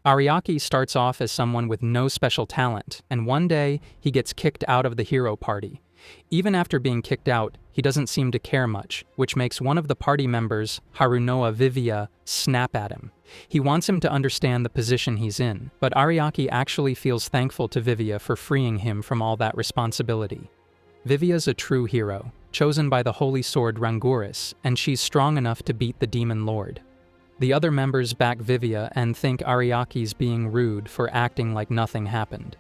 Ariaki starts off as someone with no special talent, and one day he gets kicked out of the hero party. Even after being kicked out, he doesn't seem to care much, which makes one of the party members, Harunoa Vivia, snap at him. He wants him to understand the position he's in, but Ariaki actually feels thankful to Vivia for freeing him from all that responsibility. Vivia's a true hero, chosen by the holy sword Ranguris, and she's strong enough to beat the demon lord. The other members back Vivia and think Ariaki's being rude for acting like nothing happened.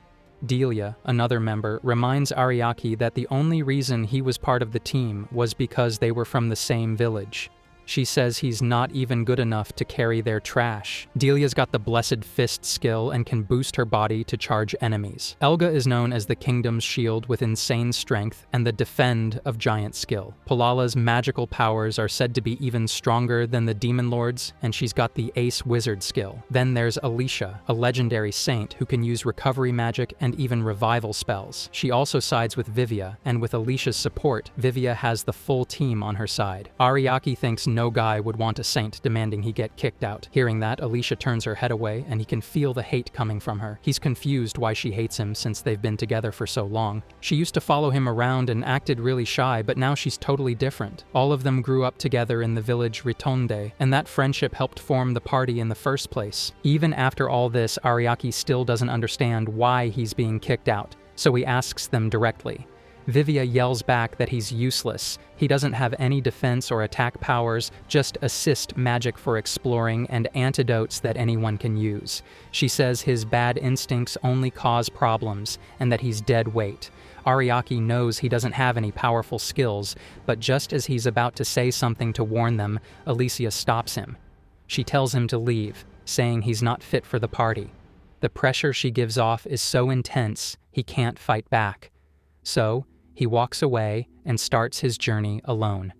Delia, another member, reminds Ariaki that the only reason he was part of the team was because they were from the same village. She says he's not even good enough to carry their trash. Delia's got the Blessed Fist skill and can boost her body to charge enemies. Elga is known as the Kingdom's Shield with insane strength and the Defend of giant skill. Palala's magical powers are said to be even stronger than the Demon Lord's, and she's got the Ace Wizard skill. Then there's Alicia, a legendary saint who can use recovery magic and even revival spells. She also sides with Vivia, and with Alicia's support, Vivia has the full team on her side. Ariaki thinks no guy would want a saint demanding he get kicked out. Hearing that, Alicia turns her head away and he can feel the hate coming from her. He's confused why she hates him since they've been together for so long. She used to follow him around and acted really shy, but now she's totally different. All of them grew up together in the village Ritonde, and that friendship helped form the party in the first place. Even after all this, Ariaki still doesn't understand why he's being kicked out, so he asks them directly. Vivia yells back that he's useless. He doesn't have any defense or attack powers, just assist magic for exploring and antidotes that anyone can use. She says his bad instincts only cause problems and that he's dead weight. Ariaki knows he doesn't have any powerful skills, but just as he's about to say something to warn them, Alicia stops him. She tells him to leave, saying he's not fit for the party. The pressure she gives off is so intense, he can't fight back. So, he walks away and starts his journey alone.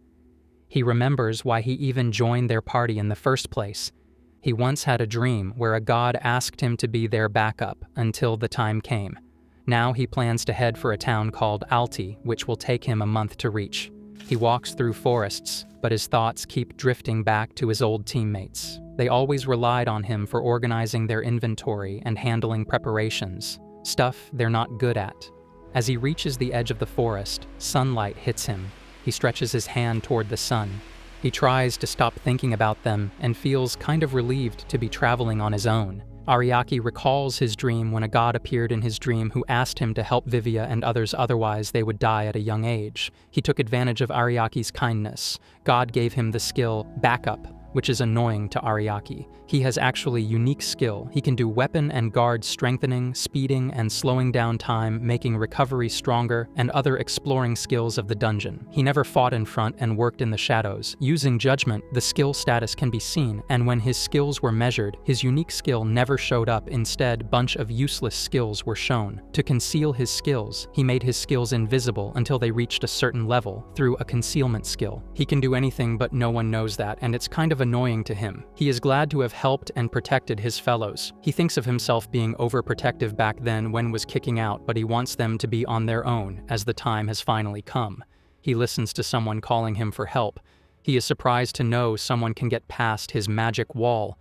He remembers why he even joined their party in the first place. He once had a dream where a god asked him to be their backup until the time came. Now he plans to head for a town called Alti, which will take him a month to reach. He walks through forests, but his thoughts keep drifting back to his old teammates. They always relied on him for organizing their inventory and handling preparations, stuff they're not good at. As he reaches the edge of the forest, sunlight hits him. He stretches his hand toward the sun. He tries to stop thinking about them and feels kind of relieved to be traveling on his own. Ariaki recalls his dream when a god appeared in his dream who asked him to help Vivia and others, otherwise they would die at a young age. He took advantage of Ariaki's kindness. God gave him the skill Backup, which is annoying to Ariaki. He has actually unique skill. He can do weapon and guard strengthening, speeding, and slowing down time, making recovery stronger, and other exploring skills of the dungeon. He never fought in front and worked in the shadows. Using judgment, the skill status can be seen, and when his skills were measured, his unique skill never showed up. Instead, bunch of useless skills were shown. To conceal his skills, he made his skills invisible until they reached a certain level through a concealment skill. He can do anything, but no one knows that, and it's kind of annoying to him. He is glad to have helped and protected his fellows. He thinks of himself being overprotective back then when was kicking out, but he wants them to be on their own as the time has finally come. He listens to someone calling him for help. He is surprised to know someone can get past his magic wall.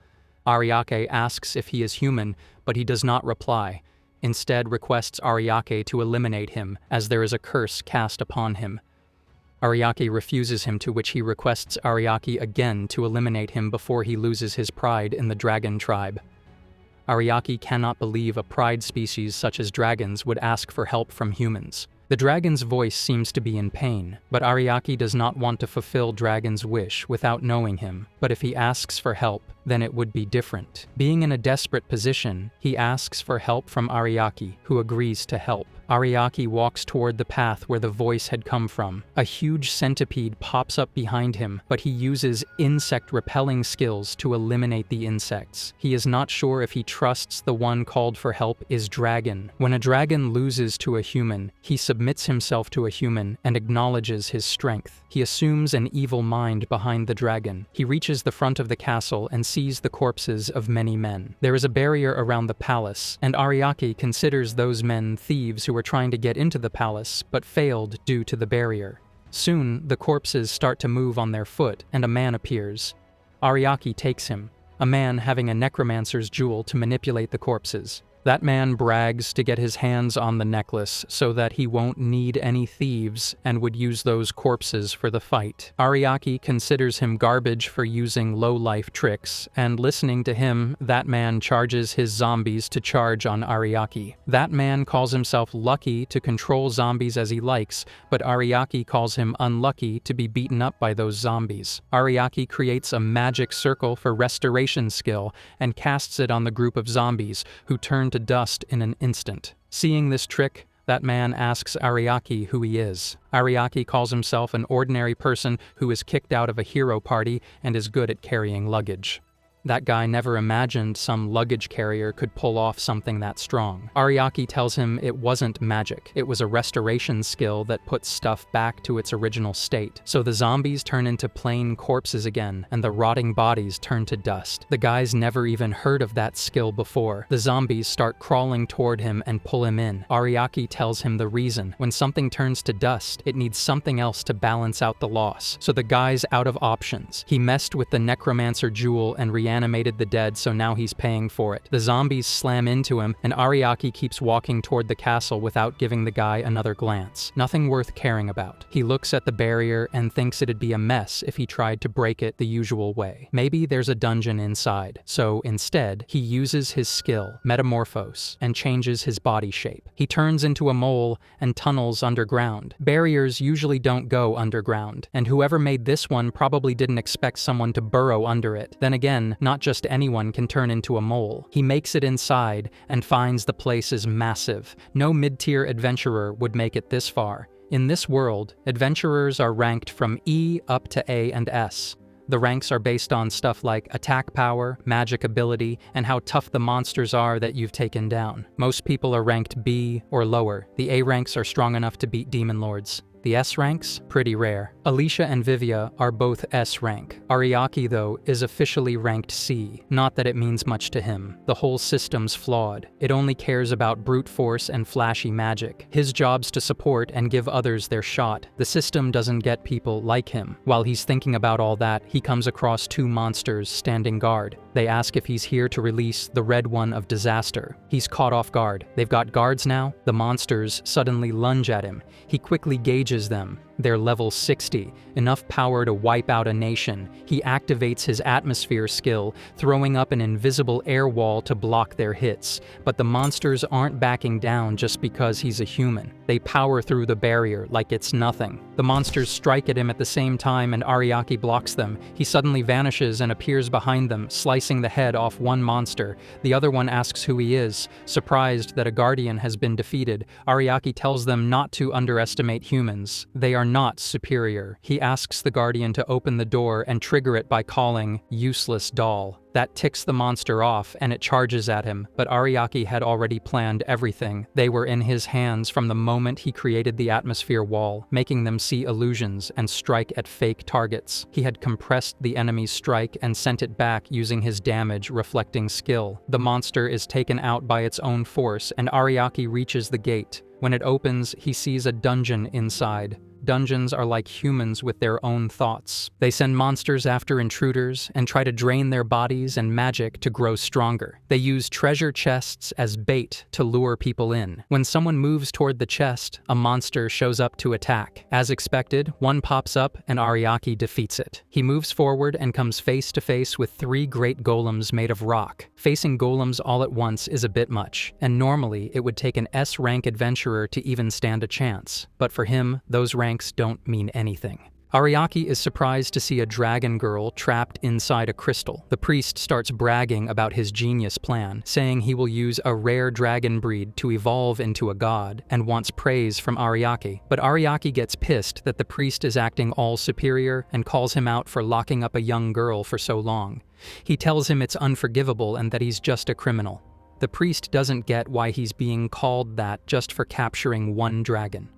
Ariake asks if he is human, but he does not reply. Instead requests Ariake to eliminate him, as there is a curse cast upon him. Ariaki refuses him, to which he requests Ariaki again to eliminate him before he loses his pride in the dragon tribe. Ariaki cannot believe a pride species such as dragons would ask for help from humans. The dragon's voice seems to be in pain, but Ariaki does not want to fulfill Dragon's wish without knowing him, but if he asks for help, then it would be different. Being in a desperate position, he asks for help from Ariaki, who agrees to help. Ariaki walks toward the path where the voice had come from. A huge centipede pops up behind him, but he uses insect-repelling skills to eliminate the insects. He is not sure if he trusts the one called for help is dragon. When a dragon loses to a human, he submits himself to a human and acknowledges his strength. He assumes an evil mind behind the dragon. He reaches the front of the castle and sees the corpses of many men. There is a barrier around the palace, and Ariaki considers those men thieves who were trying to get into the palace, but failed due to the barrier. Soon, the corpses start to move on their foot, and a man appears. Ariaki takes him. a man having a necromancer's jewel to manipulate the corpses. That man brags to get his hands on the necklace so that he won't need any thieves and would use those corpses for the fight. Ariaki considers him garbage for using low-life tricks, and listening to him, that man charges his zombies to charge on Ariaki. That man calls himself lucky to control zombies as he likes, but Ariaki calls him unlucky to be beaten up by those zombies. Ariaki creates a magic circle for restoration skill and casts it on the group of zombies, who turn to dust in an instant. Seeing this trick, that man asks Ariaki who he is. Ariaki calls himself an ordinary person who is kicked out of a hero party and is good at carrying luggage. That guy never imagined some luggage carrier could pull off something that strong. Ariaki tells him it wasn't magic, it was a restoration skill that puts stuff back to its original state. So the zombies turn into plain corpses again, and the rotting bodies turn to dust. The guy's never even heard of that skill before. The zombies start crawling toward him and pull him in. Ariaki tells him the reason. When something turns to dust, it needs something else to balance out the loss. So the guy's out of options. He messed with the necromancer jewel and reanimated the dead, so now he's paying for it. The zombies slam into him, and Ariaki keeps walking toward the castle without giving the guy another glance. Nothing worth caring about. He looks at the barrier and thinks it'd be a mess if he tried to break it the usual way. Maybe there's a dungeon inside. So instead, he uses his skill, Metamorphose, and changes his body shape. He turns into a mole and tunnels underground. Barriers usually don't go underground, and whoever made this one probably didn't expect someone to burrow under it. Then again, not just anyone can turn into a mole. He makes it inside and finds the place is massive. No mid-tier adventurer would make it this far. In this world, adventurers are ranked from E up to A and S. The ranks are based on stuff like attack power, magic ability, and how tough the monsters are that you've taken down. Most people are ranked B or lower. The A ranks are strong enough to beat demon lords. The S ranks? Pretty rare. Alicia and Vivia are both S rank. Ariaki, though, is officially ranked C. Not that it means much to him. The whole system's flawed. It only cares about brute force and flashy magic. His job's to support and give others their shot. The system doesn't get people like him. While he's thinking about all that, he comes across two monsters standing guard. They ask if he's here to release the Red One of Disaster. He's caught off guard. They've got guards now. The monsters suddenly lunge at him. He quickly gauges them. They're level 60, enough power to wipe out a nation. He activates his atmosphere skill, throwing up an invisible air wall to block their hits. But the monsters aren't backing down just because he's a human. They power through the barrier like it's nothing. The monsters strike at him at the same time, and Ariaki blocks them. He suddenly vanishes and appears behind them, slicing the head off one monster. The other one asks who he is. Surprised that a guardian has been defeated, Ariaki tells them not to underestimate humans. They are not superior. He asks the guardian to open the door and trigger it by calling useless doll. That ticks the monster off and it charges at him, but Ariaki had already planned everything. They were in his hands from the moment he created the atmosphere wall, making them see illusions and strike at fake targets. He had compressed the enemy's strike and sent it back using his damage reflecting skill. The monster is taken out by its own force, and Ariaki reaches the gate. When it opens, he sees a dungeon inside. Dungeons are like humans with their own thoughts. They send monsters after intruders and try to drain their bodies and magic to grow stronger. They use treasure chests as bait to lure people in. When someone moves toward the chest, a monster shows up to attack. As expected, one pops up and Ariaki defeats it. He moves forward and comes face to face with 3 great golems made of rock. Facing golems all at once is a bit much, and normally it would take an S-rank adventurer to even stand a chance. But for him, those ranks don't mean anything. Ariaki is surprised to see a dragon girl trapped inside a crystal. The priest starts bragging about his genius plan, saying he will use a rare dragon breed to evolve into a god, and wants praise from Ariaki. But Ariaki gets pissed that the priest is acting all superior and calls him out for locking up a young girl for so long. He tells him it's unforgivable and that he's just a criminal. The priest doesn't get why he's being called that just for capturing one dragon.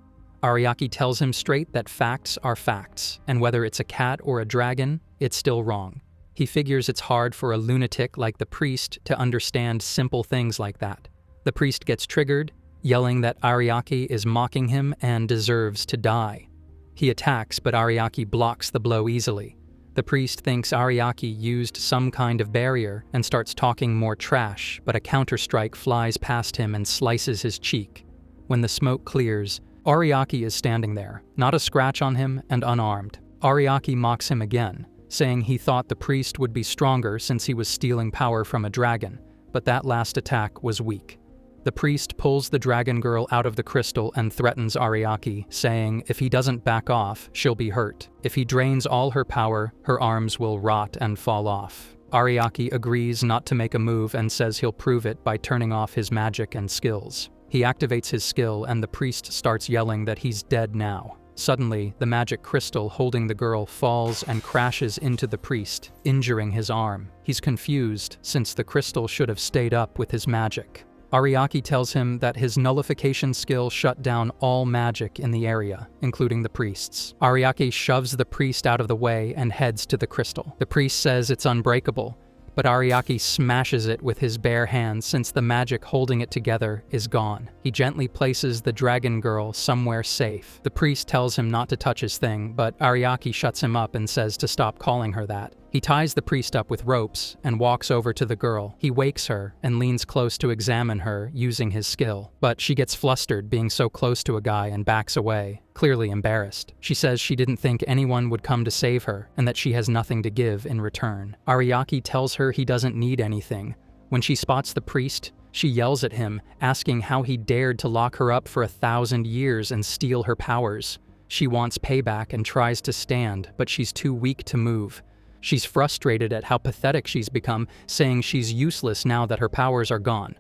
Ariaki tells him straight that facts are facts, and whether it's a cat or a dragon, it's still wrong. He figures it's hard for a lunatic like the priest to understand simple things like that. The priest gets triggered, yelling that Ariaki is mocking him and deserves to die. He attacks, but Ariaki blocks the blow easily. The priest thinks Ariaki used some kind of barrier and starts talking more trash, but a counterstrike flies past him and slices his cheek. When the smoke clears, Ariaki is standing there, not a scratch on him and unarmed. Ariaki mocks him again, saying he thought the priest would be stronger since he was stealing power from a dragon, but that last attack was weak. The priest pulls the dragon girl out of the crystal and threatens Ariaki, saying if he doesn't back off, she'll be hurt. If he drains all her power, her arms will rot and fall off. Ariaki agrees not to make a move and says he'll prove it by turning off his magic and skills. He activates his skill and the priest starts yelling that he's dead now. Suddenly, the magic crystal holding the girl falls and crashes into the priest, injuring his arm. He's confused, since the crystal should have stayed up with his magic. Ariaki tells him that his nullification skill shut down all magic in the area, including the priest's. Ariaki shoves the priest out of the way and heads to the crystal. The priest says it's unbreakable, but Ariaki smashes it with his bare hands since the magic holding it together is gone. He gently places the dragon girl somewhere safe. The priest tells him not to touch his thing, but Ariaki shuts him up and says to stop calling her that. He ties the priest up with ropes and walks over to the girl. He wakes her and leans close to examine her using his skill, but she gets flustered being so close to a guy and backs away, clearly embarrassed. She says she didn't think anyone would come to save her and that she has nothing to give in return. Ariaki tells her he doesn't need anything. When she spots the priest, she yells at him, asking how he dared to lock her up for 1,000 years and steal her powers. She wants payback and tries to stand, but she's too weak to move. She's frustrated at how pathetic she's become, saying she's useless now that her powers are gone.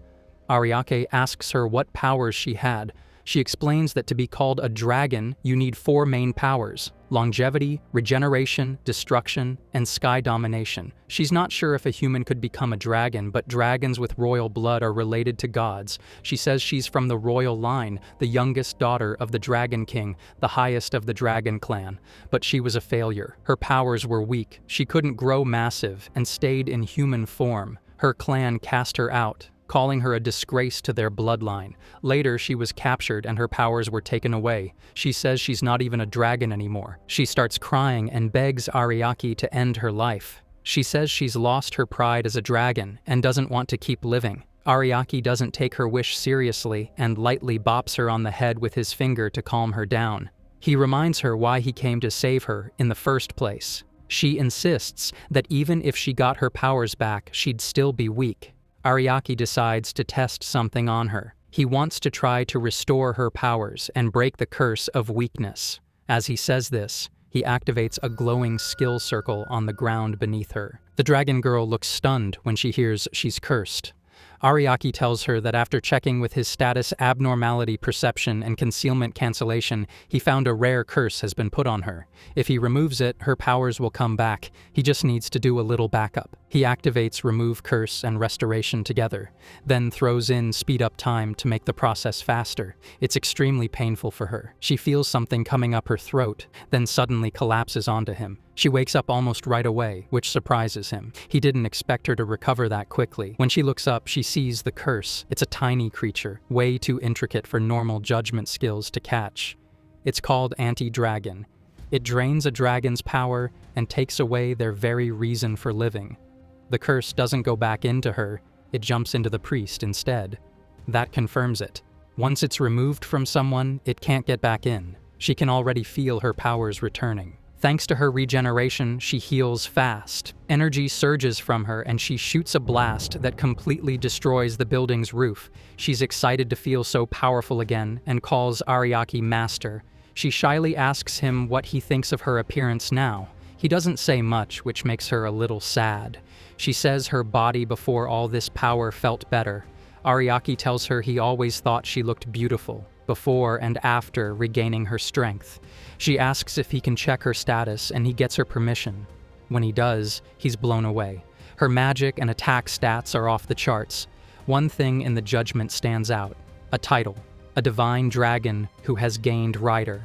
Ariaki asks her what powers she had. She explains that to be called a dragon, you need 4 main powers: longevity, regeneration, destruction, and sky domination. She's not sure if a human could become a dragon, but dragons with royal blood are related to gods. She says she's from the royal line, the youngest daughter of the Dragon King, the highest of the dragon clan. But she was a failure. Her powers were weak. She couldn't grow massive and stayed in human form. Her clan cast her out, calling her a disgrace to their bloodline. Later, she was captured and her powers were taken away. She says she's not even a dragon anymore. She starts crying and begs Ariaki to end her life. She says she's lost her pride as a dragon and doesn't want to keep living. Ariaki doesn't take her wish seriously and lightly bops her on the head with his finger to calm her down. He reminds her why he came to save her in the first place. She insists that even if she got her powers back, she'd still be weak. Ariaki decides to test something on her. He wants to try to restore her powers and break the curse of weakness. As he says this, he activates a glowing skill circle on the ground beneath her. The dragon girl looks stunned when she hears she's cursed. Ariaki tells her that after checking with his status abnormality perception and concealment cancellation, he found a rare curse has been put on her. If he removes it, her powers will come back. He just needs to do a little backup. He activates remove curse and restoration together, then throws in speed up time to make the process faster. It's extremely painful for her. She feels something coming up her throat, then suddenly collapses onto him. She wakes up almost right away, which surprises him. He didn't expect her to recover that quickly. When she looks up, she sees the curse. It's a tiny creature, way too intricate for normal judgment skills to catch. It's called Anti-Dragon. It drains a dragon's power and takes away their very reason for living. The curse doesn't go back into her, it jumps into the priest instead. That confirms it. Once it's removed from someone, it can't get back in. She can already feel her powers returning. Thanks to her regeneration, she heals fast. Energy surges from her and she shoots a blast that completely destroys the building's roof. She's excited to feel so powerful again and calls Ariaki master. She shyly asks him what he thinks of her appearance now. He doesn't say much, which makes her a little sad. She says her body before all this power felt better. Ariaki tells her he always thought she looked beautiful, before and after regaining her strength. She asks if he can check her status, and he gets her permission. When he does, he's blown away. Her magic and attack stats are off the charts. One thing in the judgment stands out: a title, a divine dragon who has gained rider.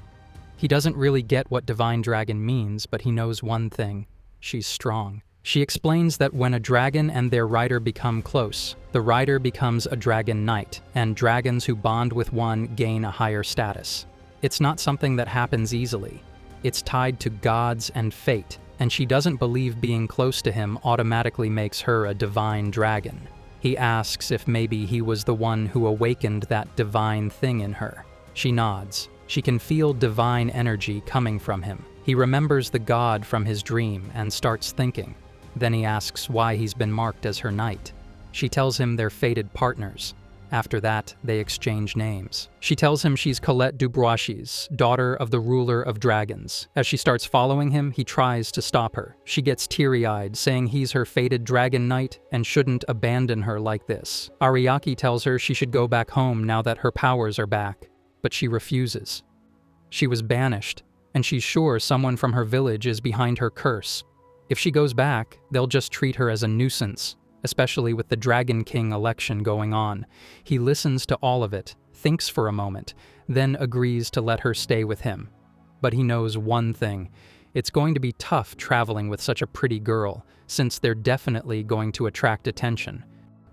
He doesn't really get what divine dragon means, but he knows one thing: she's strong. She explains that when a dragon and their rider become close, the rider becomes a dragon knight, and dragons who bond with one gain a higher status. It's not something that happens easily. It's tied to gods and fate, and she doesn't believe being close to him automatically makes her a divine dragon. He asks if maybe he was the one who awakened that divine thing in her. She nods. She can feel divine energy coming from him. He remembers the god from his dream and starts thinking. Then he asks why he's been marked as her knight. She tells him they're fated partners. After that, they exchange names. She tells him she's Colette Dubois, daughter of the ruler of dragons. As she starts following him, he tries to stop her. She gets teary-eyed, saying he's her fated dragon knight and shouldn't abandon her like this. Ariaki tells her she should go back home now that her powers are back, but she refuses. She was banished, and she's sure someone from her village is behind her curse. If she goes back, they'll just treat her as a nuisance, especially with the Dragon King election going on. He listens to all of it, thinks for a moment, then agrees to let her stay with him. But he knows one thing. It's going to be tough traveling with such a pretty girl, since they're definitely going to attract attention.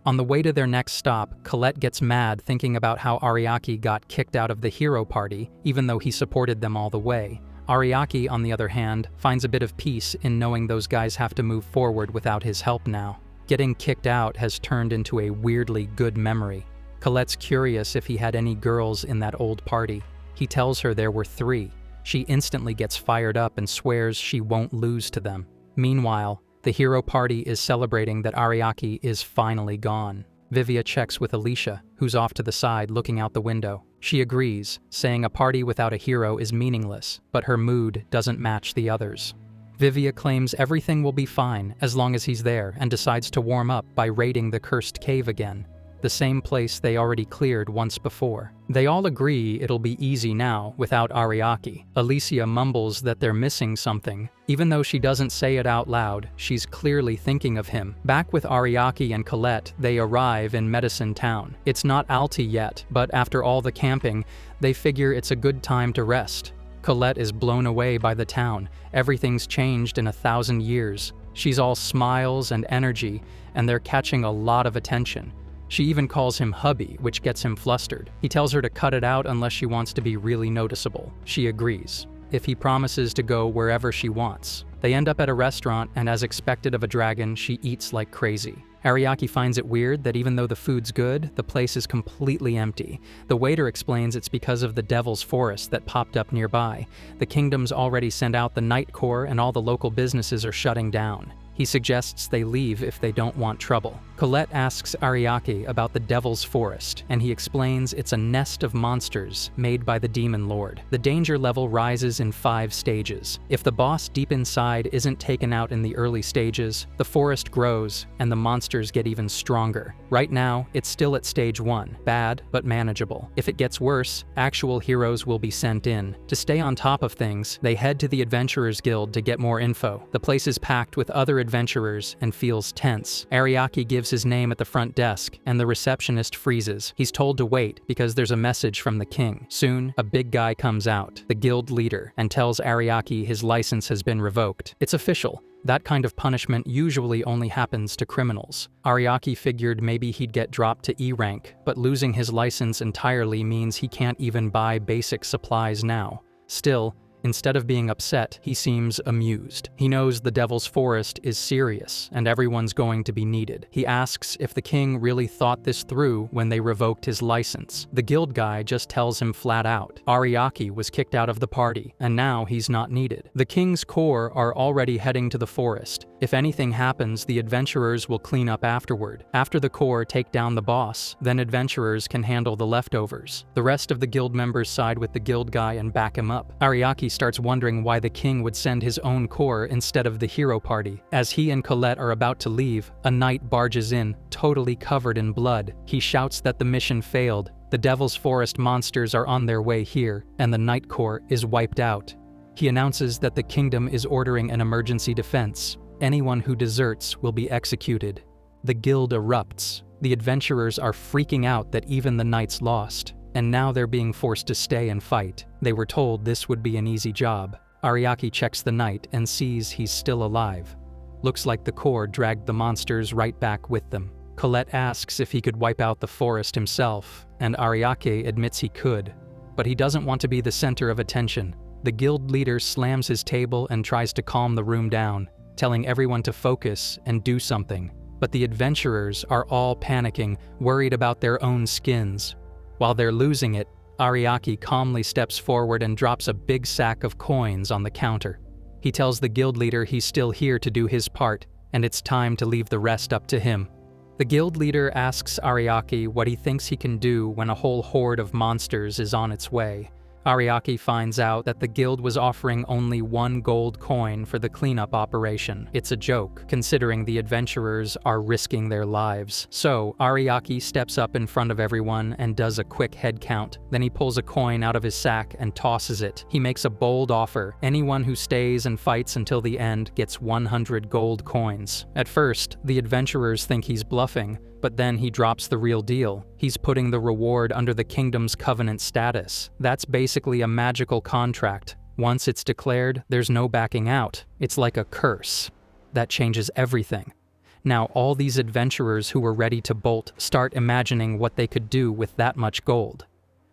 On the way to their next stop, Colette gets mad thinking about how Ariaki got kicked out of the hero party, even though he supported them all the way. Ariaki, on the other hand, finds a bit of peace in knowing those guys have to move forward without his help now. Getting kicked out has turned into a weirdly good memory. Colette's curious if he had any girls in that old party. He tells her there were 3. She instantly gets fired up and swears she won't lose to them. Meanwhile, the hero party is celebrating that Ariaki is finally gone. Vivia checks with Alicia, who's off to the side looking out the window. She agrees, saying a party without a hero is meaningless, but her mood doesn't match the others. Vivia claims everything will be fine as long as he's there and decides to warm up by raiding the cursed cave again, the same place they already cleared once before. They all agree it'll be easy now without Ariaki. Alicia mumbles that they're missing something. Even though she doesn't say it out loud, she's clearly thinking of him. Back with Ariaki and Colette, they arrive in Medicine Town. It's not Alti yet, but after all the camping, they figure it's a good time to rest. Colette is blown away by the town. Everything's changed in 1,000 years. She's all smiles and energy, and they're catching a lot of attention. She even calls him hubby, which gets him flustered. He tells her to cut it out unless she wants to be really noticeable. She agrees, if he promises to go wherever she wants. They end up at a restaurant, and as expected of a dragon, she eats like crazy. Ariaki finds it weird that even though the food's good, the place is completely empty. The waiter explains it's because of the Devil's Forest that popped up nearby. The kingdom's already sent out the Night Corps and all the local businesses are shutting down. He suggests they leave if they don't want trouble. Colette asks Ariaki about the Devil's Forest, and he explains it's a nest of monsters made by the Demon Lord. The danger level rises in 5 stages. If the boss deep inside isn't taken out in the early stages, the forest grows and the monsters get even stronger. Right now, it's still at stage 1, bad but manageable. If it gets worse, actual heroes will be sent in. To stay on top of things, they head to the Adventurers Guild to get more info. The place is packed with other adventurers and feels tense. Ariaki gives his name at the front desk, and the receptionist freezes. He's told to wait because there's a message from the king. Soon, a big guy comes out, the guild leader, and tells Ariaki his license has been revoked. It's official. That kind of punishment usually only happens to criminals. Ariaki figured maybe he'd get dropped to E rank, but losing his license entirely means he can't even buy basic supplies now. Still, instead of being upset, he seems amused. He knows the Devil's Forest is serious, and everyone's going to be needed. He asks if the king really thought this through when they revoked his license. The guild guy just tells him flat out, Ariaki was kicked out of the party, and now he's not needed. The king's corps are already heading to the forest. If anything happens, the adventurers will clean up afterward. After the corps take down the boss, then adventurers can handle the leftovers. The rest of the guild members side with the guild guy and back him up. Ariaki starts wondering why the king would send his own corps instead of the hero party. As he and Colette are about to leave, a knight barges in, totally covered in blood. He shouts that the mission failed. The Devil's Forest monsters are on their way here, and the Night Corps is wiped out. He announces that the kingdom is ordering an emergency defense. Anyone who deserts will be executed. The guild erupts. The adventurers are freaking out that even the knights lost, and now they're being forced to stay and fight. They were told this would be an easy job. Ariaki checks the knight and sees he's still alive. Looks like the Corps dragged the monsters right back with them. Colette asks if he could wipe out the forest himself, and Ariaki admits he could, but he doesn't want to be the center of attention. The guild leader slams his table and tries to calm the room down, telling everyone to focus and do something. But the adventurers are all panicking, worried about their own skins. While they're losing it, Ariaki calmly steps forward and drops a big sack of coins on the counter. He tells the guild leader he's still here to do his part, and it's time to leave the rest up to him. The guild leader asks Ariaki what he thinks he can do when a whole horde of monsters is on its way. Ariaki finds out that the guild was offering only 1 gold coin for the cleanup operation. It's a joke, considering the adventurers are risking their lives. So, Ariaki steps up in front of everyone and does a quick head count. Then he pulls a coin out of his sack and tosses it. He makes a bold offer. Anyone who stays and fights until the end gets 100 gold coins. At first, the adventurers think he's bluffing, but then he drops the real deal. He's putting the reward under the kingdom's covenant status. That's basically a magical contract. Once it's declared, there's no backing out. It's like a curse. That changes everything. Now all these adventurers who were ready to bolt start imagining what they could do with that much gold.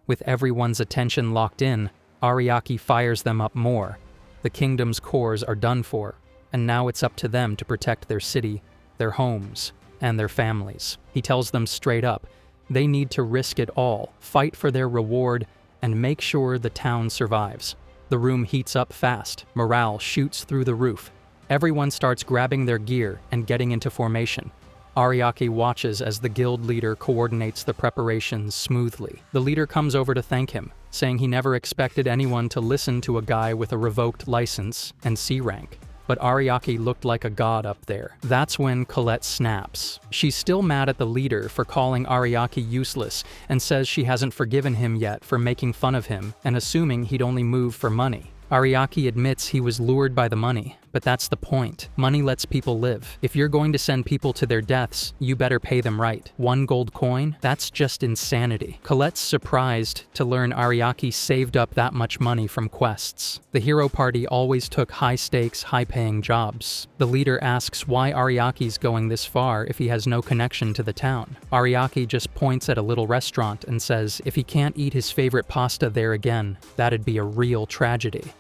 With everyone's attention locked in, Ariaki fires them up more. The kingdom's cores are done for, and now it's up to them to protect their city, their homes, and their families. He tells them straight up, they need to risk it all, fight for their reward, and make sure the town survives. The room heats up fast, morale shoots through the roof. Everyone starts grabbing their gear and getting into formation. Ariaki watches as the guild leader coordinates the preparations smoothly. The leader comes over to thank him, saying he never expected anyone to listen to a guy with a revoked license and C rank. But Ariaki looked like a god up there. That's when Colette snaps. She's still mad at the leader for calling Ariaki useless and says she hasn't forgiven him yet for making fun of him and assuming he'd only move for money. Ariaki admits he was lured by the money, but that's the point. Money lets people live. If you're going to send people to their deaths, you better pay them right. 1 gold coin? That's just insanity. Colette's surprised to learn Ariaki saved up that much money from quests. The hero party always took high-stakes, high-paying jobs. The leader asks why Ariaki's going this far if he has no connection to the town. Ariaki just points at a little restaurant and says if he can't eat his favorite pasta there again, that'd be a real tragedy.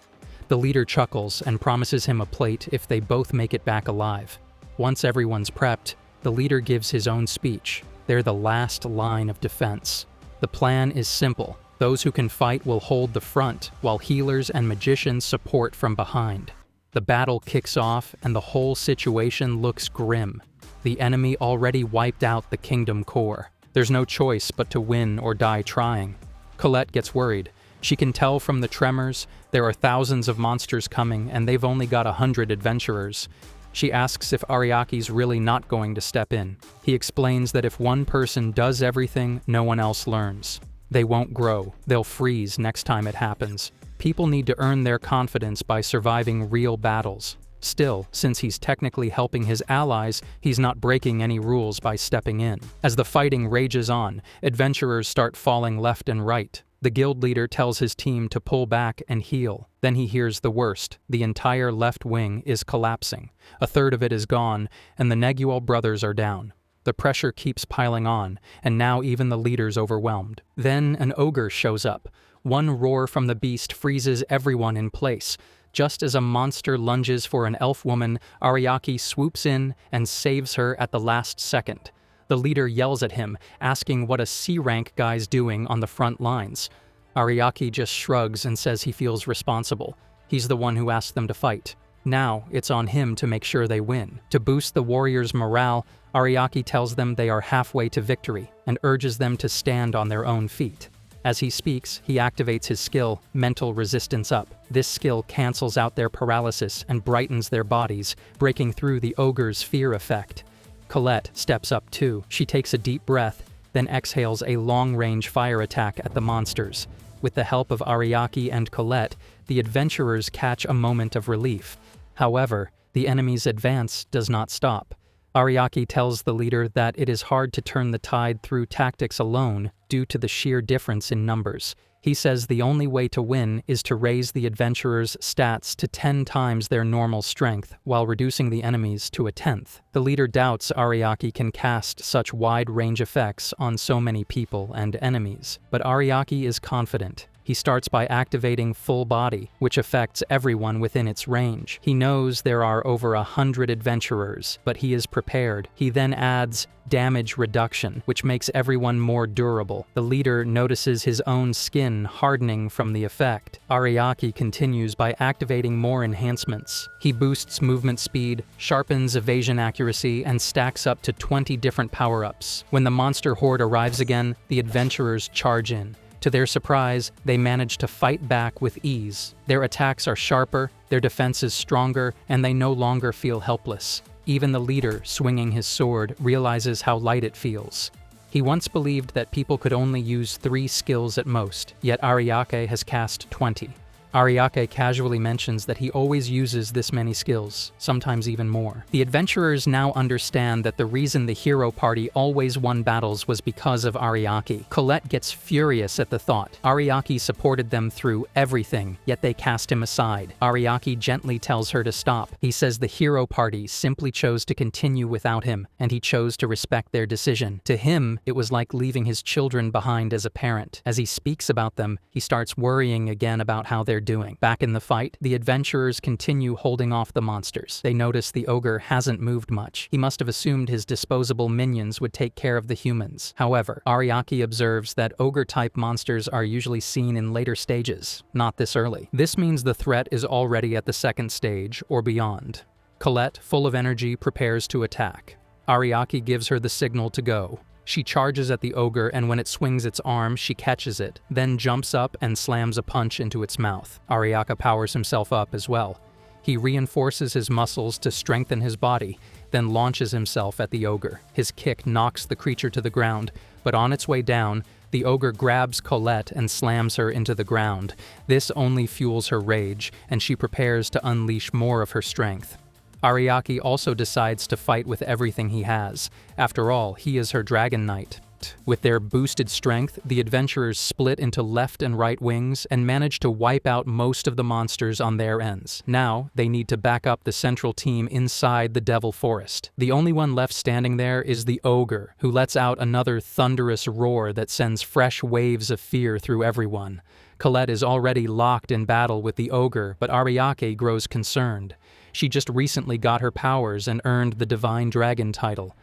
The leader chuckles and promises him a plate if they both make it back alive. Once everyone's prepped, the leader gives his own speech. They're the last line of defense. The plan is simple. Those who can fight will hold the front, while healers and magicians support from behind. The battle kicks off, and the whole situation looks grim. The enemy already wiped out the kingdom core. There's no choice but to win or die trying. Colette gets worried. She can tell from the tremors there are thousands of monsters coming and they've only got 100 adventurers. She asks if Ariaki's really not going to step in. He explains that if one person does everything, no one else learns. They won't grow. They'll freeze next time it happens. People need to earn their confidence by surviving real battles. Still, since he's technically helping his allies, he's not breaking any rules by stepping in. As the fighting rages on, adventurers start falling left and right. The guild leader tells his team to pull back and heal. Then he hears the worst. The entire left wing is collapsing. A third of it is gone, and the Neguel brothers are down. The pressure keeps piling on, and now even the leader's overwhelmed. Then an ogre shows up. One roar from the beast freezes everyone in place. Just as a monster lunges for an elf woman, Ariaki swoops in and saves her at the last second. The leader yells at him, asking what a C-rank guy's doing on the front lines. Ariaki just shrugs and says he feels responsible. He's the one who asked them to fight. Now, it's on him to make sure they win. To boost the warriors' morale, Ariaki tells them they are halfway to victory and urges them to stand on their own feet. As he speaks, he activates his skill, Mental Resistance Up. This skill cancels out their paralysis and brightens their bodies, breaking through the ogre's fear effect. Colette steps up too. She takes a deep breath, then exhales a long-range fire attack at the monsters. With the help of Ariaki and Colette, the adventurers catch a moment of relief. However, the enemy's advance does not stop. Ariaki tells the leader that it is hard to turn the tide through tactics alone due to the sheer difference in numbers. He says the only way to win is to raise the adventurers' stats to 10 times their normal strength while reducing the enemies to a 10th. The leader doubts Ariaki can cast such wide range effects on so many people and enemies, but Ariaki is confident. He starts by activating full body, which affects everyone within its range. He knows there are over 100 adventurers, but he is prepared. He then adds damage reduction, which makes everyone more durable. The leader notices his own skin hardening from the effect. Ariaki continues by activating more enhancements. He boosts movement speed, sharpens evasion accuracy, and stacks up to 20 different power-ups. When the monster horde arrives again, the adventurers charge in. To their surprise, they manage to fight back with ease. Their attacks are sharper, their defenses stronger, and they no longer feel helpless. Even the leader, swinging his sword, realizes how light it feels. He once believed that people could only use 3 skills at most, yet Ariake has cast 20. Ariake casually mentions that he always uses this many skills, sometimes even more. The adventurers now understand that the reason the hero party always won battles was because of Ariake. Colette gets furious at the thought. Ariake supported them through everything, yet they cast him aside. Ariake gently tells her to stop. He says the hero party simply chose to continue without him, and he chose to respect their decision. To him, it was like leaving his children behind as a parent. As he speaks about them, he starts worrying again about how they're doing. Back in the fight, the adventurers continue holding off the monsters. They notice the ogre hasn't moved much. He must have assumed his disposable minions would take care of the humans. However, Ariake observes that ogre-type monsters are usually seen in later stages, not this early. This means the threat is already at the 2nd stage or beyond. Colette, full of energy, prepares to attack. Ariake gives her the signal to go. She charges at the ogre, and when it swings its arm, she catches it, then jumps up and slams a punch into its mouth. Ariake powers himself up as well. He reinforces his muscles to strengthen his body, then launches himself at the ogre. His kick knocks the creature to the ground, but on its way down, the ogre grabs Colette and slams her into the ground. This only fuels her rage, and she prepares to unleash more of her strength. Ariake also decides to fight with everything he has. After all, he is her Dragon Knight. With their boosted strength, the adventurers split into left and right wings and manage to wipe out most of the monsters on their ends. Now, they need to back up the central team inside the Devil Forest. The only one left standing there is the ogre, who lets out another thunderous roar that sends fresh waves of fear through everyone. Colette is already locked in battle with the ogre, but Ariake grows concerned. She just recently got her powers and earned the Divine Dragon title.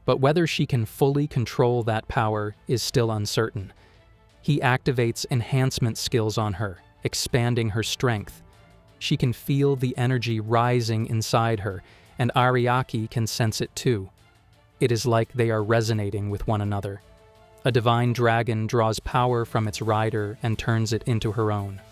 But whether she can fully control that power is still uncertain. He activates enhancement skills on her, expanding her strength. She can feel the energy rising inside her, and Ariake can sense it too. It is like they are resonating with one another. A divine dragon draws power from its rider and turns it into her own.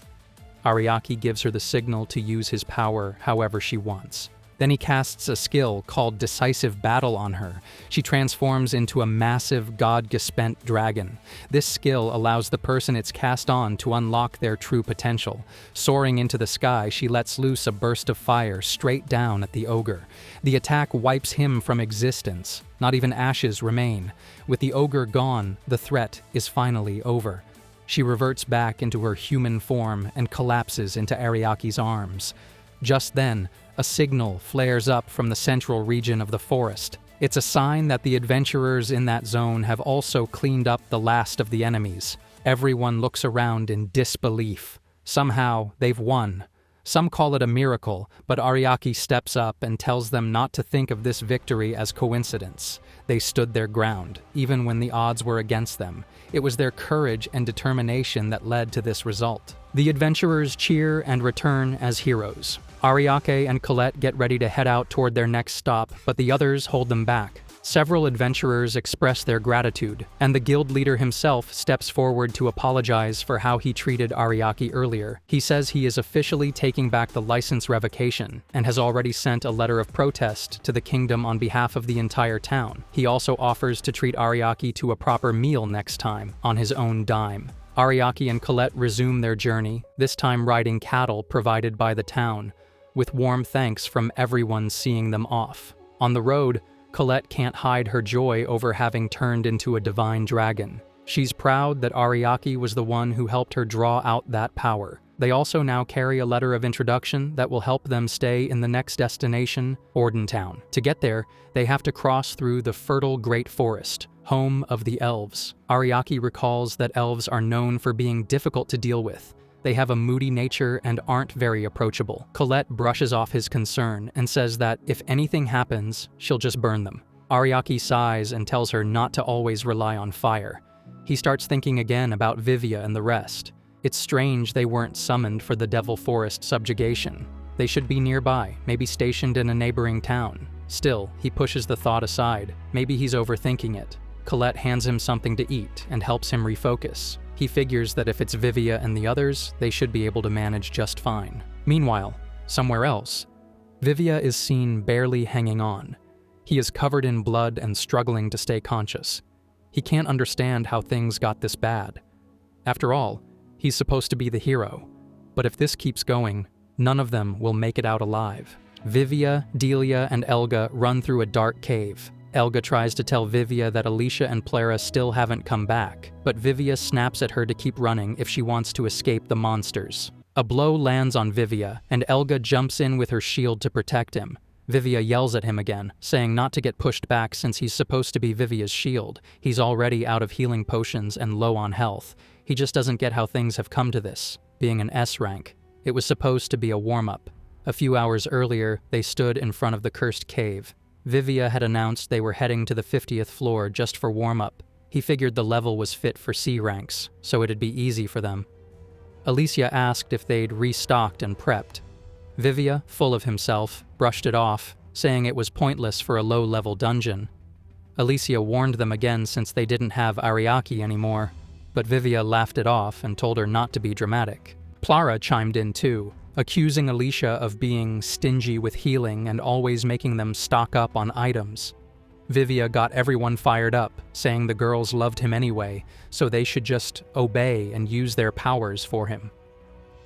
Ariake gives her the signal to use his power however she wants. Then he casts a skill called Decisive Battle on her. She transforms into a massive god-gespent dragon. This skill allows the person it's cast on to unlock their true potential. Soaring into the sky, she lets loose a burst of fire straight down at the ogre. The attack wipes him from existence. Not even ashes remain. With the ogre gone, the threat is finally over. She reverts back into her human form and collapses into Ariake's arms. Just then, a signal flares up from the central region of the forest. It's a sign that the adventurers in that zone have also cleaned up the last of the enemies. Everyone looks around in disbelief. Somehow, they've won. Some call it a miracle, but Ariake steps up and tells them not to think of this victory as coincidence. They stood their ground, even when the odds were against them. It was their courage and determination that led to this result. The adventurers cheer and return as heroes. Ariake and Colette get ready to head out toward their next stop, but the others hold them back. Several adventurers express their gratitude, and the guild leader himself steps forward to apologize for how he treated Ariake earlier. He says he is officially taking back the license revocation, and has already sent a letter of protest to the kingdom on behalf of the entire town. He also offers to treat Ariake to a proper meal next time, on his own dime. Ariake and Colette resume their journey, this time riding cattle provided by the town, with warm thanks from everyone seeing them off. On the road, Colette can't hide her joy over having turned into a divine dragon. She's proud that Ariake was the one who helped her draw out that power. They also now carry a letter of introduction that will help them stay in the next destination, Ordentown. To get there, they have to cross through the fertile Great Forest. home of the elves. Ariake recalls that elves are known for being difficult to deal with. They have a moody nature and aren't very approachable. Colette brushes off his concern and says that if anything happens, she'll just burn them. Ariake sighs and tells her not to always rely on fire. He starts thinking again about Vivia and the rest. It's strange they weren't summoned for the Devil Forest subjugation. They should be nearby, maybe stationed in a neighboring town. Still, he pushes the thought aside. Maybe he's overthinking it. Colette hands him something to eat and helps him refocus. He figures that if it's Vivia and the others, they should be able to manage just fine. Meanwhile, somewhere else, Vivia is seen barely hanging on. He is covered in blood and struggling to stay conscious. He can't understand how things got this bad. After all, he's supposed to be the hero. But if this keeps going, none of them will make it out alive. Vivia, Delia, and Elga run through a dark cave. Elga tries to tell Vivia that Alicia and Plara still haven't come back, but Vivia snaps at her to keep running if she wants to escape the monsters. A blow lands on Vivia, and Elga jumps in with her shield to protect him. Vivia yells at him again, saying not to get pushed back since he's supposed to be Vivia's shield. He's already out of healing potions and low on health. He just doesn't get how things have come to this, being an S rank. It was supposed to be a warm-up. A few hours earlier, they stood in front of the cursed cave. Vivia had announced they were heading to the 50th floor just for warm-up. He figured the level was fit for C ranks, so it'd be easy for them. Alicia asked if they'd restocked and prepped. Vivia, full of himself, brushed it off, saying it was pointless for a low-level dungeon. Alicia warned them again since they didn't have Ariake anymore, but Vivia laughed it off and told her not to be dramatic. Plara chimed in too, accusing Alicia of being stingy with healing and always making them stock up on items. Vivia got everyone fired up, saying the girls loved him anyway, so they should just obey and use their powers for him.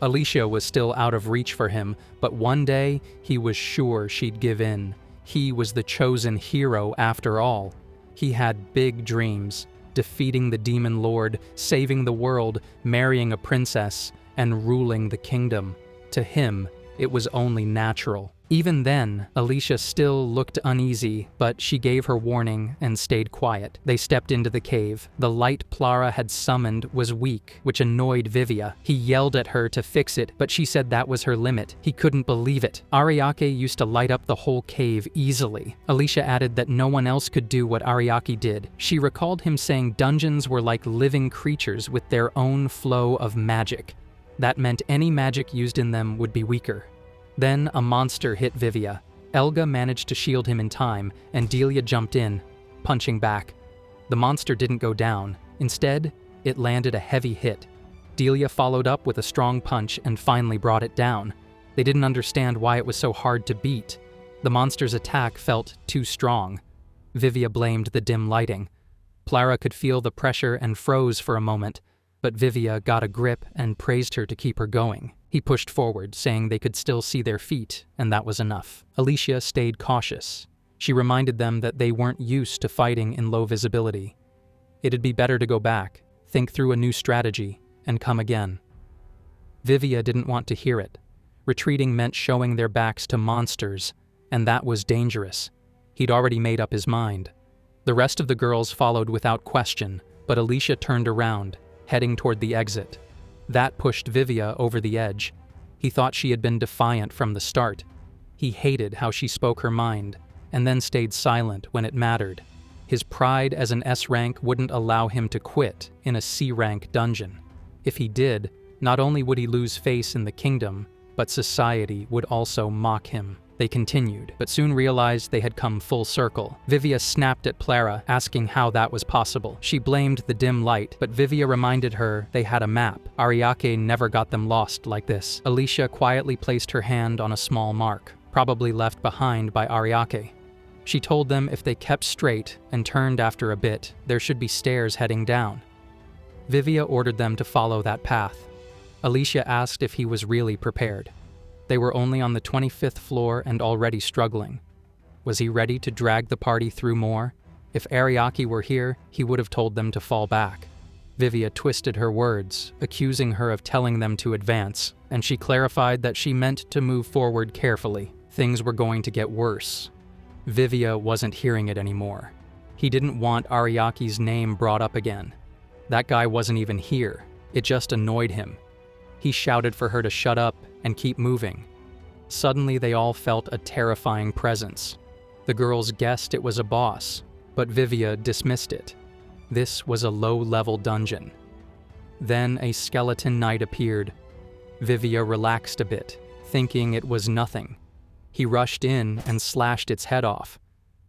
Alicia was still out of reach for him, but one day he was sure she'd give in. He was the chosen hero after all. He had big dreams, defeating the demon lord, saving the world, marrying a princess, and ruling the kingdom. To him, it was only natural. Even then, Alicia still looked uneasy, but she gave her warning and stayed quiet. They stepped into the cave. The light Plara had summoned was weak, which annoyed Vivia. He yelled at her to fix it, but she said that was her limit. He couldn't believe it. Ariake used to light up the whole cave easily. Alicia added that no one else could do what Ariake did. She recalled him saying dungeons were like living creatures with their own flow of magic. That meant any magic used in them would be weaker. Then a monster hit Vivia. Elga managed to shield him in time, and Delia jumped in, punching back. The monster didn't go down. Instead, it landed a heavy hit. Delia followed up with a strong punch and finally brought it down. They didn't understand why it was so hard to beat. The monster's attack felt too strong. Vivia blamed the dim lighting. Plara could feel the pressure and froze for a moment, but Vivia got a grip and praised her to keep her going. He pushed forward, saying they could still see their feet, and that was enough. Alicia stayed cautious. She reminded them that they weren't used to fighting in low visibility. It'd be better to go back, think through a new strategy, and come again. Vivia didn't want to hear it. Retreating meant showing their backs to monsters, and that was dangerous. He'd already made up his mind. The rest of the girls followed without question, but Alicia turned around, heading toward the exit. That pushed Vivia over the edge. He thought she had been defiant from the start. He hated how she spoke her mind, and then stayed silent when it mattered. His pride as an S rank wouldn't allow him to quit in a C rank dungeon. If he did, not only would he lose face in the kingdom, but society would also mock him. They continued, but soon realized they had come full circle. Vivia snapped at Plara, asking how that was possible. She blamed the dim light, but Vivia reminded her they had a map. Ariake never got them lost like this. Alicia quietly placed her hand on a small mark, probably left behind by Ariake. She told them if they kept straight and turned after a bit, there should be stairs heading down. Vivia ordered them to follow that path. Alicia asked if he was really prepared. They were only on the 25th floor and already struggling. Was he ready to drag the party through more? If Ariake were here, he would have told them to fall back. Vivia twisted her words, accusing her of telling them to advance, and she clarified that she meant to move forward carefully. Things were going to get worse. Vivia wasn't hearing it anymore. He didn't want Ariaki's name brought up again. That guy wasn't even here. It just annoyed him. He shouted for her to shut up and keep moving. Suddenly they all felt a terrifying presence. The girls guessed it was a boss, but Vivia dismissed it. This was a low-level dungeon. Then a skeleton knight appeared. Vivia relaxed a bit, thinking it was nothing. He rushed in and slashed its head off.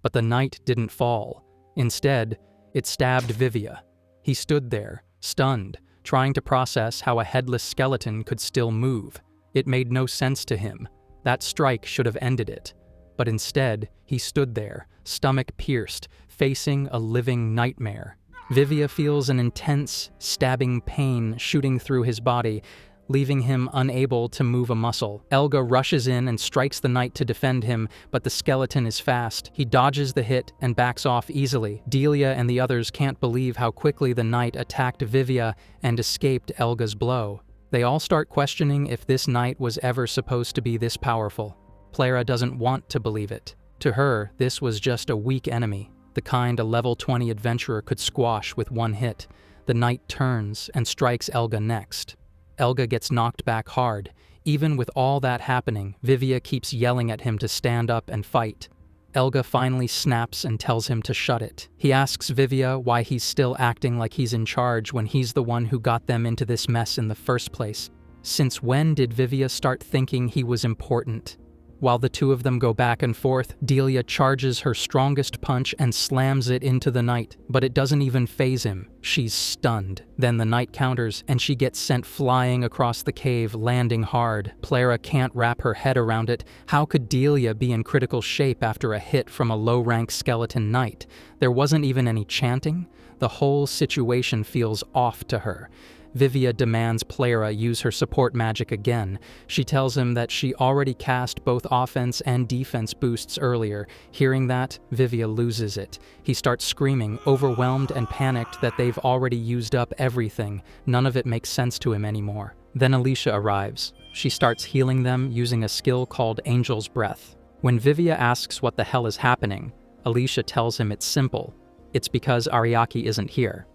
But the knight didn't fall. Instead, it stabbed Vivia. He stood there, stunned, trying to process how a headless skeleton could still move. It made no sense to him. That strike should have ended it. But instead, he stood there, stomach pierced, facing a living nightmare. Vivia feels an intense, stabbing pain shooting through his body, leaving him unable to move a muscle. Elga rushes in and strikes the knight to defend him, but the skeleton is fast. He dodges the hit and backs off easily. Delia and the others can't believe how quickly the knight attacked Vivia and escaped Elga's blow. They all start questioning if this knight was ever supposed to be this powerful. Clara doesn't want to believe it. To her, this was just a weak enemy, the kind a level 20 adventurer could squash with one hit. The knight turns and strikes Elga next. Elga gets knocked back hard. Even with all that happening, Vivia keeps yelling at him to stand up and fight. Elga finally snaps and tells him to shut it. He asks Vivia why he's still acting like he's in charge when he's the one who got them into this mess in the first place. Since when did Vivia start thinking he was important? While the two of them go back and forth, Delia charges her strongest punch and slams it into the knight, but it doesn't even faze him. She's stunned. Then the knight counters, and she gets sent flying across the cave, landing hard. Clara can't wrap her head around it. How could Delia be in critical shape after a hit from a low-rank skeleton knight? There wasn't even any chanting. The whole situation feels off to her. Vivia demands Clara use her support magic again. She tells him that she already cast both offense and defense boosts earlier. Hearing that, Vivia loses it. He starts screaming, overwhelmed and panicked that they've already used up everything. None of it makes sense to him anymore. Then Alicia arrives. She starts healing them using a skill called Angel's Breath. When Vivia asks what the hell is happening, Alicia tells him it's simple. It's because Ariaki isn't here.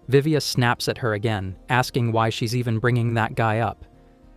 Vivia snaps at her again, asking why she's even bringing that guy up.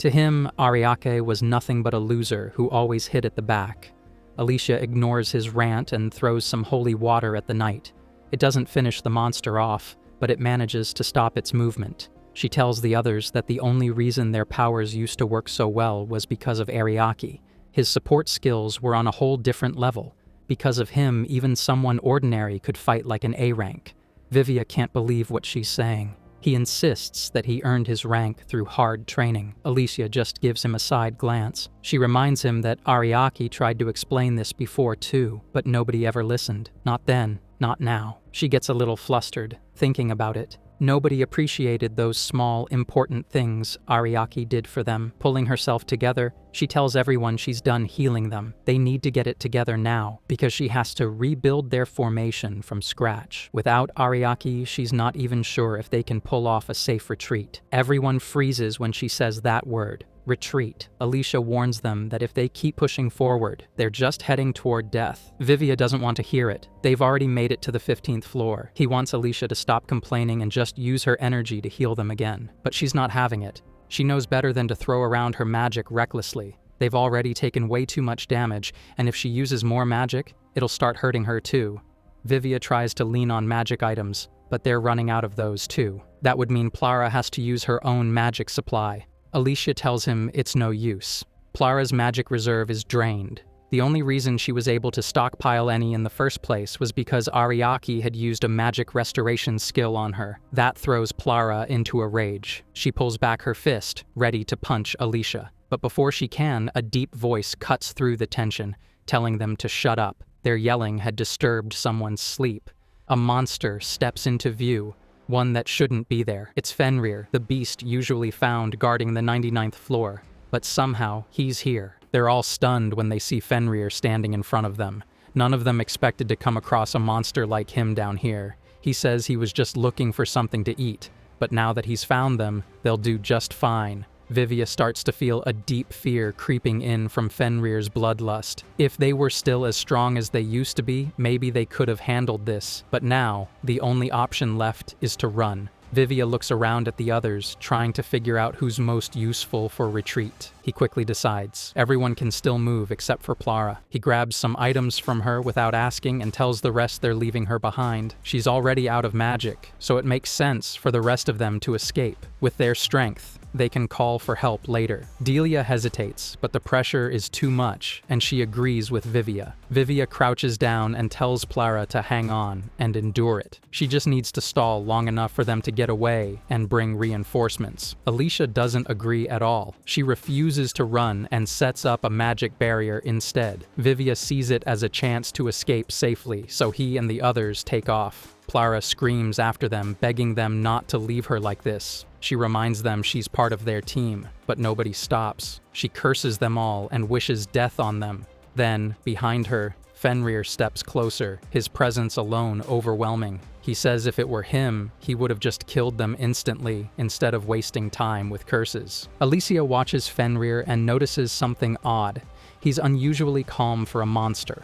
To him, Ariake was nothing but a loser who always hid at the back. Alicia ignores his rant and throws some holy water at the knight. It doesn't finish the monster off, but it manages to stop its movement. She tells the others that the only reason their powers used to work so well was because of Ariaki. His support skills were on a whole different level. Because of him, even someone ordinary could fight like an A rank. Vivia can't believe what she's saying. He insists that he earned his rank through hard training. Alicia just gives him a side glance. She reminds him that Ariaki tried to explain this before too, but nobody ever listened. Not then, not now. She gets a little flustered, thinking about it. Nobody appreciated those small, important things Ariaki did for them. Pulling herself together, she tells everyone she's done healing them. They need to get it together now, because she has to rebuild their formation from scratch. Without Ariaki, she's not even sure if they can pull off a safe retreat. Everyone freezes when she says that word. Retreat. Alicia warns them that if they keep pushing forward, they're just heading toward death. Vivia doesn't want to hear it. They've already made it to the 15th floor. He wants Alicia to stop complaining and just use her energy to heal them again. But she's not having it. She knows better than to throw around her magic recklessly. They've already taken way too much damage, and if she uses more magic, it'll start hurting her too. Vivia tries to lean on magic items, but they're running out of those too. That would mean Clara has to use her own magic supply. Alicia tells him it's no use. Clara's magic reserve is drained. The only reason she was able to stockpile any in the first place was because Ariaki had used a magic restoration skill on her. That throws Clara into a rage. She pulls back her fist, ready to punch Alicia. But before she can, a deep voice cuts through the tension, telling them to shut up. Their yelling had disturbed someone's sleep. A monster steps into view. One that shouldn't be there. It's Fenrir, the beast usually found guarding the 99th floor. But somehow, he's here. They're all stunned when they see Fenrir standing in front of them. None of them expected to come across a monster like him down here. He says he was just looking for something to eat, but now that he's found them, they'll do just fine. Vivia starts to feel a deep fear creeping in from Fenrir's bloodlust. If they were still as strong as they used to be, maybe they could have handled this, but now, the only option left is to run. Vivia looks around at the others, trying to figure out who's most useful for retreat. He quickly decides. Everyone can still move except for Plara. He grabs some items from her without asking and tells the rest they're leaving her behind. She's already out of magic, so it makes sense for the rest of them to escape. With their strength, they can call for help later. Delia hesitates, but the pressure is too much, and she agrees with Vivia. Vivia crouches down and tells Plara to hang on and endure it. She just needs to stall long enough for them to get away and bring reinforcements. Alicia doesn't agree at all. She refuses to run and sets up a magic barrier instead. Vivia sees it as a chance to escape safely, so he and the others take off. Plara screams after them, begging them not to leave her like this. She reminds them she's part of their team, but nobody stops. She curses them all and wishes death on them. Then, behind her, Fenrir steps closer, his presence alone overwhelming. He says if it were him, he would have just killed them instantly instead of wasting time with curses. Alicia watches Fenrir and notices something odd. He's unusually calm for a monster.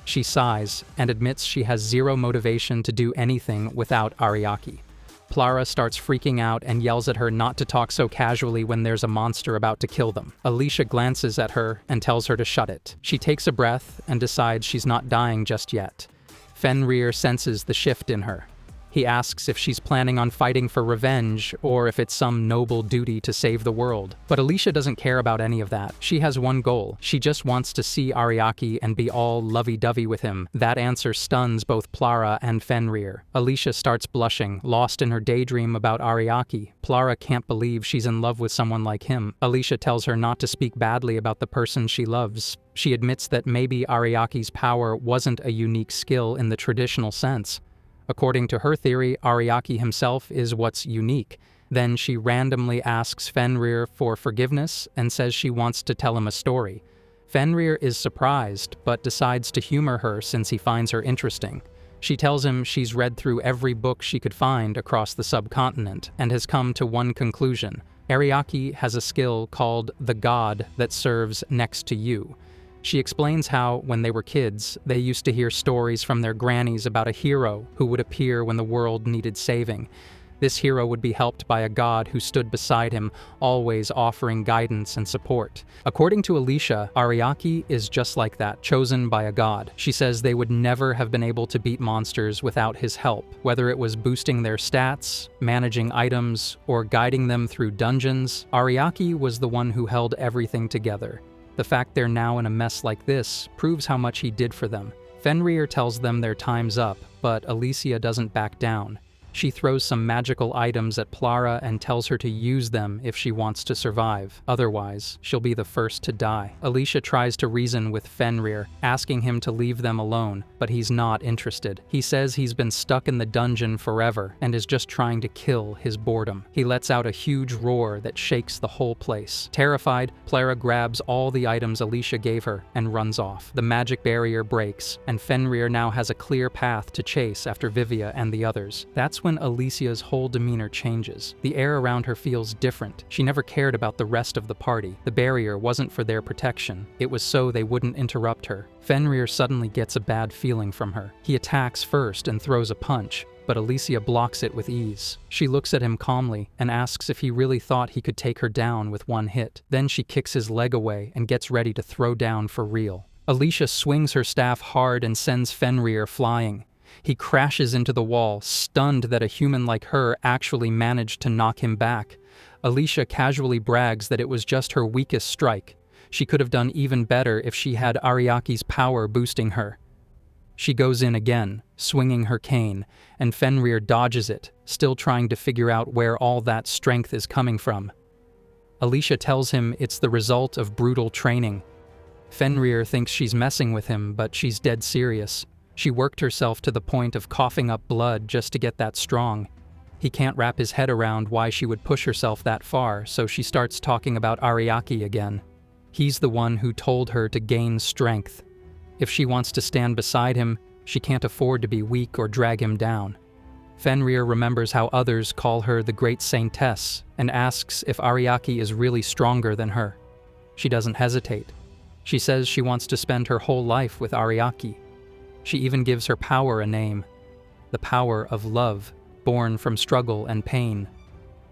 She sighs and admits she has zero motivation to do anything without Ariaki. Plara starts freaking out and yells at her not to talk so casually when there's a monster about to kill them. Alicia glances at her and tells her to shut it. She takes a breath and decides she's not dying just yet. Fenrir senses the shift in her. He asks if she's planning on fighting for revenge or if it's some noble duty to save the world. But Alicia doesn't care about any of that. She has one goal. She just wants to see Ariaki and be all lovey-dovey with him. That answer stuns both Plara and Fenrir. Alicia starts blushing, lost in her daydream about Ariaki. Plara can't believe she's in love with someone like him. Alicia tells her not to speak badly about the person she loves. She admits that maybe Ariaki's power wasn't a unique skill in the traditional sense. According to her theory, Ariaki himself is what's unique. Then she randomly asks Fenrir for forgiveness and says she wants to tell him a story. Fenrir is surprised, but decides to humor her since he finds her interesting. She tells him she's read through every book she could find across the subcontinent and has come to one conclusion. Ariaki has a skill called the God that serves next to you. She explains how, when they were kids, they used to hear stories from their grannies about a hero who would appear when the world needed saving. This hero would be helped by a god who stood beside him, always offering guidance and support. According to Alicia, Ariaki is just like that, chosen by a god. She says they would never have been able to beat monsters without his help, whether it was boosting their stats, managing items, or guiding them through dungeons. Ariaki was the one who held everything together. The fact they're now in a mess like this proves how much he did for them. Fenrir tells them their time's up, but Alicia doesn't back down. She throws some magical items at Plara and tells her to use them if she wants to survive. Otherwise, she'll be the first to die. Alicia tries to reason with Fenrir, asking him to leave them alone, but he's not interested. He says he's been stuck in the dungeon forever and is just trying to kill his boredom. He lets out a huge roar that shakes the whole place. Terrified, Plara grabs all the items Alicia gave her and runs off. The magic barrier breaks, and Fenrir now has a clear path to chase after Vivia and the others. That's when Alicia's whole demeanor changes. The air around her feels different. She never cared about the rest of the party. The barrier wasn't for their protection. It was so they wouldn't interrupt her. Fenrir suddenly gets a bad feeling from her. He attacks first and throws a punch, but Alicia blocks it with ease. She looks at him calmly and asks if he really thought he could take her down with one hit. Then she kicks his leg away and gets ready to throw down for real. Alicia swings her staff hard and sends Fenrir flying. He crashes into the wall, stunned that a human like her actually managed to knock him back. Alicia casually brags that it was just her weakest strike. She could have done even better if she had Ariaki's power boosting her. She goes in again, swinging her cane, and Fenrir dodges it, still trying to figure out where all that strength is coming from. Alicia tells him it's the result of brutal training. Fenrir thinks she's messing with him, but she's dead serious. She worked herself to the point of coughing up blood just to get that strong. He can't wrap his head around why she would push herself that far, so she starts talking about Ariaki again. He's the one who told her to gain strength. If she wants to stand beside him, she can't afford to be weak or drag him down. Fenrir remembers how others call her the Great Saintess and asks if Ariaki is really stronger than her. She doesn't hesitate. She says she wants to spend her whole life with Ariaki. She even gives her power a name, the power of love, born from struggle and pain.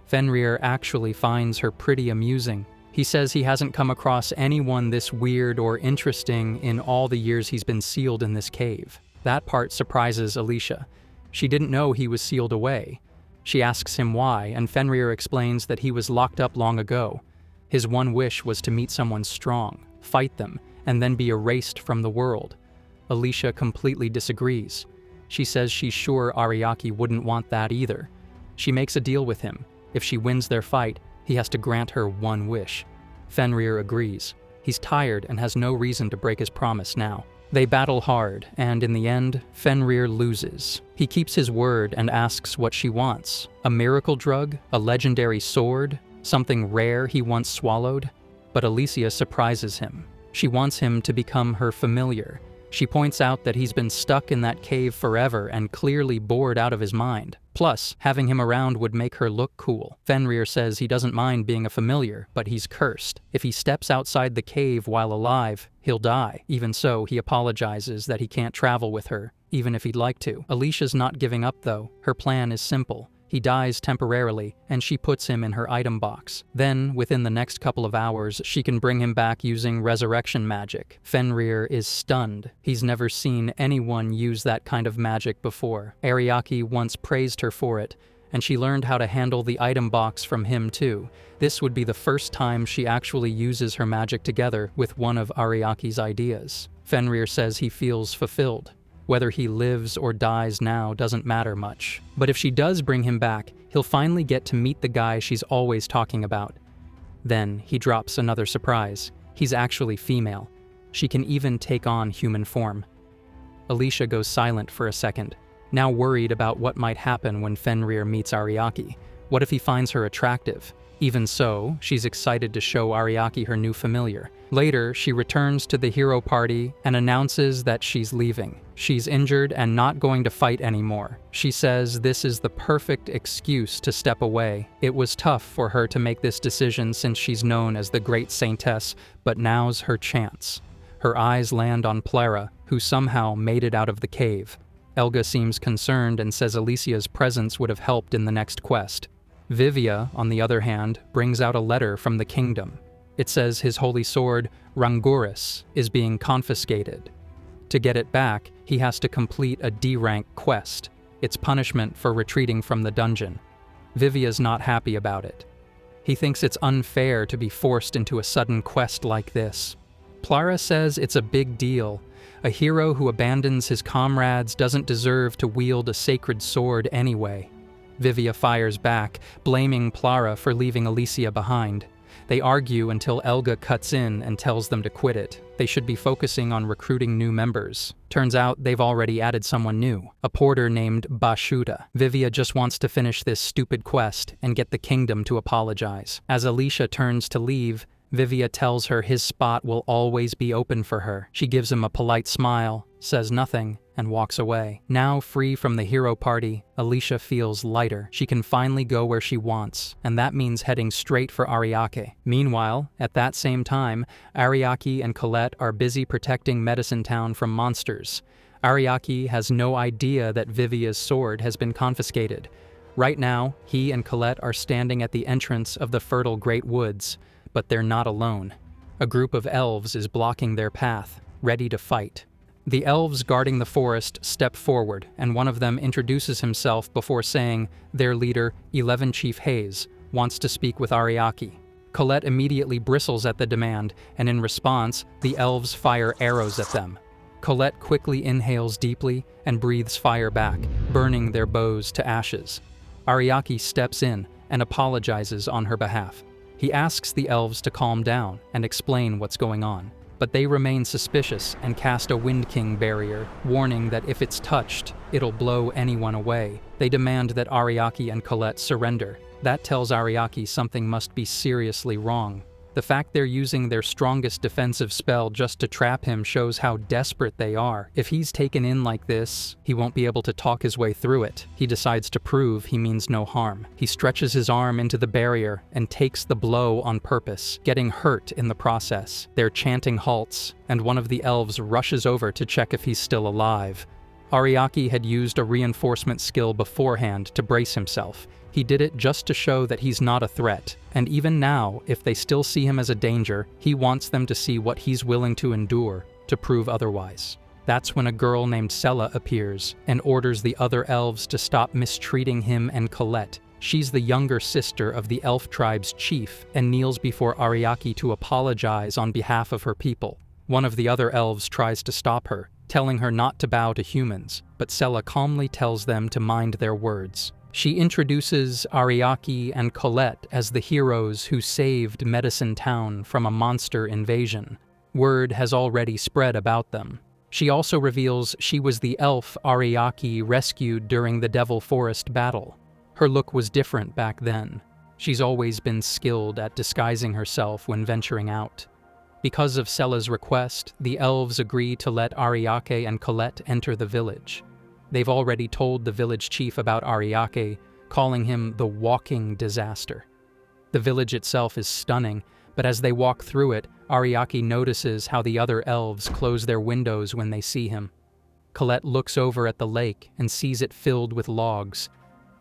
Fenrir actually finds her pretty amusing. He says he hasn't come across anyone this weird or interesting in all the years he's been sealed in this cave. That part surprises Alicia. She didn't know he was sealed away. She asks him why, and Fenrir explains that he was locked up long ago. His one wish was to meet someone strong, fight them, and then be erased from the world. Alicia completely disagrees. She says she's sure Ariaki wouldn't want that either. She makes a deal with him. If she wins their fight, he has to grant her one wish. Fenrir agrees. He's tired and has no reason to break his promise now. They battle hard, and in the end, Fenrir loses. He keeps his word and asks what she wants. A miracle drug? A legendary sword? Something rare he once swallowed? But Alicia surprises him. She wants him to become her familiar. She points out that he's been stuck in that cave forever and clearly bored out of his mind. Plus, having him around would make her look cool. Fenrir says he doesn't mind being a familiar, but he's cursed. If he steps outside the cave while alive, he'll die. Even so, he apologizes that he can't travel with her, even if he'd like to. Alicia's not giving up though. Her plan is simple. He dies temporarily, and she puts him in her item box. Then, within the next couple of hours, she can bring him back using resurrection magic. Fenrir is stunned. He's never seen anyone use that kind of magic before. Ariaki once praised her for it, and she learned how to handle the item box from him too. This would be the first time she actually uses her magic together with one of Ariaki's ideas. Fenrir says he feels fulfilled. Whether he lives or dies now doesn't matter much. But if she does bring him back, he'll finally get to meet the guy she's always talking about. Then he drops another surprise. He's actually female. She can even take on human form. Alicia goes silent for a second, now worried about what might happen when Fenrir meets Ariaki. What if he finds her attractive? Even so, she's excited to show Ariaki her new familiar. Later, she returns to the hero party and announces that she's leaving. She's injured and not going to fight anymore. She says this is the perfect excuse to step away. It was tough for her to make this decision since she's known as the Great Saintess, but now's her chance. Her eyes land on Plara, who somehow made it out of the cave. Elga seems concerned and says Alicia's presence would have helped in the next quest. Vivia, on the other hand, brings out a letter from the kingdom. It says his holy sword, Ranguris, is being confiscated. To get it back, he has to complete a D-rank quest. It's punishment for retreating from the dungeon. Vivia's not happy about it. He thinks it's unfair to be forced into a sudden quest like this. Plara says it's a big deal. A hero who abandons his comrades doesn't deserve to wield a sacred sword anyway. Vivia fires back, blaming Plara for leaving Alicia behind. They argue until Elga cuts in and tells them to quit it. They should be focusing on recruiting new members. Turns out they've already added someone new, a porter named Bashuta. Vivia just wants to finish this stupid quest and get the kingdom to apologize. As Alicia turns to leave, Vivia tells her his spot will always be open for her. She gives him a polite smile, says nothing, and walks away. Now free from the hero party, Alicia feels lighter. She can finally go where she wants, and that means heading straight for Ariake. Meanwhile, at that same time, Ariaki and Colette are busy protecting Medicine Town from monsters. Ariaki has no idea that Vivia's sword has been confiscated. Right now, he and Colette are standing at the entrance of the fertile Great Woods, but they're not alone. A group of elves is blocking their path, ready to fight. The elves guarding the forest step forward, and one of them introduces himself before saying their leader, 11 Chief Hayes, wants to speak with Ariaki. Colette immediately bristles at the demand, and in response, the elves fire arrows at them. Colette quickly inhales deeply and breathes fire back, burning their bows to ashes. Ariaki steps in and apologizes on her behalf. He asks the elves to calm down and explain what's going on. But they remain suspicious and cast a Wind King barrier, warning that if it's touched, it'll blow anyone away. They demand that Ariaki and Colette surrender. That tells Ariaki something must be seriously wrong. The fact they're using their strongest defensive spell just to trap him shows how desperate they are. If he's taken in like this, he won't be able to talk his way through it. He decides to prove he means no harm. He stretches his arm into the barrier and takes the blow on purpose, getting hurt in the process. Their chanting halts, and one of the elves rushes over to check if he's still alive. Ariaki had used a reinforcement skill beforehand to brace himself. He did it just to show that he's not a threat, and even now, if they still see him as a danger, he wants them to see what he's willing to endure to prove otherwise. That's when a girl named Sela appears and orders the other elves to stop mistreating him and Colette. She's the younger sister of the elf tribe's chief and kneels before Ariaki to apologize on behalf of her people. One of the other elves tries to stop her, telling her not to bow to humans, but Sela calmly tells them to mind their words. She introduces Ariaki and Colette as the heroes who saved Medicine Town from a monster invasion. Word has already spread about them. She also reveals she was the elf Ariaki rescued during the Devil Forest battle. Her look was different back then. She's always been skilled at disguising herself when venturing out. Because of Sela's request, the elves agree to let Ariake and Colette enter the village. They've already told the village chief about Ariake, calling him the walking disaster. The village itself is stunning, but as they walk through it, Ariake notices how the other elves close their windows when they see him. Colette looks over at the lake and sees it filled with logs.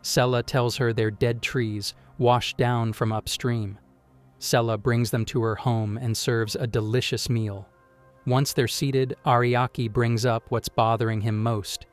Sela tells her they're dead trees, washed down from upstream. Sela brings them to her home and serves a delicious meal. Once they're seated, Ariake brings up what's bothering him most.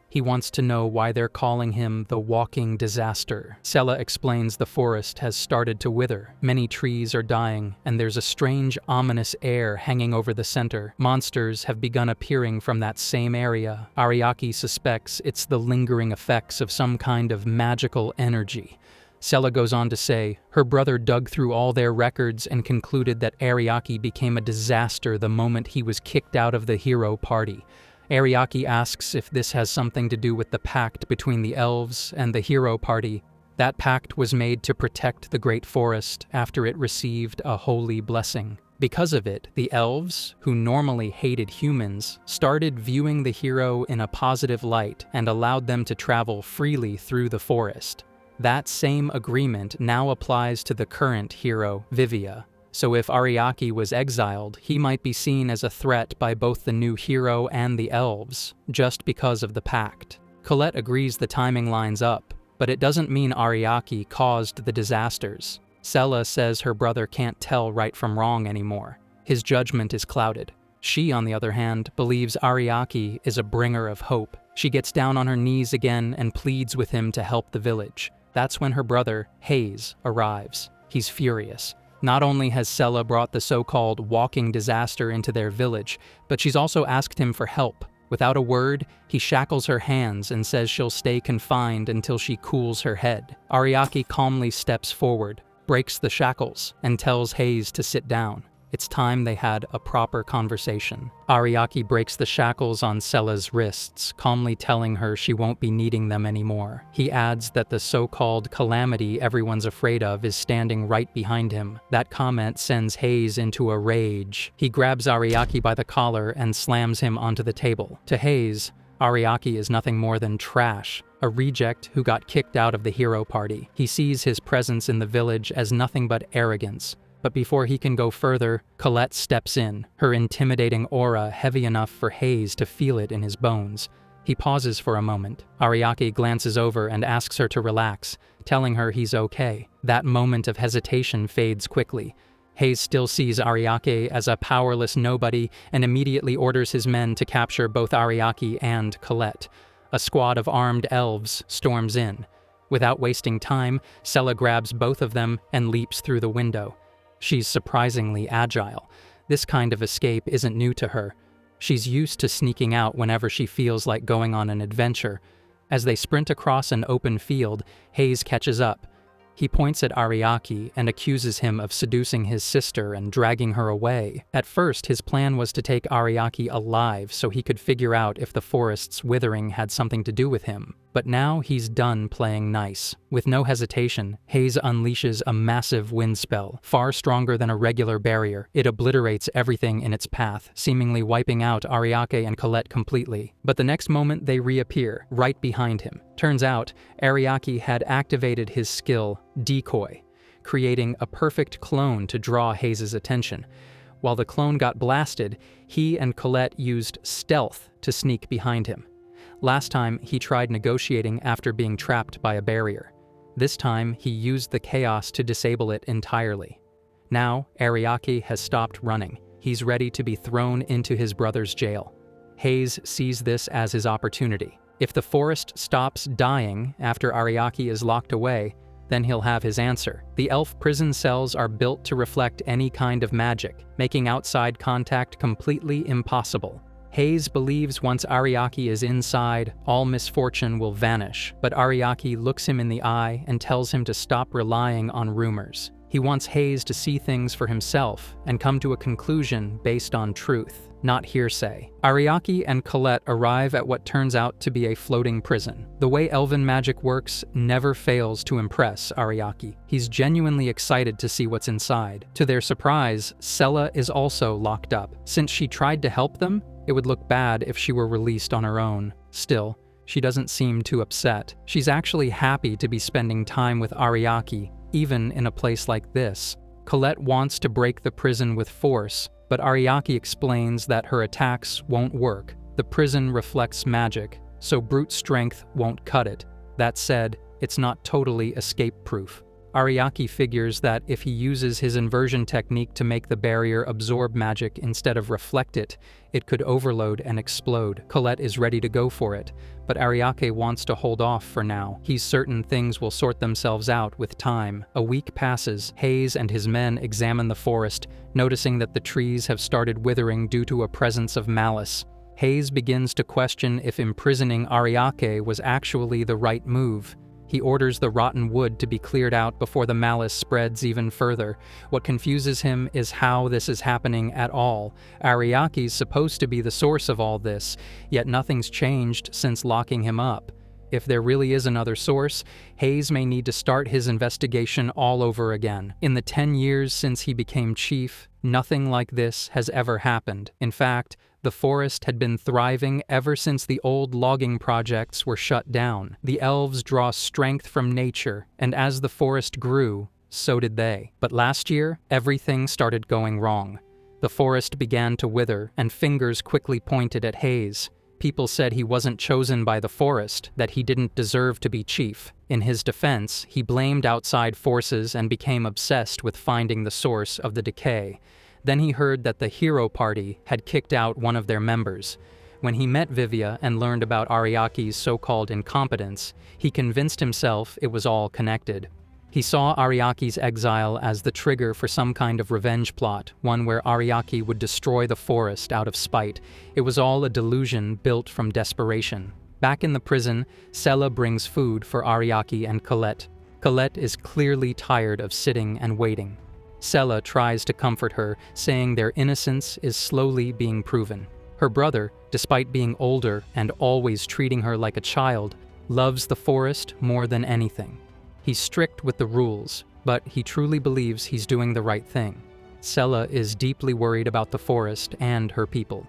He wants to know why they're calling him the walking disaster. Sela explains the forest has started to wither. Many trees are dying, and there's a strange, ominous air hanging over the center. Monsters have begun appearing from that same area. Ariake suspects it's the lingering effects of some kind of magical energy. Sela goes on to say, her brother dug through all their records and concluded that Ariake became a disaster the moment he was kicked out of the hero party. Ariake asks if this has something to do with the pact between the elves and the hero party. That pact was made to protect the Great Forest after it received a holy blessing. Because of it, the elves, who normally hated humans, started viewing the hero in a positive light and allowed them to travel freely through the forest. That same agreement now applies to the current hero, Vivia. So if Ariake was exiled, he might be seen as a threat by both the new hero and the elves, just because of the pact. Colette agrees the timing lines up, but it doesn't mean Ariake caused the disasters. Sela says her brother can't tell right from wrong anymore. His judgment is clouded. She, on the other hand, believes Ariake is a bringer of hope. She gets down on her knees again and pleads with him to help the village. That's when her brother, Hayes, arrives. He's furious. Not only has Sela brought the so-called walking disaster into their village, but she's also asked him for help. Without a word, he shackles her hands and says she'll stay confined until she cools her head. Ariake calmly steps forward, breaks the shackles, and tells Hayes to sit down. It's time they had a proper conversation. Ariake breaks the shackles on Sela's wrists, calmly telling her she won't be needing them anymore. He adds that the so-called calamity everyone's afraid of is standing right behind him. That comment sends Hayes into a rage. He grabs Ariake by the collar and slams him onto the table. To Hayes, Ariake is nothing more than trash, a reject who got kicked out of the hero party. He sees his presence in the village as nothing but arrogance. But before he can go further, Colette steps in, her intimidating aura heavy enough for Hayes to feel it in his bones. He pauses for a moment. Ariake glances over and asks her to relax, telling her he's okay. That moment of hesitation fades quickly. Hayes still sees Ariake as a powerless nobody and immediately orders his men to capture both Ariake and Colette. A squad of armed elves storms in. Without wasting time, Sela grabs both of them and leaps through the window. She's surprisingly agile. This kind of escape isn't new to her. She's used to sneaking out whenever she feels like going on an adventure. As they sprint across an open field, Hayes catches up. He points at Ariaki and accuses him of seducing his sister and dragging her away. At first, his plan was to take Ariaki alive so he could figure out if the forest's withering had something to do with him. But now he's done playing nice. With no hesitation, Hayes unleashes a massive wind spell, far stronger than a regular barrier. It obliterates everything in its path, seemingly wiping out Ariake and Colette completely. But the next moment they reappear, right behind him. Turns out, Ariaki had activated his skill, Decoy, creating a perfect clone to draw Hayes' attention. While the clone got blasted, he and Colette used stealth to sneak behind him. Last time, he tried negotiating after being trapped by a barrier. This time, he used the chaos to disable it entirely. Now, Ariaki has stopped running. He's ready to be thrown into his brother's jail. Hayes sees this as his opportunity. If the forest stops dying after Ariaki is locked away, then he'll have his answer. The elf prison cells are built to reflect any kind of magic, making outside contact completely impossible. Hayes believes once Ariaki is inside, all misfortune will vanish, but Ariaki looks him in the eye and tells him to stop relying on rumors. He wants Hayes to see things for himself and come to a conclusion based on truth, not hearsay. Ariaki and Colette arrive at what turns out to be a floating prison. The way elven magic works never fails to impress Ariaki. He's genuinely excited to see what's inside. To their surprise, Sella is also locked up. Since she tried to help them, it would look bad if she were released on her own. Still, she doesn't seem too upset. She's actually happy to be spending time with Ariaki, even in a place like this. Colette wants to break the prison with force, but Ariaki explains that her attacks won't work. The prison reflects magic, so brute strength won't cut it. That said, it's not totally escape-proof. Ariaki figures that if he uses his inversion technique to make the barrier absorb magic instead of reflect it, it could overload and explode. Colette is ready to go for it, but Ariake wants to hold off for now. He's certain things will sort themselves out with time. A week passes. Hayes and his men examine the forest, noticing that the trees have started withering due to a presence of malice. Hayes begins to question if imprisoning Ariake was actually the right move. He orders the rotten wood to be cleared out before the malice spreads even further. What confuses him is how this is happening at all. Ariaki's supposed to be the source of all this, yet nothing's changed since locking him up. If there really is another source, Hayes may need to start his investigation all over again. In the 10 years since he became chief, nothing like this has ever happened. In fact, the forest had been thriving ever since the old logging projects were shut down. The elves draw strength from nature, and as the forest grew, so did they. But last year, everything started going wrong. The forest began to wither, and fingers quickly pointed at Hayes. People said he wasn't chosen by the forest, that he didn't deserve to be chief. In his defense, he blamed outside forces and became obsessed with finding the source of the decay. Then he heard that the hero party had kicked out one of their members. When he met Vivia and learned about Ariaki's so-called incompetence, he convinced himself it was all connected. He saw Ariaki's exile as the trigger for some kind of revenge plot, one where Ariaki would destroy the forest out of spite. It was all a delusion built from desperation. Back in the prison, Sella brings food for Ariaki and Colette. Colette is clearly tired of sitting and waiting. Sella tries to comfort her, saying their innocence is slowly being proven. Her brother, despite being older and always treating her like a child, loves the forest more than anything. He's strict with the rules, but he truly believes he's doing the right thing. Sella is deeply worried about the forest and her people.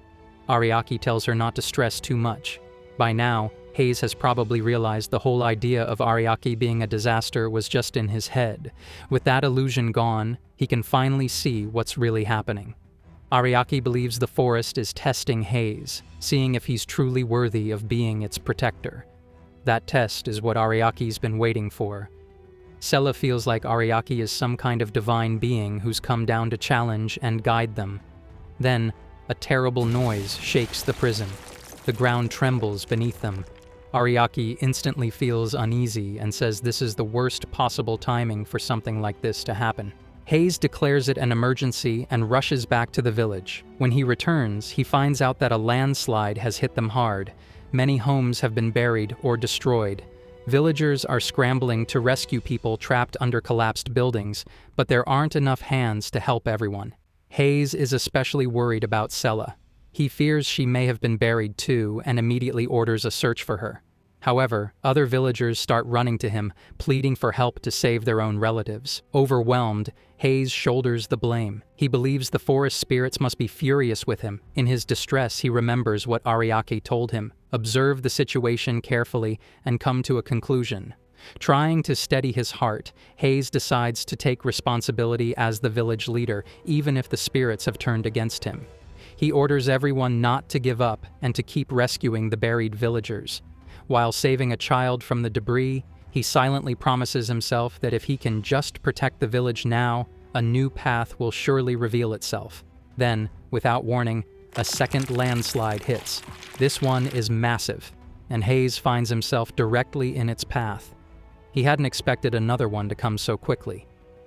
Ariaki tells her not to stress too much. By now, Hayes has probably realized the whole idea of Ariaki being a disaster was just in his head. With that illusion gone, he can finally see what's really happening. Ariaki believes the forest is testing Hayes, seeing if he's truly worthy of being its protector. That test is what Ariaki's been waiting for. Sella feels like Ariaki is some kind of divine being who's come down to challenge and guide them. Then, a terrible noise shakes the prison. The ground trembles beneath them. Ariaki instantly feels uneasy and says this is the worst possible timing for something like this to happen. Hayes declares it an emergency and rushes back to the village. When he returns, he finds out that a landslide has hit them hard. Many homes have been buried or destroyed. Villagers are scrambling to rescue people trapped under collapsed buildings, but there aren't enough hands to help everyone. Hayes is especially worried about Sella. He fears she may have been buried too and immediately orders a search for her. However, other villagers start running to him, pleading for help to save their own relatives. Overwhelmed, Hayes shoulders the blame. He believes the forest spirits must be furious with him. In his distress, he remembers what Ariake told him. Observe the situation carefully and come to a conclusion. Trying to steady his heart, Hayes decides to take responsibility as the village leader, even if the spirits have turned against him. He orders everyone not to give up and to keep rescuing the buried villagers. While saving a child from the debris, he silently promises himself that if he can just protect the village now, a new path will surely reveal itself. Then, without warning, a second landslide hits. This one is massive, and Hayes finds himself directly in its path. He hadn't expected another one to come so quickly.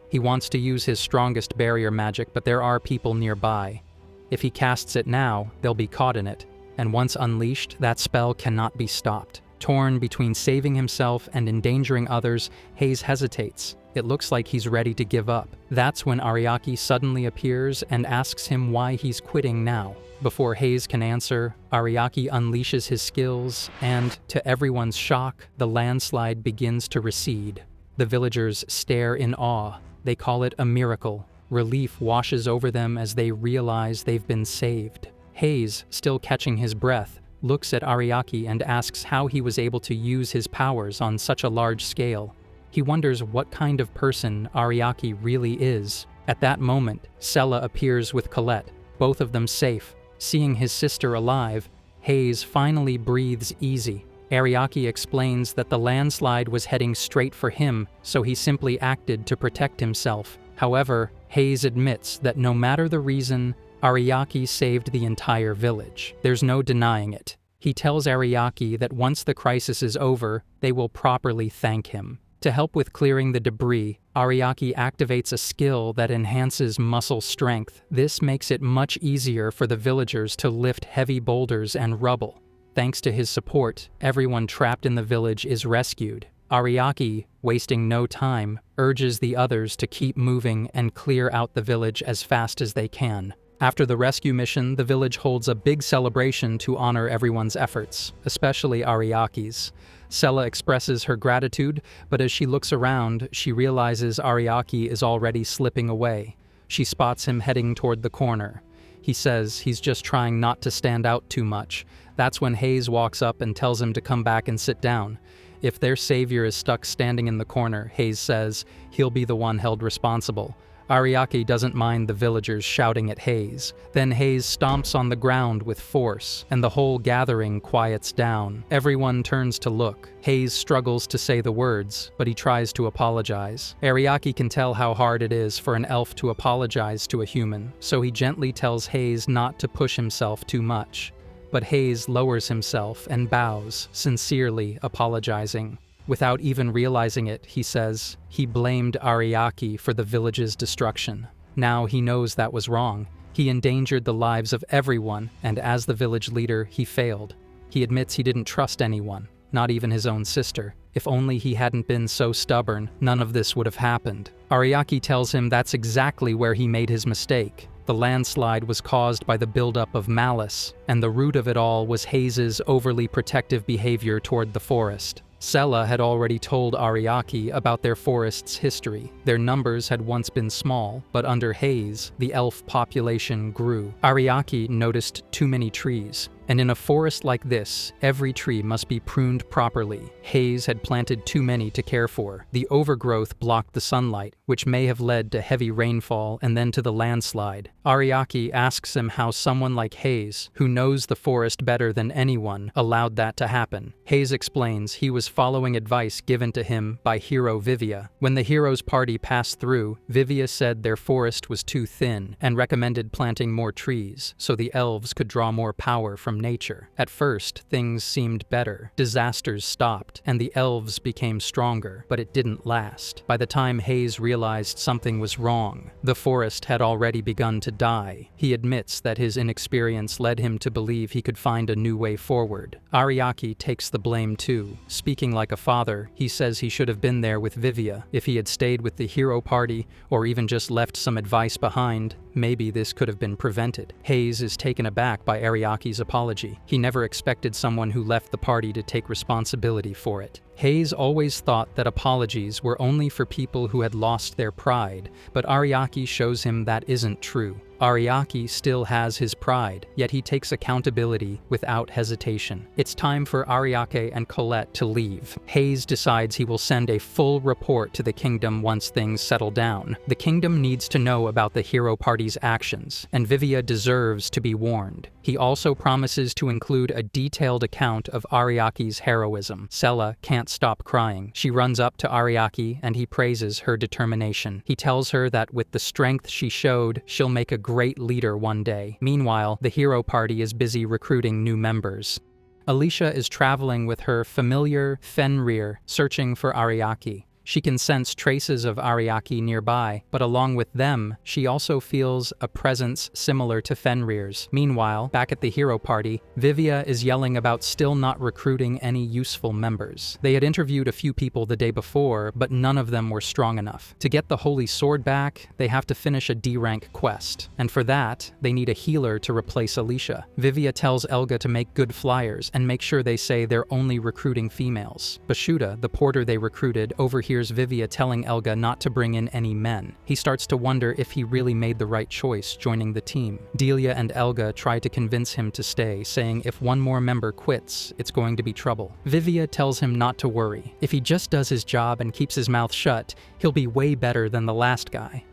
He wants to use his strongest barrier magic, but there are people nearby. If he casts it now, they'll be caught in it, and once unleashed, that spell cannot be stopped. Torn between saving himself and endangering others, Hayes hesitates. It looks like he's ready to give up. That's when Ariake suddenly appears and asks him why he's quitting now. Before Hayes can answer, Ariake unleashes his skills, and, to everyone's shock, the landslide begins to recede. The villagers stare in awe. They call it a miracle. Relief washes over them as they realize they've been saved. Hayes, still catching his breath, looks at Ariake and asks how he was able to use his powers on such a large scale. He wonders what kind of person Ariake really is. At that moment, Sella appears with Colette, both of them safe. Seeing his sister alive, Hayes finally breathes easy. Ariake explains that the landslide was heading straight for him, so he simply acted to protect himself. However, Hayes admits that no matter the reason, Ariake saved the entire village. There's no denying it. He tells Ariake that once the crisis is over, they will properly thank him. To help with clearing the debris, Ariake activates a skill that enhances muscle strength. This makes it much easier for the villagers to lift heavy boulders and rubble. Thanks to his support, everyone trapped in the village is rescued. Ariake, wasting no time, urges the others to keep moving and clear out the village as fast as they can. After the rescue mission, the village holds a big celebration to honor everyone's efforts, especially Ariake's. Sella expresses her gratitude, but as she looks around, she realizes Ariake is already slipping away. She spots him heading toward the corner. He says he's just trying not to stand out too much. That's when Hayes walks up and tells him to come back and sit down. If their savior is stuck standing in the corner, Hayes says he'll be the one held responsible. Ariake doesn't mind the villagers shouting at Hayes. Then Hayes stomps on the ground with force, and the whole gathering quiets down. Everyone turns to look. Hayes struggles to say the words, but he tries to apologize. Ariake can tell how hard it is for an elf to apologize to a human, so he gently tells Hayes not to push himself too much. But Hayes lowers himself and bows, sincerely apologizing. Without even realizing it, he says, he blamed Ariake for the village's destruction. Now he knows that was wrong. He endangered the lives of everyone, and as the village leader, he failed. He admits he didn't trust anyone, not even his own sister. If only he hadn't been so stubborn, none of this would have happened. Ariake tells him that's exactly where he made his mistake. The landslide was caused by the buildup of malice, and the root of it all was Hayes's overly protective behavior toward the forest. Sella had already told Ariake about their forest's history. Their numbers had once been small, but under Hayes, the elf population grew. Ariake noticed too many trees, and in a forest like this, every tree must be pruned properly. Hayes had planted too many to care for. The overgrowth blocked the sunlight, which may have led to heavy rainfall and then to the landslide. Ariake asks him how someone like Hayes, who knows the forest better than anyone, allowed that to happen. Hayes explains he was following advice given to him by hero Vivia. When the hero's party passed through, Vivia said their forest was too thin and recommended planting more trees so the elves could draw more power from from nature. At first, things seemed better. Disasters stopped, and the elves became stronger, but it didn't last. By the time Hayes realized something was wrong, the forest had already begun to die. He admits that his inexperience led him to believe he could find a new way forward. Ariaki takes the blame too. Speaking like a father, he says he should have been there with Vivia. If he had stayed with the hero party, or even just left some advice behind, maybe this could have been prevented. Hayes is taken aback by Ariaki's apology. He never expected someone who left the party to take responsibility for it. Hayes always thought that apologies were only for people who had lost their pride, but Ariaki shows him that isn't true. Ariaki still has his pride, yet he takes accountability without hesitation. It's time for Ariake and Colette to leave. Hayes decides he will send a full report to the kingdom once things settle down. The kingdom needs to know about the hero party's actions, and Vivia deserves to be warned. He also promises to include a detailed account of Ariaki's heroism. Sella can't stop crying. She runs up to Ariaki and he praises her determination. He tells her that with the strength she showed, she'll make a great leader one day. Meanwhile, the hero party is busy recruiting new members. Alicia is traveling with her familiar Fenrir, searching for Ariaki. She can sense traces of Ariaki nearby, but along with them, she also feels a presence similar to Fenrir's. Meanwhile, back at the hero party, Vivia is yelling about still not recruiting any useful members. They had interviewed a few people the day before, but none of them were strong enough. To get the Holy Sword back, they have to finish a D-rank quest, and for that, they need a healer to replace Alicia. Vivia tells Elga to make good flyers and make sure they say they're only recruiting females. Bashuda, the porter they recruited, overhears Vivia telling Elga not to bring in any men. He starts to wonder if he really made the right choice joining the team. Delia and Elga try to convince him to stay, saying if one more member quits, it's going to be trouble. Vivia tells him not to worry. If he just does his job and keeps his mouth shut, he'll be way better than the last guy.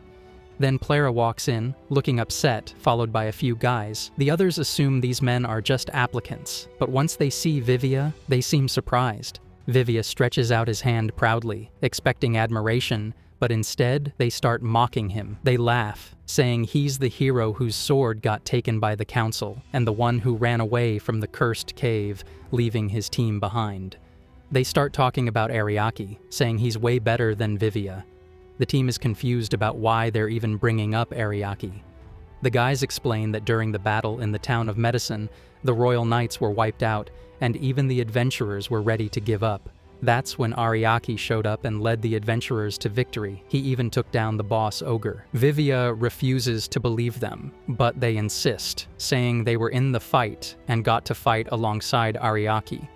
Then Clara walks in, looking upset, followed by a few guys. The others assume these men are just applicants, but once they see Vivia, they seem surprised. Vivia stretches out his hand proudly, expecting admiration, but instead, they start mocking him. They laugh, saying he's the hero whose sword got taken by the council, and the one who ran away from the cursed cave, leaving his team behind. They start talking about Ariaki, saying he's way better than Vivia. The team is confused about why they're even bringing up Ariaki. The guys explain that during the battle in the town of Medicine, the royal knights were wiped out, and even the adventurers were ready to give up. That's when Ariaki showed up and led the adventurers to victory. He even took down the boss ogre. Vivia refuses to believe them, but they insist, saying they were in the fight and got to fight alongside Ariaki.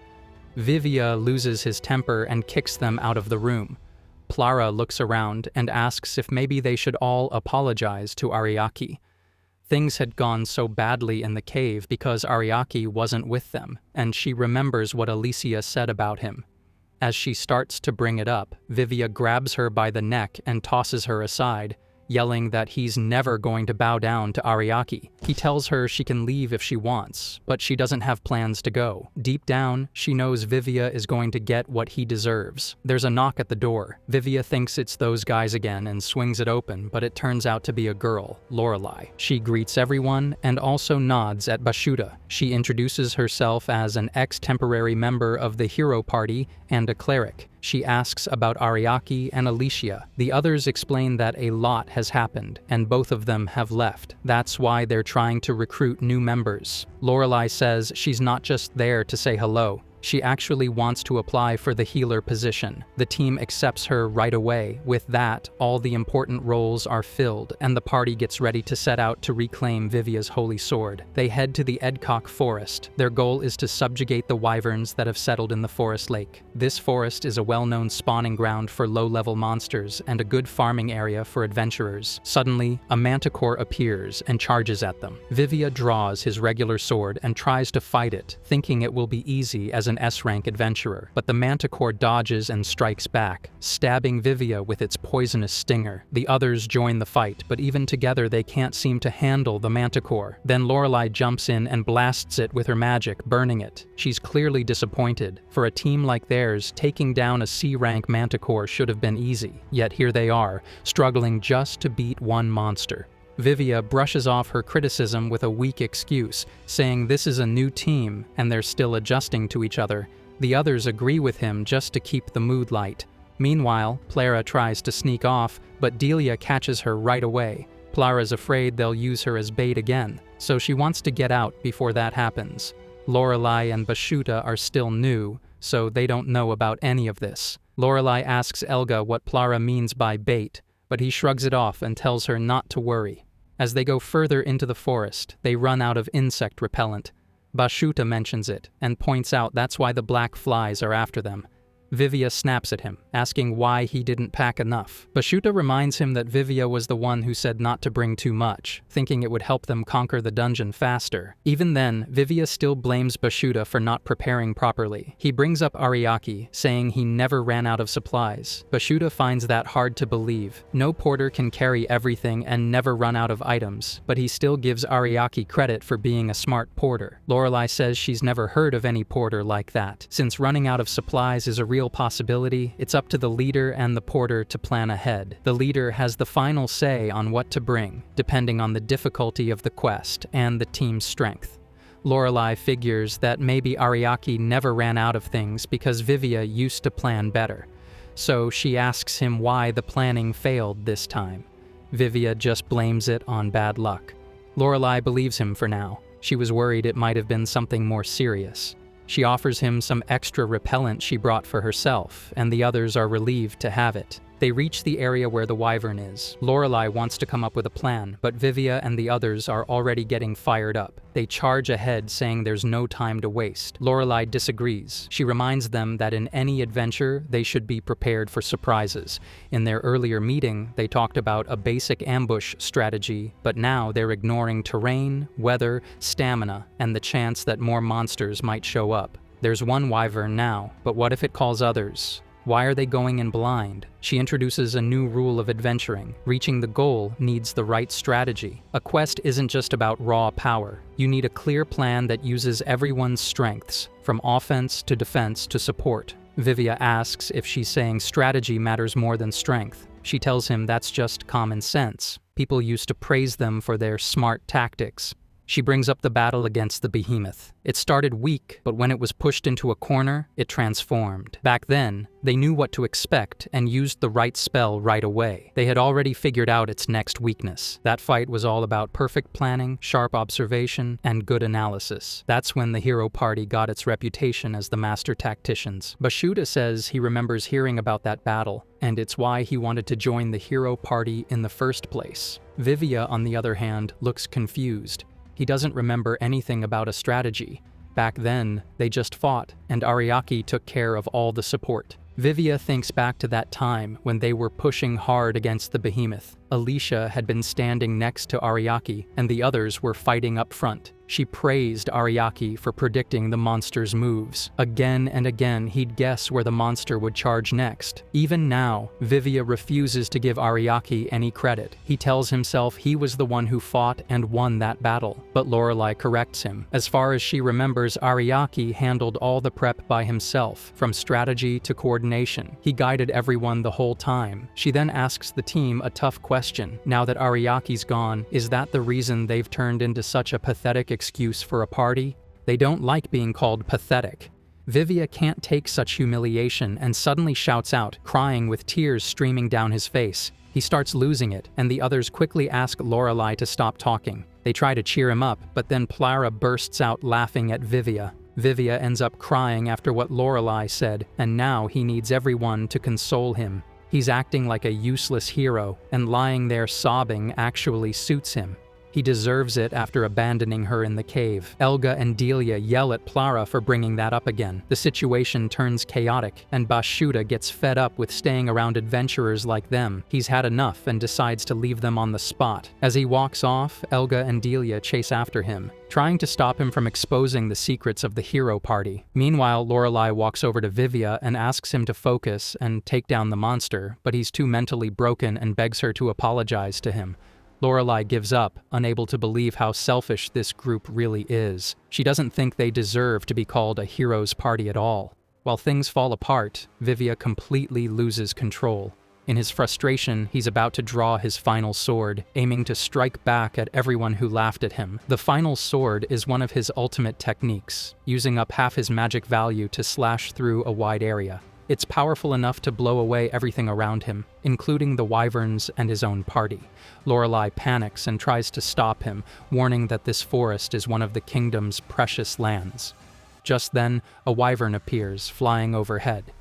Vivia loses his temper and kicks them out of the room. Clara looks around and asks if maybe they should all apologize to Ariaki. Things had gone so badly in the cave because Ariaki wasn't with them, and she remembers what Alicia said about him. As she starts to bring it up, Vivia grabs her by the neck and tosses her aside, yelling that he's never going to bow down to Ariaki. He tells her she can leave if she wants, but she doesn't have plans to go. Deep down, she knows Vivia is going to get what he deserves. There's a knock at the door. Vivia thinks it's those guys again and swings it open, but it turns out to be a girl, Lorelei. She greets everyone and also nods at Bashuda. She introduces herself as an ex-temporary member of the hero party and a cleric. She asks about Ariaki and Alicia. The others explain that a lot has happened, and both of them have left. That's why they're trying to recruit new members. Lorelei says she's not just there to say hello. She actually wants to apply for the healer position. The team accepts her right away. With that, all the important roles are filled, and the party gets ready to set out to reclaim Vivia's holy sword. They head to the Edcock Forest. Their goal is to subjugate the wyverns that have settled in the forest lake. This forest is a well-known spawning ground for low-level monsters and a good farming area for adventurers. Suddenly, a manticore appears and charges at them. Vivia draws his regular sword and tries to fight it, thinking it will be easy as an S-rank adventurer, but the manticore dodges and strikes back, stabbing Vivia with its poisonous stinger. The others join the fight, but even together they can't seem to handle the manticore. Then Lorelei jumps in and blasts it with her magic, burning it. She's clearly disappointed. For a team like theirs, taking down a C-rank manticore should have been easy, yet here they are, struggling just to beat one monster. Vivia brushes off her criticism with a weak excuse, saying this is a new team and they're still adjusting to each other. The others agree with him just to keep the mood light. Meanwhile, Plara tries to sneak off, but Delia catches her right away. Plara's afraid they'll use her as bait again, so she wants to get out before that happens. Lorelai and Bashuta are still new, so they don't know about any of this. Lorelai asks Elga what Plara means by bait, but he shrugs it off and tells her not to worry. As they go further into the forest, they run out of insect repellent. Bashuta mentions it and points out that's why the black flies are after them. Vivia snaps at him, asking why he didn't pack enough. Bashuta reminds him that Vivia was the one who said not to bring too much, thinking it would help them conquer the dungeon faster. Even then, Vivia still blames Bashuta for not preparing properly. He brings up Ariaki, saying he never ran out of supplies. Bashuta finds that hard to believe. No porter can carry everything and never run out of items, but he still gives Ariaki credit for being a smart porter. Lorelai says she's never heard of any porter like that. Since running out of supplies is a real possibility, it's up to the leader and the porter to plan ahead. The leader has the final say on what to bring, depending on the difficulty of the quest and the team's strength. Lorelai figures that maybe Ariaki never ran out of things because Vivia used to plan better. So she asks him why the planning failed this time. Vivia just blames it on bad luck. Lorelai believes him for now. She was worried it might have been something more serious. She offers him some extra repellent she brought for herself, and the others are relieved to have it. They reach the area where the wyvern is. Lorelai wants to come up with a plan, but Vivia and the others are already getting fired up. They charge ahead, saying there's no time to waste. Lorelai disagrees. She reminds them that in any adventure, they should be prepared for surprises. In their earlier meeting, they talked about a basic ambush strategy, but now they're ignoring terrain, weather, stamina, and the chance that more monsters might show up. There's one wyvern now, but what if it calls others? Why are they going in blind? She introduces a new rule of adventuring. Reaching the goal needs the right strategy. A quest isn't just about raw power. You need a clear plan that uses everyone's strengths, from offense to defense to support. Vivia asks if she's saying strategy matters more than strength. She tells him that's just common sense. People used to praise them for their smart tactics. She brings up the battle against the behemoth. It started weak, but when it was pushed into a corner, it transformed. Back then, they knew what to expect and used the right spell right away. They had already figured out its next weakness. That fight was all about perfect planning, sharp observation, and good analysis. That's when the hero party got its reputation as the master tacticians. Bashuta says he remembers hearing about that battle, and it's why he wanted to join the hero party in the first place. Vivia, on the other hand, looks confused. He doesn't remember anything about a strategy. Back then, they just fought, and Ariaki took care of all the support. Vivia thinks back to that time when they were pushing hard against the behemoth. Alicia had been standing next to Ariaki, and the others were fighting up front. She praised Ariaki for predicting the monster's moves. Again and again, he'd guess where the monster would charge next. Even now, Vivia refuses to give Ariaki any credit. He tells himself he was the one who fought and won that battle, but Lorelai corrects him. As far as she remembers, Ariaki handled all the prep by himself, from strategy to coordination. He guided everyone the whole time. She then asks the team a tough question. Now that Ariaki's gone, is that the reason they've turned into such a pathetic excuse for a party? They don't like being called pathetic. Vivia can't take such humiliation and suddenly shouts out, crying with tears streaming down his face. He starts losing it, and the others quickly ask Lorelai to stop talking. They try to cheer him up, but then Plara bursts out laughing at Vivia. Vivia ends up crying after what Lorelai said, and now he needs everyone to console him. He's acting like a useless hero, and lying there sobbing actually suits him. He deserves it after abandoning her in the cave. Elga and Delia yell at Plara for bringing that up again. The situation turns chaotic, and Bashuta gets fed up with staying around adventurers like them. He's had enough and decides to leave them on the spot. As he walks off, Elga and Delia chase after him, trying to stop him from exposing the secrets of the hero party. Meanwhile, Lorelai walks over to Vivia and asks him to focus and take down the monster, but he's too mentally broken and begs her to apologize to him. Lorelai gives up, unable to believe how selfish this group really is. She doesn't think they deserve to be called a hero's party at all. While things fall apart, Vivia completely loses control. In his frustration, he's about to draw his final sword, aiming to strike back at everyone who laughed at him. The final sword is one of his ultimate techniques, using up half his magic value to slash through a wide area. It's powerful enough to blow away everything around him, including the wyverns and his own party. Lorelei panics and tries to stop him, warning that this forest is one of the kingdom's precious lands. Just then, a wyvern appears, flying overhead.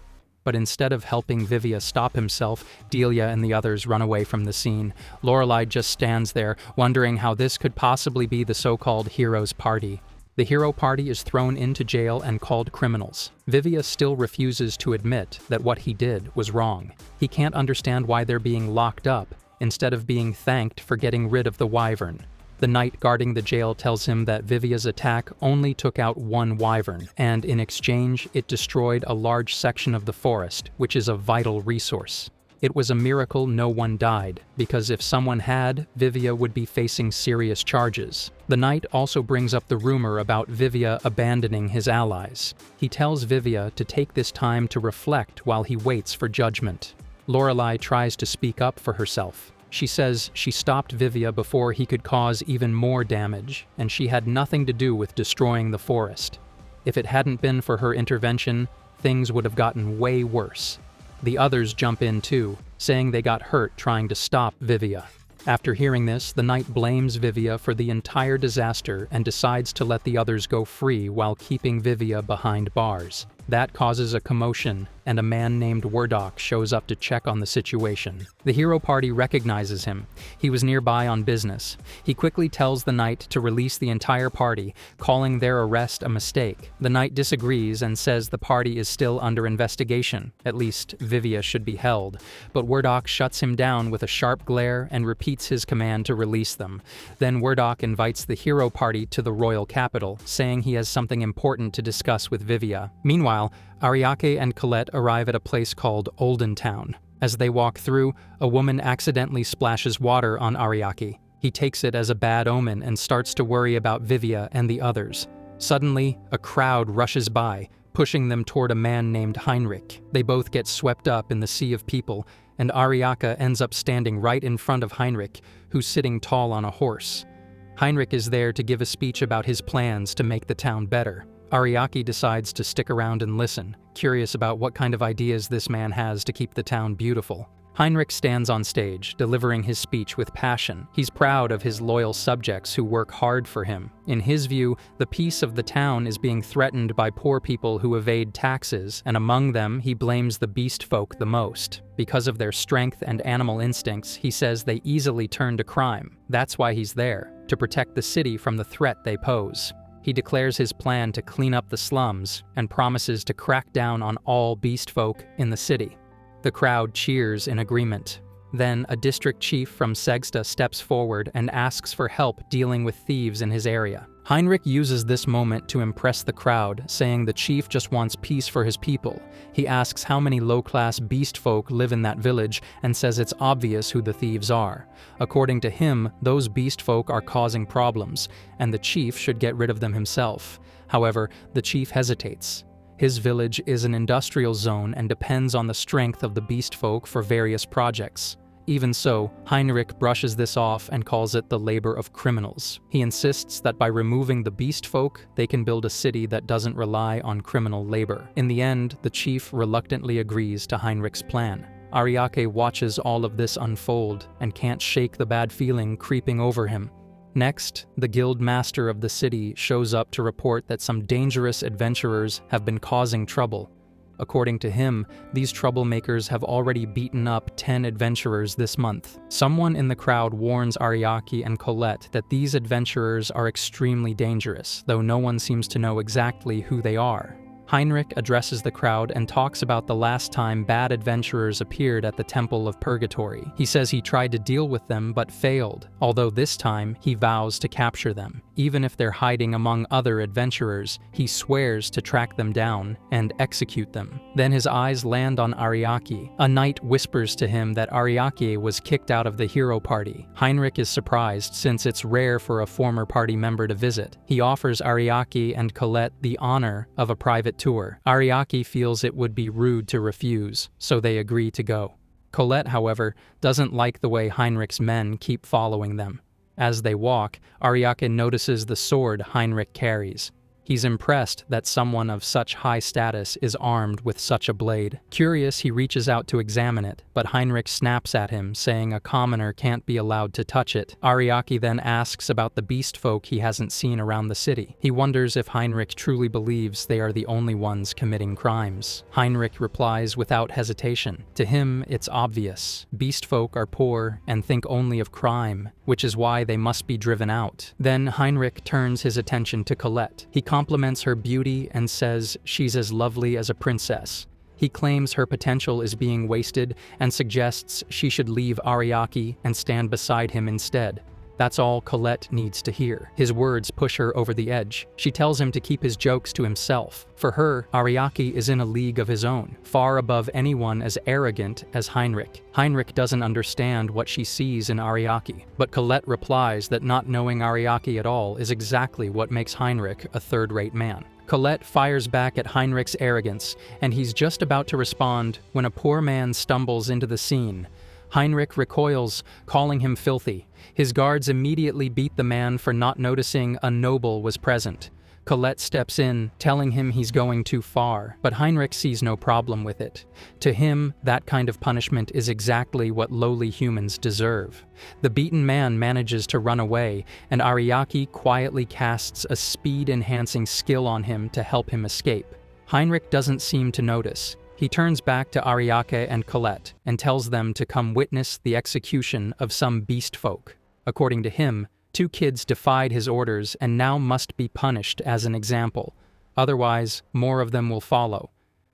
But instead of helping Vivia stop himself, Delia and the others run away from the scene. Lorelei just stands there, wondering how this could possibly be the so-called hero's party. The hero party is thrown into jail and called criminals. Vivia still refuses to admit that what he did was wrong. He can't understand why they're being locked up, instead of being thanked for getting rid of the wyvern. The knight guarding the jail tells him that Vivia's attack only took out one wyvern, and in exchange, it destroyed a large section of the forest, which is a vital resource. It was a miracle no one died, because if someone had, Vivia would be facing serious charges. The knight also brings up the rumor about Vivia abandoning his allies. He tells Vivia to take this time to reflect while he waits for judgment. Lorelei tries to speak up for herself. She says she stopped Vivia before he could cause even more damage, and she had nothing to do with destroying the forest. If it hadn't been for her intervention, things would have gotten way worse. The others jump in too, saying they got hurt trying to stop Vivia. After hearing this, the knight blames Vivia for the entire disaster and decides to let the others go free while keeping Vivia behind bars. That causes a commotion, and a man named Wardok shows up to check on the situation. The hero party recognizes him. He was nearby on business. He quickly tells the knight to release the entire party, calling their arrest a mistake. The knight disagrees and says the party is still under investigation. At least, Vivia should be held. But Wardok shuts him down with a sharp glare and repeats his command to release them. Then Wardok invites the hero party to the royal capital, saying he has something important to discuss with Vivia. Meanwhile, Ariake and Colette arrive at a place called Olden Town. As they walk through, a woman accidentally splashes water on Ariake. He takes it as a bad omen and starts to worry about Vivia and the others. Suddenly, a crowd rushes by, pushing them toward a man named Heinrich. They both get swept up in the sea of people, and Ariake ends up standing right in front of Heinrich, who's sitting tall on a horse. Heinrich is there to give a speech about his plans to make the town better. Ariake decides to stick around and listen, curious about what kind of ideas this man has to keep the town beautiful. Heinrich stands on stage, delivering his speech with passion. He's proud of his loyal subjects who work hard for him. In his view, the peace of the town is being threatened by poor people who evade taxes, and among them, he blames the beast folk the most. Because of their strength and animal instincts, he says they easily turn to crime. That's why he's there, to protect the city from the threat they pose. He declares his plan to clean up the slums and promises to crack down on all beast folk in the city. The crowd cheers in agreement. Then a district chief from Segsta steps forward and asks for help dealing with thieves in his area. Heinrich uses this moment to impress the crowd, saying the chief just wants peace for his people. He asks how many low-class beast folk live in that village and says it's obvious who the thieves are. According to him, those beast folk are causing problems, and the chief should get rid of them himself. However, the chief hesitates. His village is an industrial zone and depends on the strength of the beast folk for various projects. Even so, Heinrich brushes this off and calls it the labor of criminals. He insists that by removing the beast folk, they can build a city that doesn't rely on criminal labor. In the end, the chief reluctantly agrees to Heinrich's plan. Ariake watches all of this unfold and can't shake the bad feeling creeping over him. Next, the guild master of the city shows up to report that some dangerous adventurers have been causing trouble. According to him, these troublemakers have already beaten up 10 adventurers this month. Someone in the crowd warns Ariake and Colette that these adventurers are extremely dangerous, though no one seems to know exactly who they are. Heinrich addresses the crowd and talks about the last time bad adventurers appeared at the Temple of Purgatory. He says he tried to deal with them but failed, although this time he vows to capture them. Even if they're hiding among other adventurers, he swears to track them down and execute them. Then his eyes land on Ariake. A knight whispers to him that Ariake was kicked out of the hero party. Heinrich is surprised since it's rare for a former party member to visit. He offers Ariake and Colette the honor of a private tour. Ariake feels it would be rude to refuse, so they agree to go. Colette, however, doesn't like the way Heinrich's men keep following them. As they walk, Ariake notices the sword Heinrich carries. He's impressed that someone of such high status is armed with such a blade. Curious, he reaches out to examine it, but Heinrich snaps at him, saying a commoner can't be allowed to touch it. Ariake then asks about the beast folk he hasn't seen around the city. He wonders if Heinrich truly believes they are the only ones committing crimes. Heinrich replies without hesitation. To him, it's obvious. Beast folk are poor and think only of crime, which is why they must be driven out. Then Heinrich turns his attention to Colette. He compliments her beauty and says she's as lovely as a princess. He claims her potential is being wasted and suggests she should leave Ariake and stand beside him instead. That's all Colette needs to hear. His words push her over the edge. She tells him to keep his jokes to himself. For her, Ariake is in a league of his own, far above anyone as arrogant as Heinrich. Heinrich doesn't understand what she sees in Ariake, but Colette replies that not knowing Ariake at all is exactly what makes Heinrich a third-rate man. Colette fires back at Heinrich's arrogance, and he's just about to respond when a poor man stumbles into the scene. Heinrich recoils, calling him filthy. His guards immediately beat the man for not noticing a noble was present. Colette steps in, telling him he's going too far, but Heinrich sees no problem with it. To him, that kind of punishment is exactly what lowly humans deserve. The beaten man manages to run away, and Ariake quietly casts a speed-enhancing skill on him to help him escape. Heinrich doesn't seem to notice. He turns back to Ariake and Colette and tells them to come witness the execution of some beast folk. According to him, 2 kids defied his orders and now must be punished as an example. Otherwise, more of them will follow.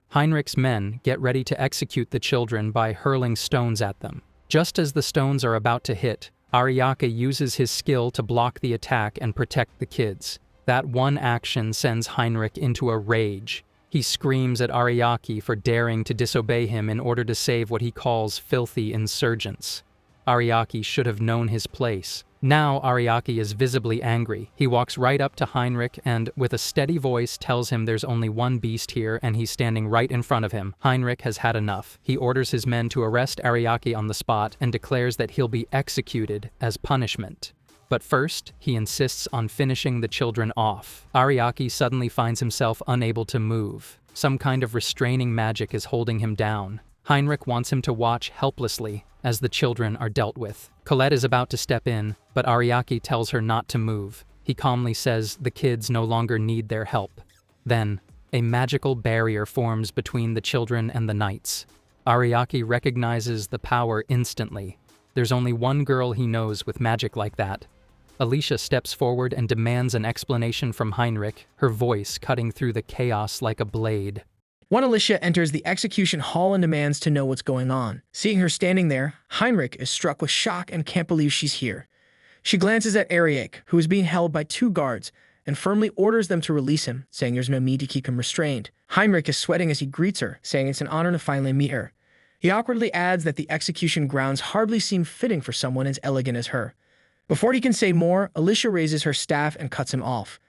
Heinrich's men get ready to execute the children by hurling stones at them. Just as the stones are about to hit, Ariake uses his skill to block the attack and protect the kids. That one action sends Heinrich into a rage. He screams at Ariake for daring to disobey him in order to save what he calls filthy insurgents. Ariake should have known his place. Now Ariake is visibly angry. He walks right up to Heinrich and, with a steady voice, tells him there's only one beast here and he's standing right in front of him. Heinrich has had enough. He orders his men to arrest Ariake on the spot and declares that he'll be executed as punishment. But first, he insists on finishing the children off. Ariake suddenly finds himself unable to move. Some kind of restraining magic is holding him down. Heinrich wants him to watch helplessly as the children are dealt with. Colette is about to step in, but Ariake tells her not to move. He calmly says the kids no longer need their help. Then, a magical barrier forms between the children and the knights. Ariake recognizes the power instantly. There's only one girl he knows with magic like that. Alicia steps forward and demands an explanation from Heinrich, her voice cutting through the chaos like a blade. When Alicia enters the execution hall and demands to know what's going on, seeing her standing there, Heinrich is struck with shock and can't believe she's here. She glances at Ariake, who is being held by 2 guards, and firmly orders them to release him, saying there's no need to keep him restrained. Heinrich is sweating as he greets her, saying it's an honor to finally meet her. He awkwardly adds that the execution grounds hardly seem fitting for someone as elegant as her. Before he can say more, Alicia raises her staff and cuts him off.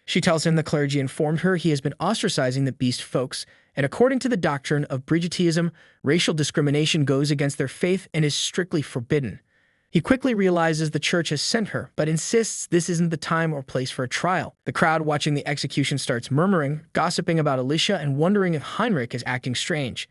She tells him the clergy informed her he has been ostracizing the beast folks, and according to the doctrine of Brigitism, racial discrimination goes against their faith and is strictly forbidden. He quickly realizes the church has sent her, but insists this isn't the time or place for a trial. The crowd watching the execution starts murmuring, gossiping about Alicia and wondering if Heinrich is acting strange.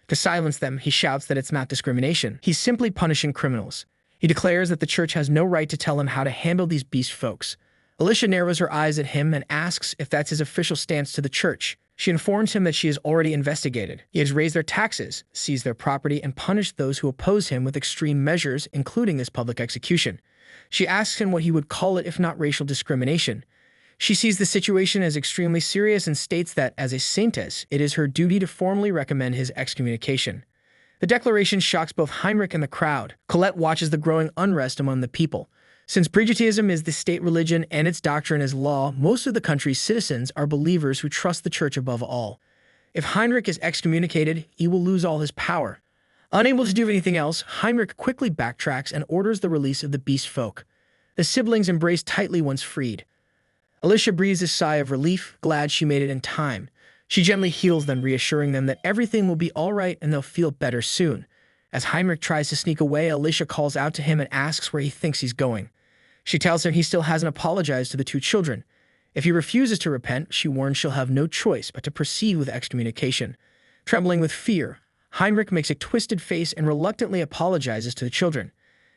To silence them, he shouts that it's not discrimination. He's simply punishing criminals. He declares that the church has no right to tell him how to handle these beast folks. Alicia narrows her eyes at him and asks if that's his official stance to the church. She informs him that she has already investigated. He has raised their taxes, seized their property, and punished those who oppose him with extreme measures, including this public execution. She asks him what he would call it if not racial discrimination. She sees the situation as extremely serious and states that, as a saintess, it is her duty to formally recommend his excommunication. The declaration shocks both Heinrich and the crowd. Colette watches the growing unrest among the people. Since Brigitism is the state religion and its doctrine is law, most of the country's citizens are believers who trust the church above all. If Heinrich is excommunicated, he will lose all his power. Unable to do anything else, Heinrich quickly backtracks and orders the release of the beast folk. The siblings embrace tightly once freed. Alicia breathes a sigh of relief, glad she made it in time. She gently heals them, reassuring them that everything will be all right and they'll feel better soon. As Heinrich tries to sneak away, Alicia calls out to him and asks where he thinks he's going. She tells him he still hasn't apologized to the two children. If he refuses to repent, she warns she'll have no choice but to proceed with excommunication. Trembling with fear, Heinrich makes a twisted face and reluctantly apologizes to the children.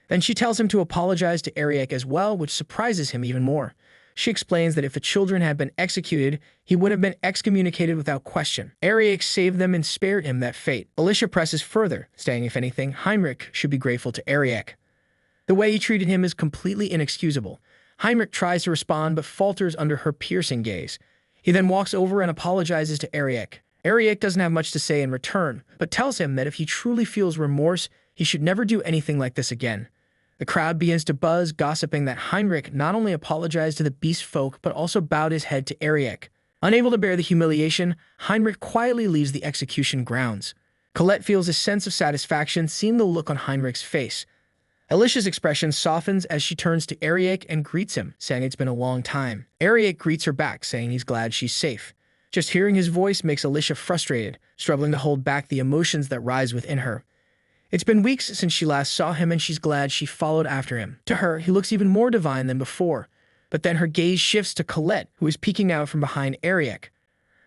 Then she tells him to apologize to Ariek as well, which surprises him even more. She explains that if the children had been executed, he would have been excommunicated without question. Ariek saved them and spared him that fate. Alicia presses further, saying if anything, Heinrich should be grateful to Ariek. The way he treated him is completely inexcusable. Heinrich tries to respond but falters under her piercing gaze. He then walks over and apologizes to Ariek. Ariek doesn't have much to say in return, but tells him that if he truly feels remorse, he should never do anything like this again. The crowd begins to buzz, gossiping that Heinrich not only apologized to the beast folk, but also bowed his head to Ariek. Unable to bear the humiliation, Heinrich quietly leaves the execution grounds. Colette feels a sense of satisfaction seeing the look on Heinrich's face. Alicia's expression softens as she turns to Ariek and greets him, saying it's been a long time. Ariek greets her back, saying he's glad she's safe. Just hearing his voice makes Alicia frustrated, struggling to hold back the emotions that rise within her. It's been weeks since she last saw him, and she's glad she followed after him. To her, he looks even more divine than before. But then her gaze shifts to Colette, who is peeking out from behind Ariek.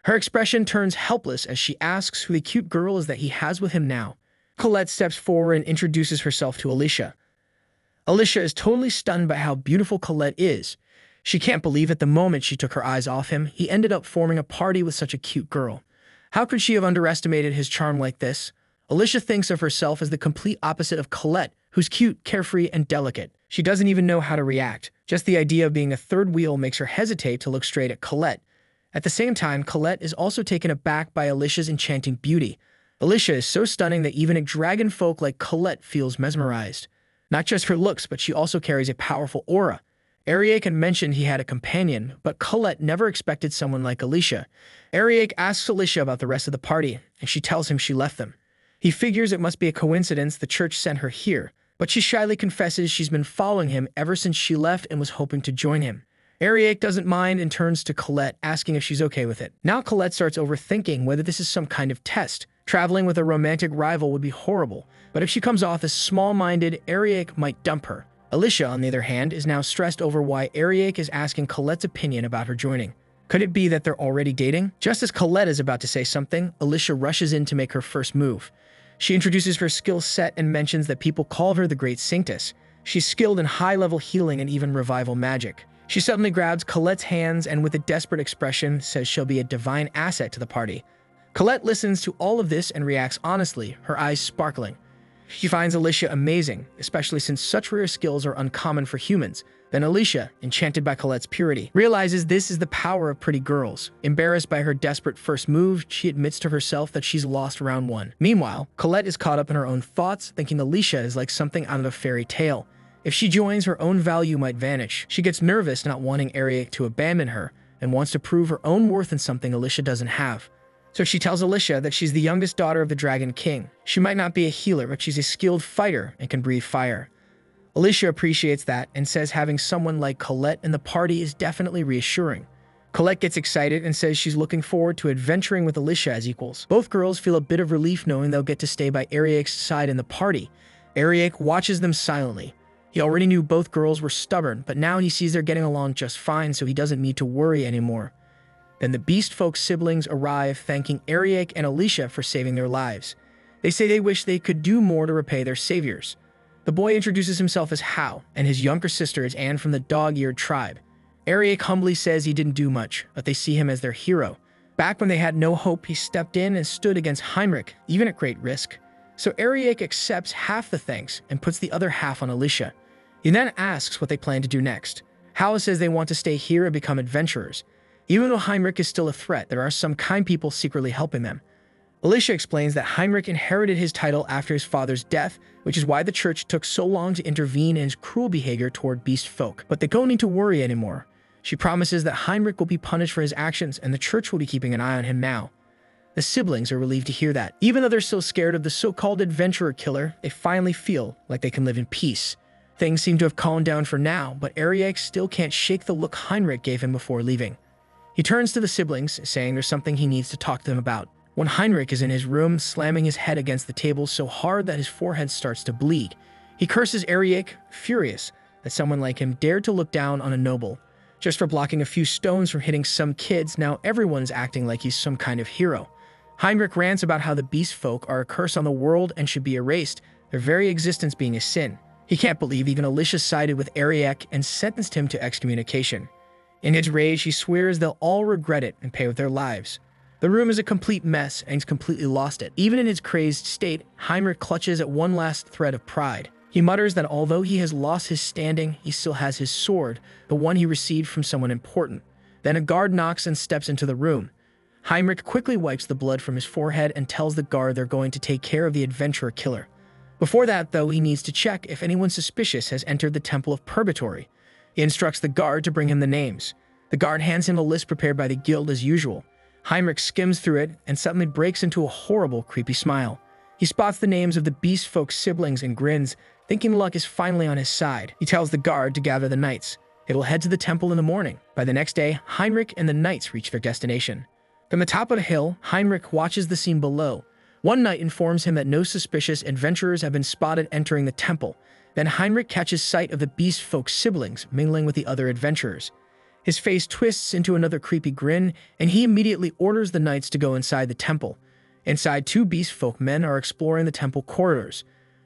Her expression turns helpless as she asks who the cute girl is that he has with him now. Colette steps forward and introduces herself to Alicia. Alicia is totally stunned by how beautiful Colette is. She can't believe at the moment she took her eyes off him, he ended up forming a party with such a cute girl. How could she have underestimated his charm like this? Alicia thinks of herself as the complete opposite of Colette, who's cute, carefree, and delicate. She doesn't even know how to react. Just the idea of being a third wheel makes her hesitate to look straight at Colette. At the same time, Colette is also taken aback by Alicia's enchanting beauty. Alicia is so stunning that even a dragon folk like Colette feels mesmerized. Not just her looks, but she also carries a powerful aura. Ariek had mentioned he had a companion, but Colette never expected someone like Alicia. Ariek asks Alicia about the rest of the party, and she tells him she left them. He figures it must be a coincidence the church sent her here, but she shyly confesses she's been following him ever since she left and was hoping to join him. Ariek doesn't mind and turns to Colette, asking if she's okay with it. Now Colette starts overthinking whether this is some kind of test. Traveling with a romantic rival would be horrible, but if she comes off as small-minded, Ariek might dump her. Alicia, on the other hand, is now stressed over why Ariek is asking Colette's opinion about her joining. Could it be that they're already dating? Just as Colette is about to say something, Alicia rushes in to make her first move. She introduces her skill set and mentions that people call her the Great Sanctus. She's skilled in high-level healing and even revival magic. She suddenly grabs Colette's hands and with a desperate expression says she'll be a divine asset to the party. Colette listens to all of this and reacts honestly, her eyes sparkling. She finds Alicia amazing, especially since such rare skills are uncommon for humans. Then Alicia, enchanted by Colette's purity, realizes this is the power of pretty girls. Embarrassed by her desperate first move, she admits to herself that she's lost round one. Meanwhile, Colette is caught up in her own thoughts, thinking Alicia is like something out of a fairy tale. If she joins, her own value might vanish. She gets nervous not wanting Ariek to abandon her, and wants to prove her own worth in something Alicia doesn't have. So she tells Alicia that she's the youngest daughter of the Dragon King. She might not be a healer, but she's a skilled fighter and can breathe fire. Alicia appreciates that and says having someone like Colette in the party is definitely reassuring. Colette gets excited and says she's looking forward to adventuring with Alicia as equals. Both girls feel a bit of relief knowing they'll get to stay by Ariek's side in the party. Ariek watches them silently. He already knew both girls were stubborn, but now he sees they're getting along just fine, so he doesn't need to worry anymore. Then the Beast Folk siblings arrive, thanking Ariek and Alicia for saving their lives. They say they wish they could do more to repay their saviors. The boy introduces himself as Hao, and his younger sister is Anne from the Dog-Eared tribe. Ariek humbly says he didn't do much, but they see him as their hero. Back when they had no hope, he stepped in and stood against Heinrich, even at great risk. So Ariek accepts half the thanks and puts the other half on Alicia. He then asks what they plan to do next. Hao says they want to stay here and become adventurers. Even though Heinrich is still a threat, there are some kind people secretly helping them. Alicia explains that Heinrich inherited his title after his father's death, which is why the church took so long to intervene in his cruel behavior toward beast folk. But they don't need to worry anymore. She promises that Heinrich will be punished for his actions and the church will be keeping an eye on him now. The siblings are relieved to hear that. Even though they're so scared of the so-called adventurer killer, they finally feel like they can live in peace. Things seem to have calmed down for now, but Ariek still can't shake the look Heinrich gave him before leaving. He turns to the siblings, saying there's something he needs to talk to them about. when Heinrich is in his room slamming his head against the table so hard that his forehead starts to bleed. He curses Eric, furious that someone like him dared to look down on a noble. Just for blocking a few stones from hitting some kids, now everyone's acting like he's some kind of hero. Heinrich rants about how the beast folk are a curse on the world and should be erased, their very existence being a sin. He can't believe even Alicia sided with Eric and sentenced him to excommunication. In his rage, he swears they'll all regret it and pay with their lives. The room is a complete mess, and he's completely lost it. Even in his crazed state, Heinrich clutches at one last thread of pride. He mutters that although he has lost his standing, he still has his sword, the one he received from someone important. Then a guard knocks and steps into the room. Heinrich quickly wipes the blood from his forehead and tells the guard they're going to take care of the adventurer killer. Before that, though, he needs to check if anyone suspicious has entered the Temple of Purgatory. He instructs the guard to bring him the names. The guard hands him a list prepared by the guild as usual. Heinrich skims through it and suddenly breaks into a horrible, creepy smile. He spots the names of the beast folk siblings and grins, thinking luck is finally on his side. He tells the guard to gather the knights. They will head to the temple in the morning. By the next day, Heinrich and the knights reach their destination. From the top of the hill, Heinrich watches the scene below. One knight informs him that no suspicious adventurers have been spotted entering the temple. Then Heinrich catches sight of the beast folk siblings mingling with the other adventurers. His face twists into another creepy grin, and he immediately orders the knights to go inside the temple. Inside, two beast folk men are exploring the temple corridors.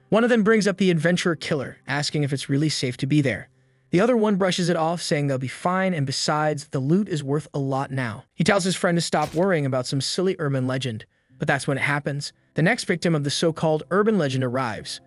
One of them brings up the adventurer killer, asking if it's really safe to be there. The other one brushes it off, saying they'll be fine, and besides, the loot is worth a lot now. He tells his friend to stop worrying about some silly urban legend. But that's when it happens. The next victim of the so-called urban legend arrives.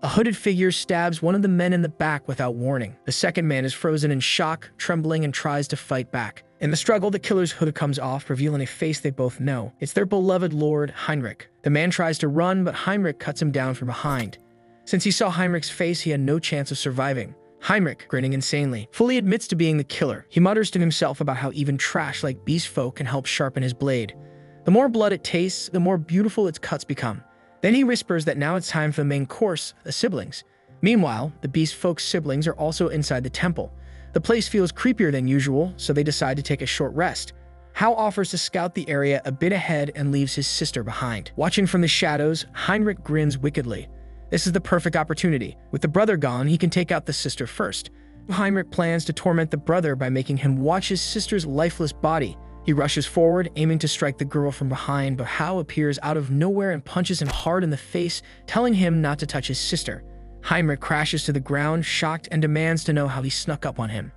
A hooded figure stabs one of the men in the back without warning. The second man is frozen in shock, trembling, and tries to fight back. In the struggle, the killer's hood comes off, revealing a face they both know. It's their beloved lord, Heinrich. The man tries to run, but Heinrich cuts him down from behind. Since he saw Heinrich's face, he had no chance of surviving. Heinrich, grinning insanely, fully admits to being the killer. He mutters to himself about how even trash like beast folk can help sharpen his blade. The more blood it tastes, the more beautiful its cuts become. Then he whispers that now it's time for the main course, the siblings. Meanwhile, the beast folk's siblings are also inside the temple. The place feels creepier than usual, so they decide to take a short rest. Hao offers to scout the area a bit ahead and leaves his sister behind. Watching from the shadows, Heinrich grins wickedly. This is the perfect opportunity. With the brother gone, he can take out the sister first. Heinrich plans to torment the brother by making him watch his sister's lifeless body. He rushes forward, aiming to strike the girl from behind, but Hao appears out of nowhere and punches him hard in the face, telling him not to touch his sister. Heinrich crashes to the ground, shocked, and demands to know how he snuck up on him.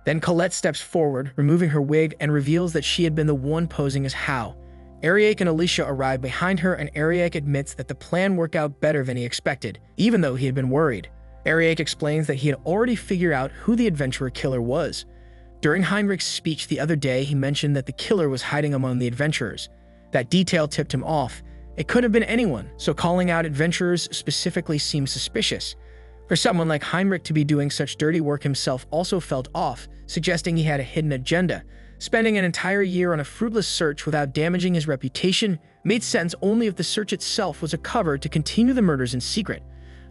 Then Colette steps forward, removing her wig, and reveals that she had been the one posing as Hao. Eric and Alicia arrive behind her, and Eric admits that the plan worked out better than he expected, even though he had been worried. Eric explains that he had already figured out who the adventurer killer was. During Heinrich's speech the other day, he mentioned that the killer was hiding among the adventurers. That detail tipped him off. It could have been anyone, so calling out adventurers specifically seemed suspicious. For someone like Heinrich to be doing such dirty work himself also felt off, suggesting he had a hidden agenda. Spending an entire year on a fruitless search without damaging his reputation made sense only if the search itself was a cover to continue the murders in secret.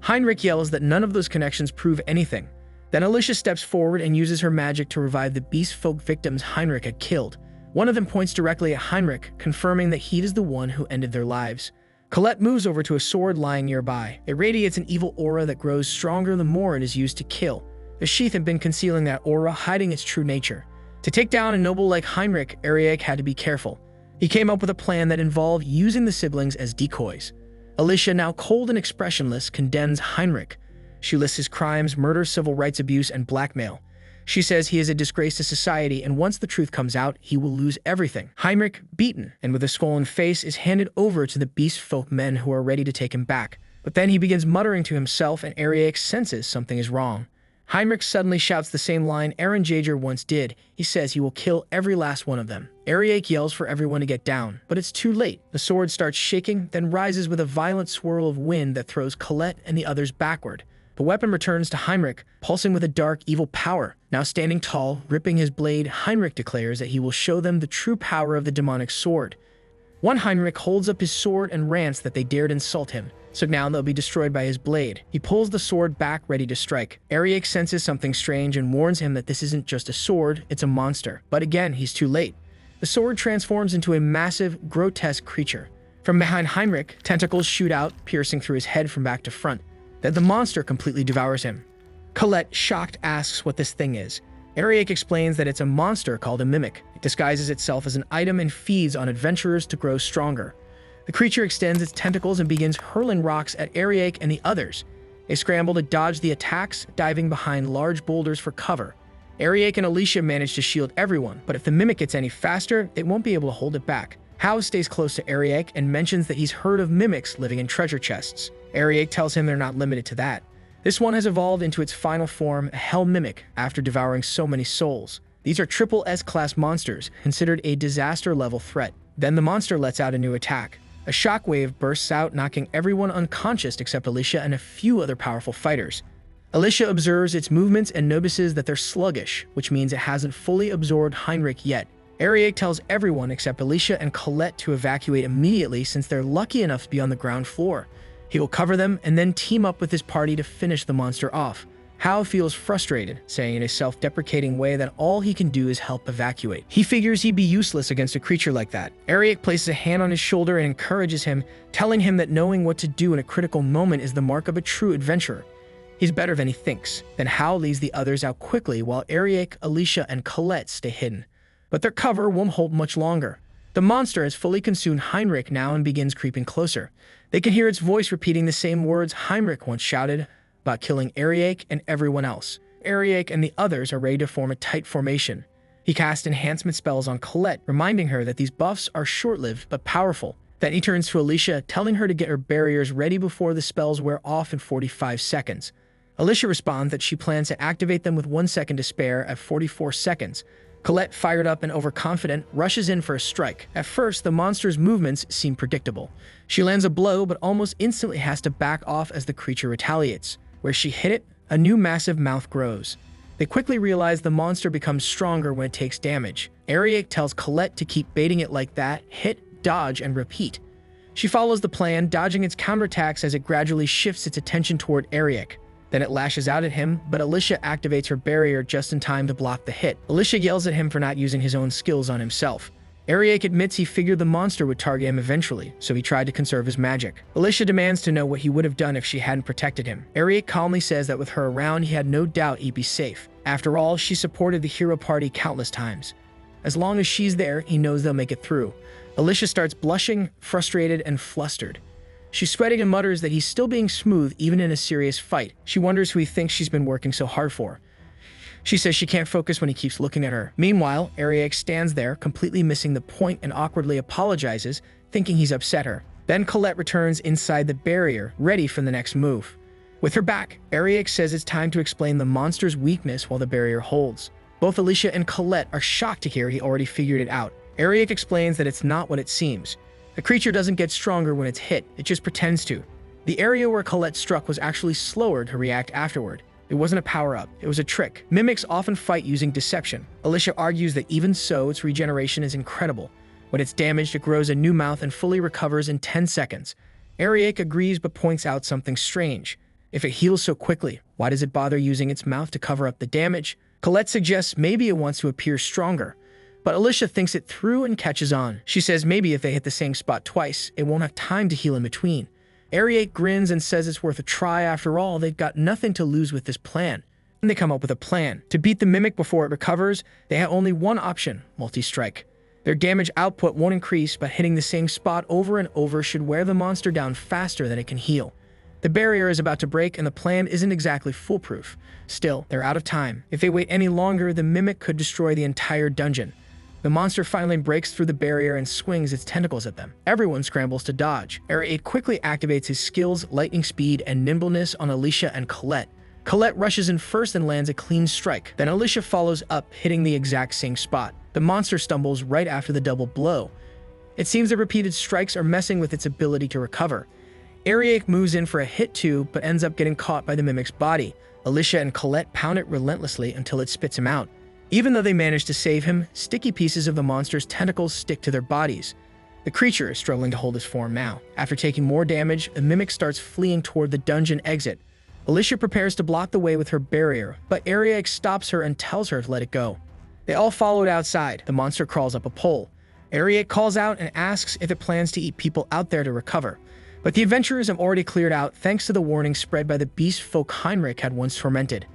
Heinrich yells that none of those connections prove anything. Then Alicia steps forward and uses her magic to revive the beast folk victims Heinrich had killed. One of them points directly at Heinrich, confirming that he is the one who ended their lives. Colette moves over to a sword lying nearby. It radiates an evil aura that grows stronger the more it is used to kill. The sheath had been concealing that aura, hiding its true nature. To take down a noble like Heinrich, Eric had to be careful. He came up with a plan that involved using the siblings as decoys. Alicia, now cold and expressionless, condemns Heinrich. She lists his crimes, murder, civil rights abuse, and blackmail. She says he is a disgrace to society, and once the truth comes out, he will lose everything. Heinrich, beaten and with a swollen face, is handed over to the beast folk men who are ready to take him back. But then he begins muttering to himself, and Eric senses something is wrong. Heinrich suddenly shouts the same line Aaron Jaeger once did. He says he will kill every last one of them. Eric yells for everyone to get down, but it's too late. The sword starts shaking, then rises with a violent swirl of wind that throws Colette and the others backward. The weapon returns to Heinrich, pulsing with a dark, evil power. Now standing tall, gripping his blade, Heinrich declares that he will show them the true power of the demonic sword. One Heinrich holds up his sword and rants that they dared insult him, so now they'll be destroyed by his blade. He pulls the sword back, ready to strike. Eric senses something strange and warns him that this isn't just a sword, it's a monster. But again, he's too late. The sword transforms into a massive, grotesque creature. From behind Heinrich, tentacles shoot out, piercing through his head from back to front. Then the monster completely devours him. Colette, shocked, asks what this thing is. Ariake explains that it's a monster called a mimic. It disguises itself as an item and feeds on adventurers to grow stronger. The creature extends its tentacles and begins hurling rocks at Ariake and the others. They scramble to dodge the attacks, diving behind large boulders for cover. Ariake and Alicia manage to shield everyone, but if the mimic gets any faster, it won't be able to hold it back. Hao stays close to Ariake and mentions that he's heard of mimics living in treasure chests. Ariake tells him they're not limited to that. This one has evolved into its final form, a hell mimic, after devouring so many souls. These are triple S-class monsters, considered a disaster-level threat. Then the monster lets out a new attack. A shockwave bursts out, knocking everyone unconscious except Alicia and a few other powerful fighters. Alicia observes its movements and notices that they're sluggish, which means it hasn't fully absorbed Heinrich yet. Ariake tells everyone except Alicia and Colette to evacuate immediately since they're lucky enough to be on the ground floor. He will cover them and then team up with his party to finish the monster off. Hao feels frustrated, saying in a self-deprecating way that all he can do is help evacuate. He figures he'd be useless against a creature like that. Ariake places a hand on his shoulder and encourages him, telling him that knowing what to do in a critical moment is the mark of a true adventurer. He's better than he thinks. Then Hao leads the others out quickly while Ariake, Alicia, and Colette stay hidden. But their cover won't hold much longer. The monster has fully consumed Heinrich now and begins creeping closer. They can hear its voice repeating the same words Heinrich once shouted about killing Ariake and everyone else. Ariake and the others are ready to form a tight formation. He casts enhancement spells on Colette, reminding her that these buffs are short-lived but powerful. Then he turns to Alicia, telling her to get her barriers ready before the spells wear off in 45 seconds. Alicia responds that she plans to activate them with 1 second to spare at 44 seconds. Colette, fired up and overconfident, rushes in for a strike. At first, the monster's movements seem predictable. She lands a blow, but almost instantly has to back off as the creature retaliates. Where she hit it, a new massive mouth grows. They quickly realize the monster becomes stronger when it takes damage. Ariake tells Colette to keep baiting it like that, hit, dodge, and repeat. She follows the plan, dodging its counterattacks as it gradually shifts its attention toward Ariake. Then it lashes out at him, but Alicia activates her barrier just in time to block the hit. Alicia yells at him for not using his own skills on himself. Ariake admits he figured the monster would target him eventually, so he tried to conserve his magic. Alicia demands to know what he would have done if she hadn't protected him. Ariake calmly says that with her around, he had no doubt he'd be safe. After all, she supported the hero party countless times. As long as she's there, he knows they'll make it through. Alicia starts blushing, frustrated, and flustered. She's sweating and mutters that he's still being smooth even in a serious fight. She wonders who he thinks she's been working so hard for. She says she can't focus when he keeps looking at her. Meanwhile, Ariake stands there, completely missing the point and awkwardly apologizes, thinking he's upset her. Then Colette returns inside the barrier, ready for the next move. With her back, Ariake says it's time to explain the monster's weakness while the barrier holds. Both Alicia and Colette are shocked to hear he already figured it out. Ariake explains that it's not what it seems. The creature doesn't get stronger when it's hit, it just pretends to. The area where Colette struck was actually slower to react afterward. It wasn't a power-up, it was a trick. Mimics often fight using deception. Alicia argues that even so, its regeneration is incredible. When it's damaged, it grows a new mouth and fully recovers in 10 seconds. Ariake agrees but points out something strange. If it heals so quickly, why does it bother using its mouth to cover up the damage? Colette suggests maybe it wants to appear stronger. But Alicia thinks it through and catches on. She says maybe if they hit the same spot twice, it won't have time to heal in between. Ariake grins and says it's worth a try. After all, they've got nothing to lose with this plan. And they come up with a plan. To beat the mimic before it recovers, they have only one option, multi-strike. Their damage output won't increase, but hitting the same spot over and over should wear the monster down faster than it can heal. The barrier is about to break and the plan isn't exactly foolproof. Still, they're out of time. If they wait any longer, the mimic could destroy the entire dungeon. The monster finally breaks through the barrier and swings its tentacles at them. Everyone scrambles to dodge. Ariake quickly activates his skills, lightning speed, and nimbleness on Alicia and Colette. Colette rushes in first and lands a clean strike. Then Alicia follows up, hitting the exact same spot. The monster stumbles right after the double blow. It seems the repeated strikes are messing with its ability to recover. Ariake moves in for a hit too, but ends up getting caught by the mimic's body. Alicia and Colette pound it relentlessly until it spits him out. Even though they manage to save him, sticky pieces of the monster's tentacles stick to their bodies. The creature is struggling to hold his form now. After taking more damage, the mimic starts fleeing toward the dungeon exit. Alicia prepares to block the way with her barrier, but Ariake stops her and tells her to let it go. They all follow it outside. The monster crawls up a pole. Ariake calls out and asks if it plans to eat people out there to recover. But the adventurers have already cleared out thanks to the warning spread by the beast folk Heinrich had once tormented.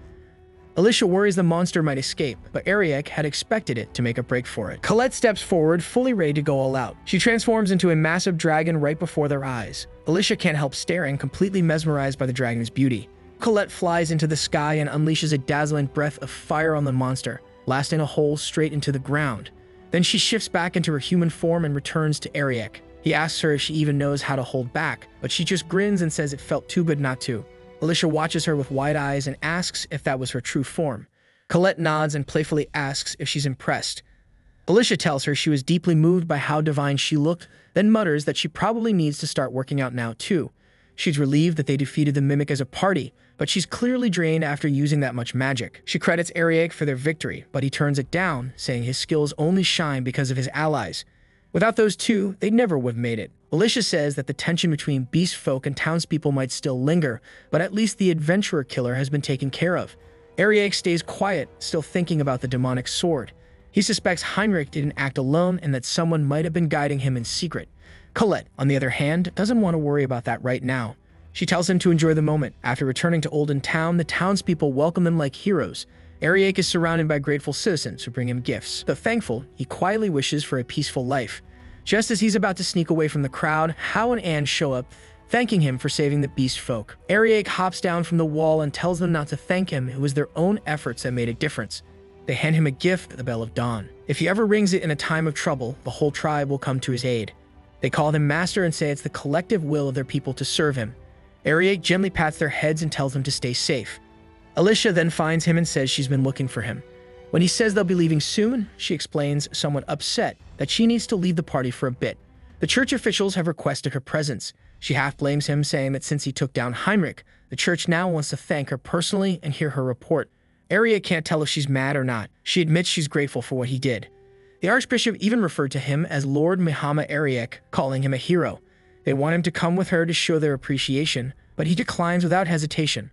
Alicia worries the monster might escape, but Ariake had expected it to make a break for it. Colette steps forward, fully ready to go all out. She transforms into a massive dragon right before their eyes. Alicia can't help staring, completely mesmerized by the dragon's beauty. Colette flies into the sky and unleashes a dazzling breath of fire on the monster, blasting a hole straight into the ground. Then she shifts back into her human form and returns to Ariake. He asks her if she even knows how to hold back, but she just grins and says it felt too good not to. Alicia watches her with wide eyes and asks if that was her true form. Colette nods and playfully asks if she's impressed. Alicia tells her she was deeply moved by how divine she looked, then mutters that she probably needs to start working out now too. She's relieved that they defeated the Mimic as a party, but she's clearly drained after using that much magic. She credits Ariake for their victory, but he turns it down, saying his skills only shine because of his allies. Without those two, they never would have made it. Alicia says that the tension between beast folk and townspeople might still linger, but at least the adventurer killer has been taken care of. Ariake stays quiet, still thinking about the demonic sword. He suspects Heinrich didn't act alone and that someone might have been guiding him in secret. Colette, on the other hand, doesn't want to worry about that right now. She tells him to enjoy the moment. After returning to Olden Town, the townspeople welcome them like heroes. Ariake is surrounded by grateful citizens who bring him gifts. Though thankful, he quietly wishes for a peaceful life. Just as he's about to sneak away from the crowd, Hao and Anne show up, thanking him for saving the beast folk. Ariake hops down from the wall and tells them not to thank him. It was their own efforts that made a difference. They hand him a gift, the Bell of Dawn. If he ever rings it in a time of trouble, the whole tribe will come to his aid. They call him master and say it's the collective will of their people to serve him. Ariake gently pats their heads and tells them to stay safe. Alicia then finds him and says she's been looking for him. When he says they'll be leaving soon, she explains, somewhat upset, that she needs to leave the party for a bit. The church officials have requested her presence. She half blames him, saying that since he took down Heinrich, the church now wants to thank her personally and hear her report. Ariake can't tell if she's mad or not. She admits she's grateful for what he did. The archbishop even referred to him as Lord Mihama Ariake, calling him a hero. They want him to come with her to show their appreciation, but he declines without hesitation.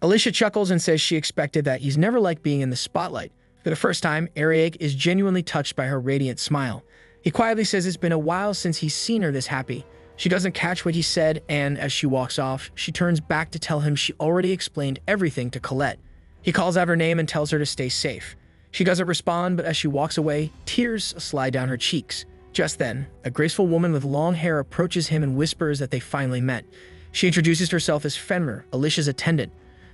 Alicia chuckles and says she expected that. He's never liked being in the spotlight. For the first time, Ariake is genuinely touched by her radiant smile. He quietly says it's been a while since he's seen her this happy. She doesn't catch what he said, and as she walks off, she turns back to tell him she already explained everything to Colette. He calls out her name and tells her to stay safe. She doesn't respond, but as she walks away, tears slide down her cheeks. Just then, a graceful woman with long hair approaches him and whispers that they finally met. She introduces herself as Fenrir, Alicia's attendant.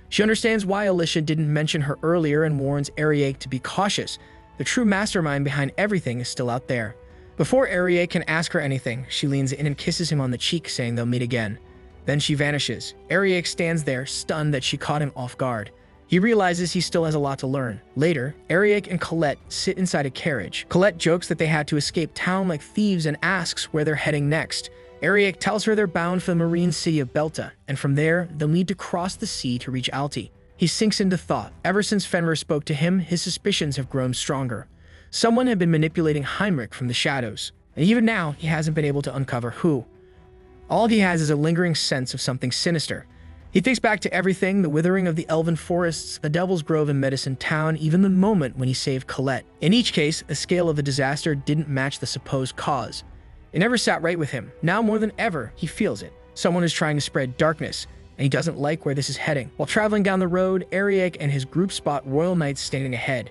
She understands why Alicia didn't mention her earlier and warns Ariake to be cautious. The true mastermind behind everything is still out there. Before Ariake can ask her anything, she leans in and kisses him on the cheek, saying they'll meet again. Then she vanishes. Ariake stands there, stunned that she caught him off guard. He realizes he still has a lot to learn. Later, Ariake and Colette sit inside a carriage. Colette jokes that they had to escape town like thieves and asks where they're heading next. Ariake tells her they're bound for the marine city of Belta, and from there, they'll need to cross the sea to reach Alti. He sinks into thought. Ever since Fenrir spoke to him, his suspicions have grown stronger. Someone had been manipulating Heinrich from the shadows, and even now, he hasn't been able to uncover who. All he has is a lingering sense of something sinister. He thinks back to everything, the withering of the elven forests, the Devil's Grove in Medicine Town, even the moment when he saved Colette. In each case, the scale of the disaster didn't match the supposed cause. It never sat right with him. Now more than ever, he feels it. Someone is trying to spread darkness, and he doesn't like where this is heading. While traveling down the road, Ariake and his group spot royal knights standing ahead.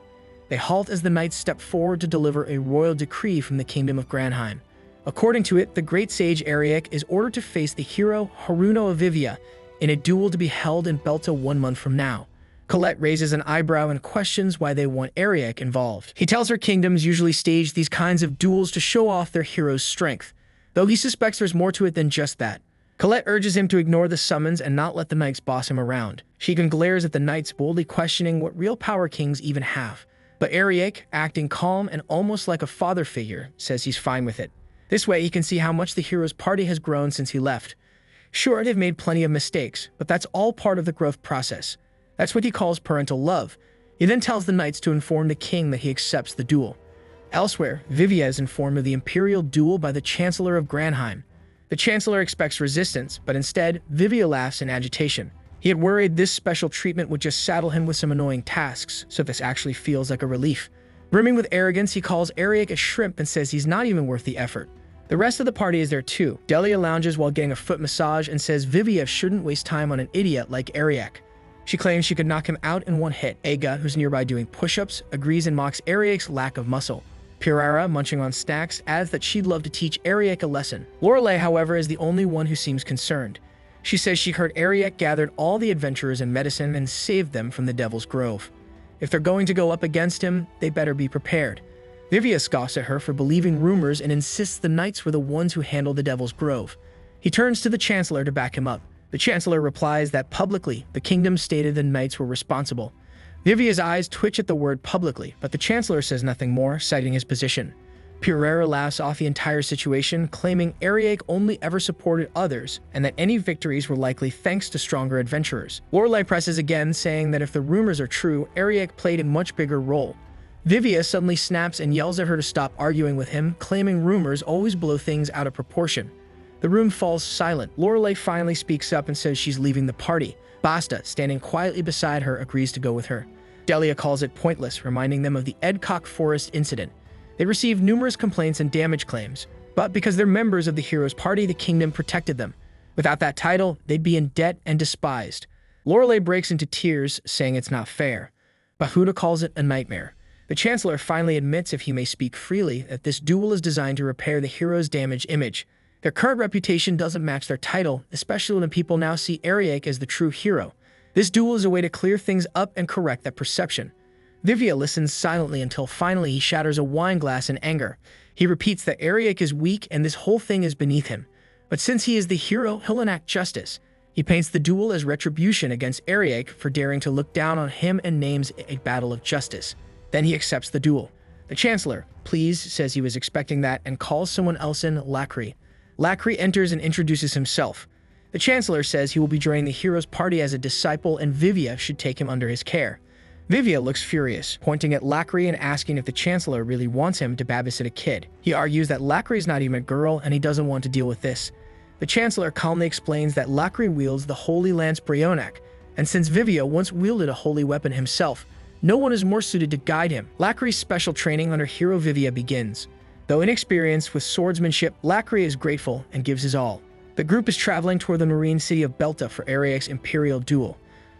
They halt as the knights step forward to deliver a royal decree from the kingdom of Granheim. According to it, the great sage Ariake is ordered to face the hero Haruno of Vivia in a duel to be held in Belta 1 month from now. Colette raises an eyebrow and questions why they want Ariake involved. He tells her kingdoms usually stage these kinds of duels to show off their hero's strength, though he suspects there's more to it than just that. Colette urges him to ignore the summons and not let the knights boss him around. She even glares at the knights, boldly questioning what real power kings even have. But Ariake, acting calm and almost like a father figure, says he's fine with it. This way he can see how much the hero's party has grown since he left. Sure, they've made plenty of mistakes, but that's all part of the growth process. That's what he calls parental love. He then tells the knights to inform the king that he accepts the duel. Elsewhere, Vivia is informed of the imperial duel by the Chancellor of Granheim. The Chancellor expects resistance, but instead, Vivia laughs in agitation. He had worried this special treatment would just saddle him with some annoying tasks, so this actually feels like a relief. Brimming with arrogance, he calls Ariek a shrimp and says he's not even worth the effort. The rest of the party is there too. Delia lounges while getting a foot massage and says Vivia shouldn't waste time on an idiot like Ariek. She claims she could knock him out in one hit. Aga, who's nearby doing push-ups, agrees and mocks Ariek's lack of muscle. Pirara, munching on snacks, adds that she'd love to teach Ariek a lesson. Lorelei, however, is the only one who seems concerned. She says she heard Ariek gathered all the adventurers in medicine and saved them from the Devil's Grove. If they're going to go up against him, they better be prepared. Vivia scoffs at her for believing rumors and insists the knights were the ones who handled the Devil's Grove. He turns to the Chancellor to back him up. The Chancellor replies that publicly, the kingdom stated the knights were responsible. Vivia's eyes twitch at the word publicly, but the Chancellor says nothing more, citing his position. Pirera laughs off the entire situation, claiming Ariek only ever supported others, and that any victories were likely thanks to stronger adventurers. Lorelei presses again, saying that if the rumors are true, Ariek played a much bigger role. Vivia suddenly snaps and yells at her to stop arguing with him, claiming rumors always blow things out of proportion. The room falls silent. Lorelei finally speaks up and says she's leaving the party. Basta, standing quietly beside her, agrees to go with her. Delia calls it pointless, reminding them of the Edcock Forest incident. They received numerous complaints and damage claims, but because they're members of the hero's party, the kingdom protected them. Without that title, they'd be in debt and despised. Lorelei breaks into tears, saying it's not fair. Bahuda calls it a nightmare. The Chancellor finally admits, if he may speak freely, that this duel is designed to repair the hero's damaged image. Their current reputation doesn't match their title, especially when people now see Ariek as the true hero. This duel is a way to clear things up and correct that perception. Vivia listens silently until finally he shatters a wine glass in anger. He repeats that Ariek is weak and this whole thing is beneath him. But since he is the hero, he'll enact justice. He paints the duel as retribution against Ariek for daring to look down on him and names it a battle of justice. Then he accepts the duel. The Chancellor, pleased, says he was expecting that and calls someone else in, Lacri. Lacri enters and introduces himself. The Chancellor says he will be joining the hero's party as a disciple and Vivia should take him under his care. Vivia looks furious, pointing at Lacri and asking if the Chancellor really wants him to babysit a kid. He argues that Lacri is not even a girl and he doesn't want to deal with this. The Chancellor calmly explains that Lacri wields the Holy Lance Brionac, and since Vivia once wielded a holy weapon himself, no one is more suited to guide him. Lacri's special training under hero Vivia begins. Though inexperienced with swordsmanship, Lacri is grateful and gives his all. The group is traveling toward the marine city of Belta for Ariek's imperial duel.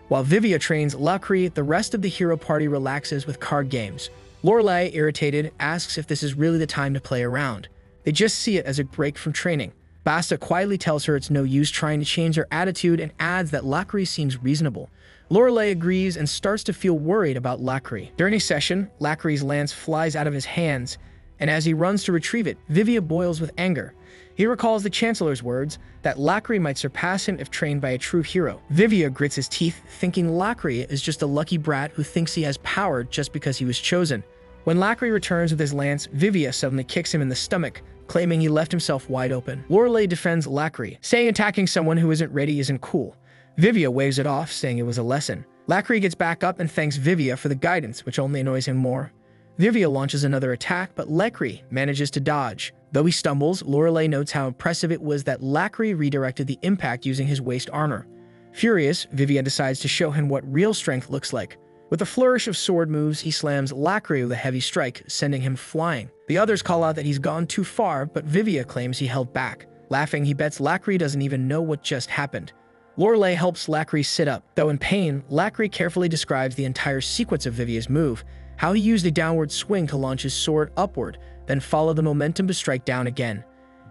While Vivia trains Lacri, the rest of the hero party relaxes with card games. Lorelei, irritated, asks if this is really the time to play around. They just see it as a break from training. Basta quietly tells her it's no use trying to change her attitude and adds that Lacri seems reasonable. Lorelei agrees and starts to feel worried about Lacri. During a session, Lacri's lance flies out of his hands, and as he runs to retrieve it, Vivia boils with anger. He recalls the Chancellor's words that Lacri might surpass him if trained by a true hero. Vivia grits his teeth, thinking Lacri is just a lucky brat who thinks he has power just because he was chosen. When Lacri returns with his lance, Vivia suddenly kicks him in the stomach, claiming he left himself wide open. Lorelei defends Lacri, saying attacking someone who isn't ready isn't cool. Vivia waves it off, saying it was a lesson. Lacri gets back up and thanks Vivia for the guidance, which only annoys him more. Vivia launches another attack, but Lacri manages to dodge. Though he stumbles, Lorelei notes how impressive it was that Lacri redirected the impact using his waist armor. Furious, Vivia decides to show him what real strength looks like. With a flourish of sword moves, he slams Lacri with a heavy strike, sending him flying. The others call out that he's gone too far, but Vivia claims he held back. Laughing, he bets Lacri doesn't even know what just happened. Lorelei helps Lacri sit up. Though in pain, Lacri carefully describes the entire sequence of Vivia's move, how he used a downward swing to launch his sword upward, then follow the momentum to strike down again.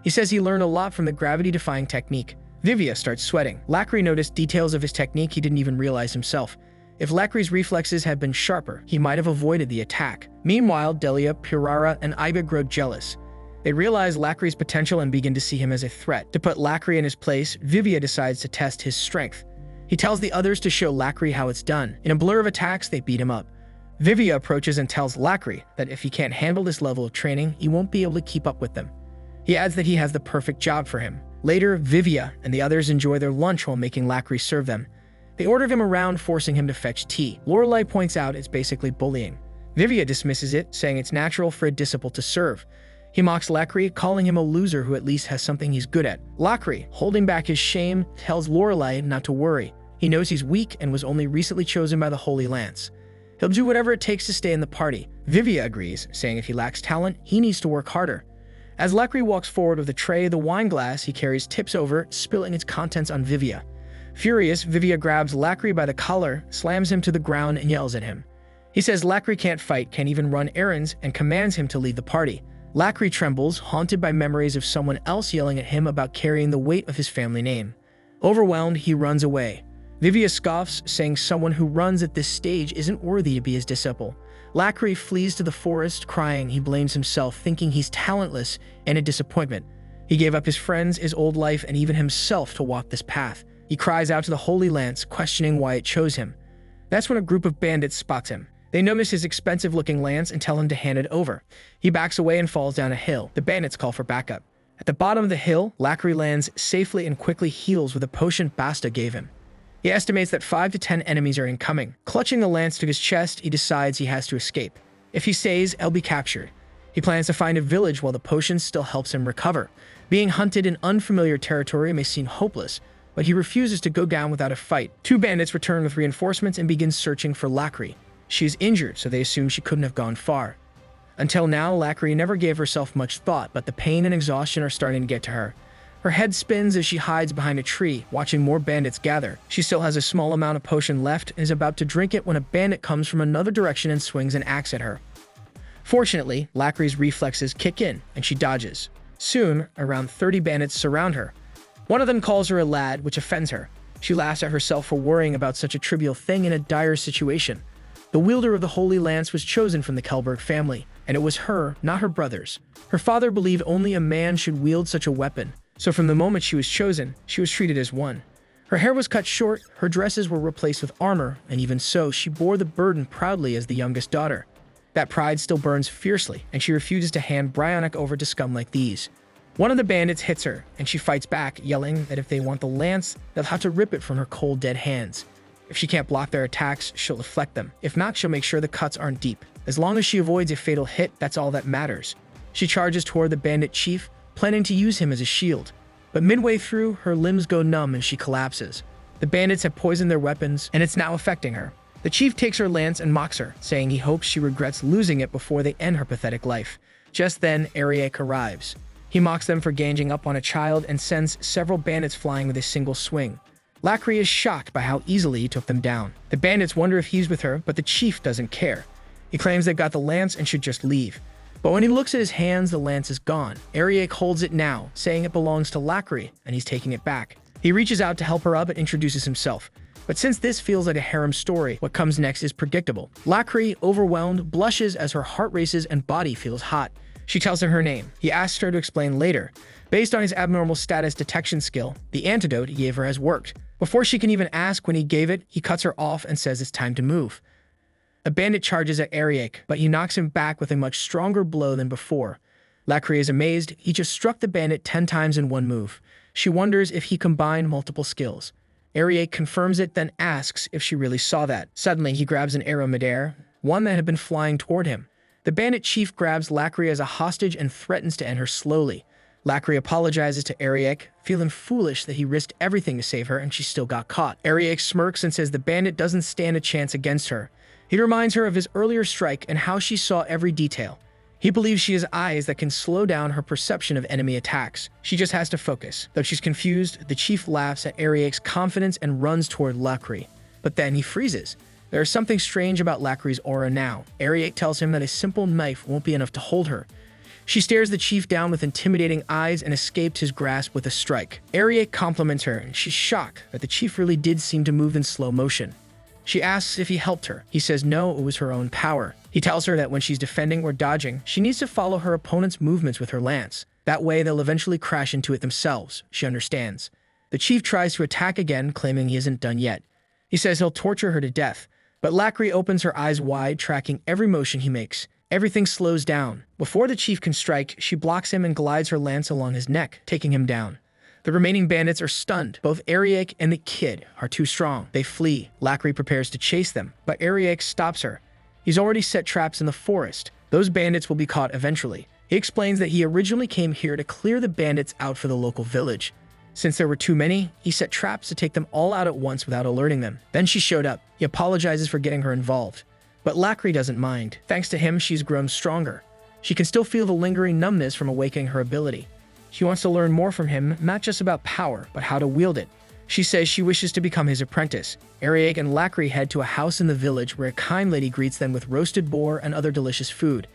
He says he learned a lot from the gravity-defying technique. Vivia starts sweating. Lacri noticed details of his technique he didn't even realize himself. If Lacri's reflexes had been sharper, he might have avoided the attack. Meanwhile, Delia, Pirara, and Iba grow jealous. They realize Lacri's potential and begin to see him as a threat. To put Lacri in his place, Vivia decides to test his strength. He tells the others to show Lacri how it's done. In a blur of attacks, they beat him up. Vivia approaches and tells Lacri that if he can't handle this level of training, he won't be able to keep up with them. He adds that he has the perfect job for him. Later, Vivia and the others enjoy their lunch while making Lacri serve them. They order him around, forcing him to fetch tea. Lorelei points out it's basically bullying. Vivia dismisses it, saying it's natural for a disciple to serve. He mocks Lacri, calling him a loser who at least has something he's good at. Lacri, holding back his shame, tells Lorelei not to worry. He knows he's weak and was only recently chosen by the Holy Lance. He'll do whatever it takes to stay in the party. Vivia agrees, saying if he lacks talent, he needs to work harder. As Lacri walks forward with a tray, the wine glass he carries tips over, spilling its contents on Vivia. Furious, Vivia grabs Lacri by the collar, slams him to the ground, and yells at him. He says Lacri can't fight, can't even run errands, and commands him to leave the party. Lacri trembles, haunted by memories of someone else yelling at him about carrying the weight of his family name. Overwhelmed, he runs away. Vivia scoffs, saying someone who runs at this stage isn't worthy to be his disciple. Lacri flees to the forest, crying. He blames himself, thinking he's talentless and a disappointment. He gave up his friends, his old life, and even himself to walk this path. He cries out to the Holy Lance, questioning why it chose him. That's when a group of bandits spots him. They notice his expensive-looking lance and tell him to hand it over. He backs away and falls down a hill. The bandits call for backup. At the bottom of the hill, Lacri lands safely and quickly heals with a potion Basta gave him. He estimates that 5 to 10 enemies are incoming. Clutching the lance to his chest, he decides he has to escape. If he stays, he'll be captured. He plans to find a village while the potion still helps him recover. Being hunted in unfamiliar territory may seem hopeless, but he refuses to go down without a fight. 2 bandits return with reinforcements and begin searching for Lacri. She is injured, so they assume she couldn't have gone far. Until now, Lacri never gave herself much thought, but the pain and exhaustion are starting to get to her. Her head spins as she hides behind a tree, watching more bandits gather. She still has a small amount of potion left and is about to drink it when a bandit comes from another direction and swings an axe at her. Fortunately, Lacri's reflexes kick in, and she dodges. Soon, around 30 bandits surround her. One of them calls her a lad, which offends her. She laughs at herself for worrying about such a trivial thing in a dire situation. The wielder of the Holy Lance was chosen from the Kelberg family, and it was her, not her brothers. Her father believed only a man should wield such a weapon, so from the moment she was chosen, she was treated as one. Her hair was cut short, her dresses were replaced with armor, and even so, she bore the burden proudly as the youngest daughter. That pride still burns fiercely, and she refuses to hand Bryonic over to scum like these. One of the bandits hits her, and she fights back, yelling that if they want the lance, they'll have to rip it from her cold, dead hands. If she can't block their attacks, she'll deflect them. If not, she'll make sure the cuts aren't deep. As long as she avoids a fatal hit, that's all that matters. She charges toward the bandit chief, planning to use him as a shield. But midway through, her limbs go numb and she collapses. The bandits have poisoned their weapons, and it's now affecting her. The chief takes her lance and mocks her, saying he hopes she regrets losing it before they end her pathetic life. Just then, Ariake arrives. He mocks them for ganging up on a child and sends several bandits flying with a single swing. Lacri is shocked by how easily he took them down. The bandits wonder if he's with her, but the chief doesn't care. He claims they've got the lance and should just leave. But when he looks at his hands, the lance is gone. Ariake holds it now, saying it belongs to Lacri, and he's taking it back. He reaches out to help her up and introduces himself. But since this feels like a harem story, what comes next is predictable. Lacri, overwhelmed, blushes as her heart races and body feels hot. She tells him her name. He asks her to explain later. Based on his abnormal status detection skill, the antidote he gave her has worked. Before she can even ask when he gave it, he cuts her off and says it's time to move. A bandit charges at Ariake, but he knocks him back with a much stronger blow than before. Lacri is amazed. He just struck the bandit 10 times in one move. She wonders if he combined multiple skills. Ariake confirms it, then asks if she really saw that. Suddenly, he grabs an arrow midair, one that had been flying toward him. The bandit chief grabs Lacri as a hostage and threatens to end her slowly. Lacri apologizes to Ariake, feeling foolish that he risked everything to save her and she still got caught. Ariake smirks and says the bandit doesn't stand a chance against her. He reminds her of his earlier strike and how she saw every detail. He believes she has eyes that can slow down her perception of enemy attacks. She just has to focus. Though she's confused, the chief laughs at Ariake's confidence and runs toward Lacri. But then he freezes. There is something strange about Lacri's aura now. Ariake tells him that a simple knife won't be enough to hold her. She stares the chief down with intimidating eyes and escapes his grasp with a strike. Ariake compliments her, and she's shocked that the chief really did seem to move in slow motion. She asks if he helped her. He says no, it was her own power. He tells her that when she's defending or dodging, she needs to follow her opponent's movements with her lance. That way, they'll eventually crash into it themselves. She understands. The chief tries to attack again, claiming he isn't done yet. He says he'll torture her to death. But Lacri opens her eyes wide, tracking every motion he makes. Everything slows down. Before the chief can strike, she blocks him and glides her lance along his neck, taking him down. The remaining bandits are stunned. Both Ariake and the kid are too strong. They flee. Lacri prepares to chase them, but Ariake stops her. He's already set traps in the forest. Those bandits will be caught eventually. He explains that he originally came here to clear the bandits out for the local village. Since there were too many, he set traps to take them all out at once without alerting them. Then she showed up. He apologizes for getting her involved. But Lacri doesn't mind. Thanks to him, she's grown stronger. She can still feel the lingering numbness from awakening her ability. She wants to learn more from him, not just about power, but how to wield it. She says she wishes to become his apprentice. Ariake and Lacri head to a house in the village where a kind lady greets them with roasted boar and other delicious food.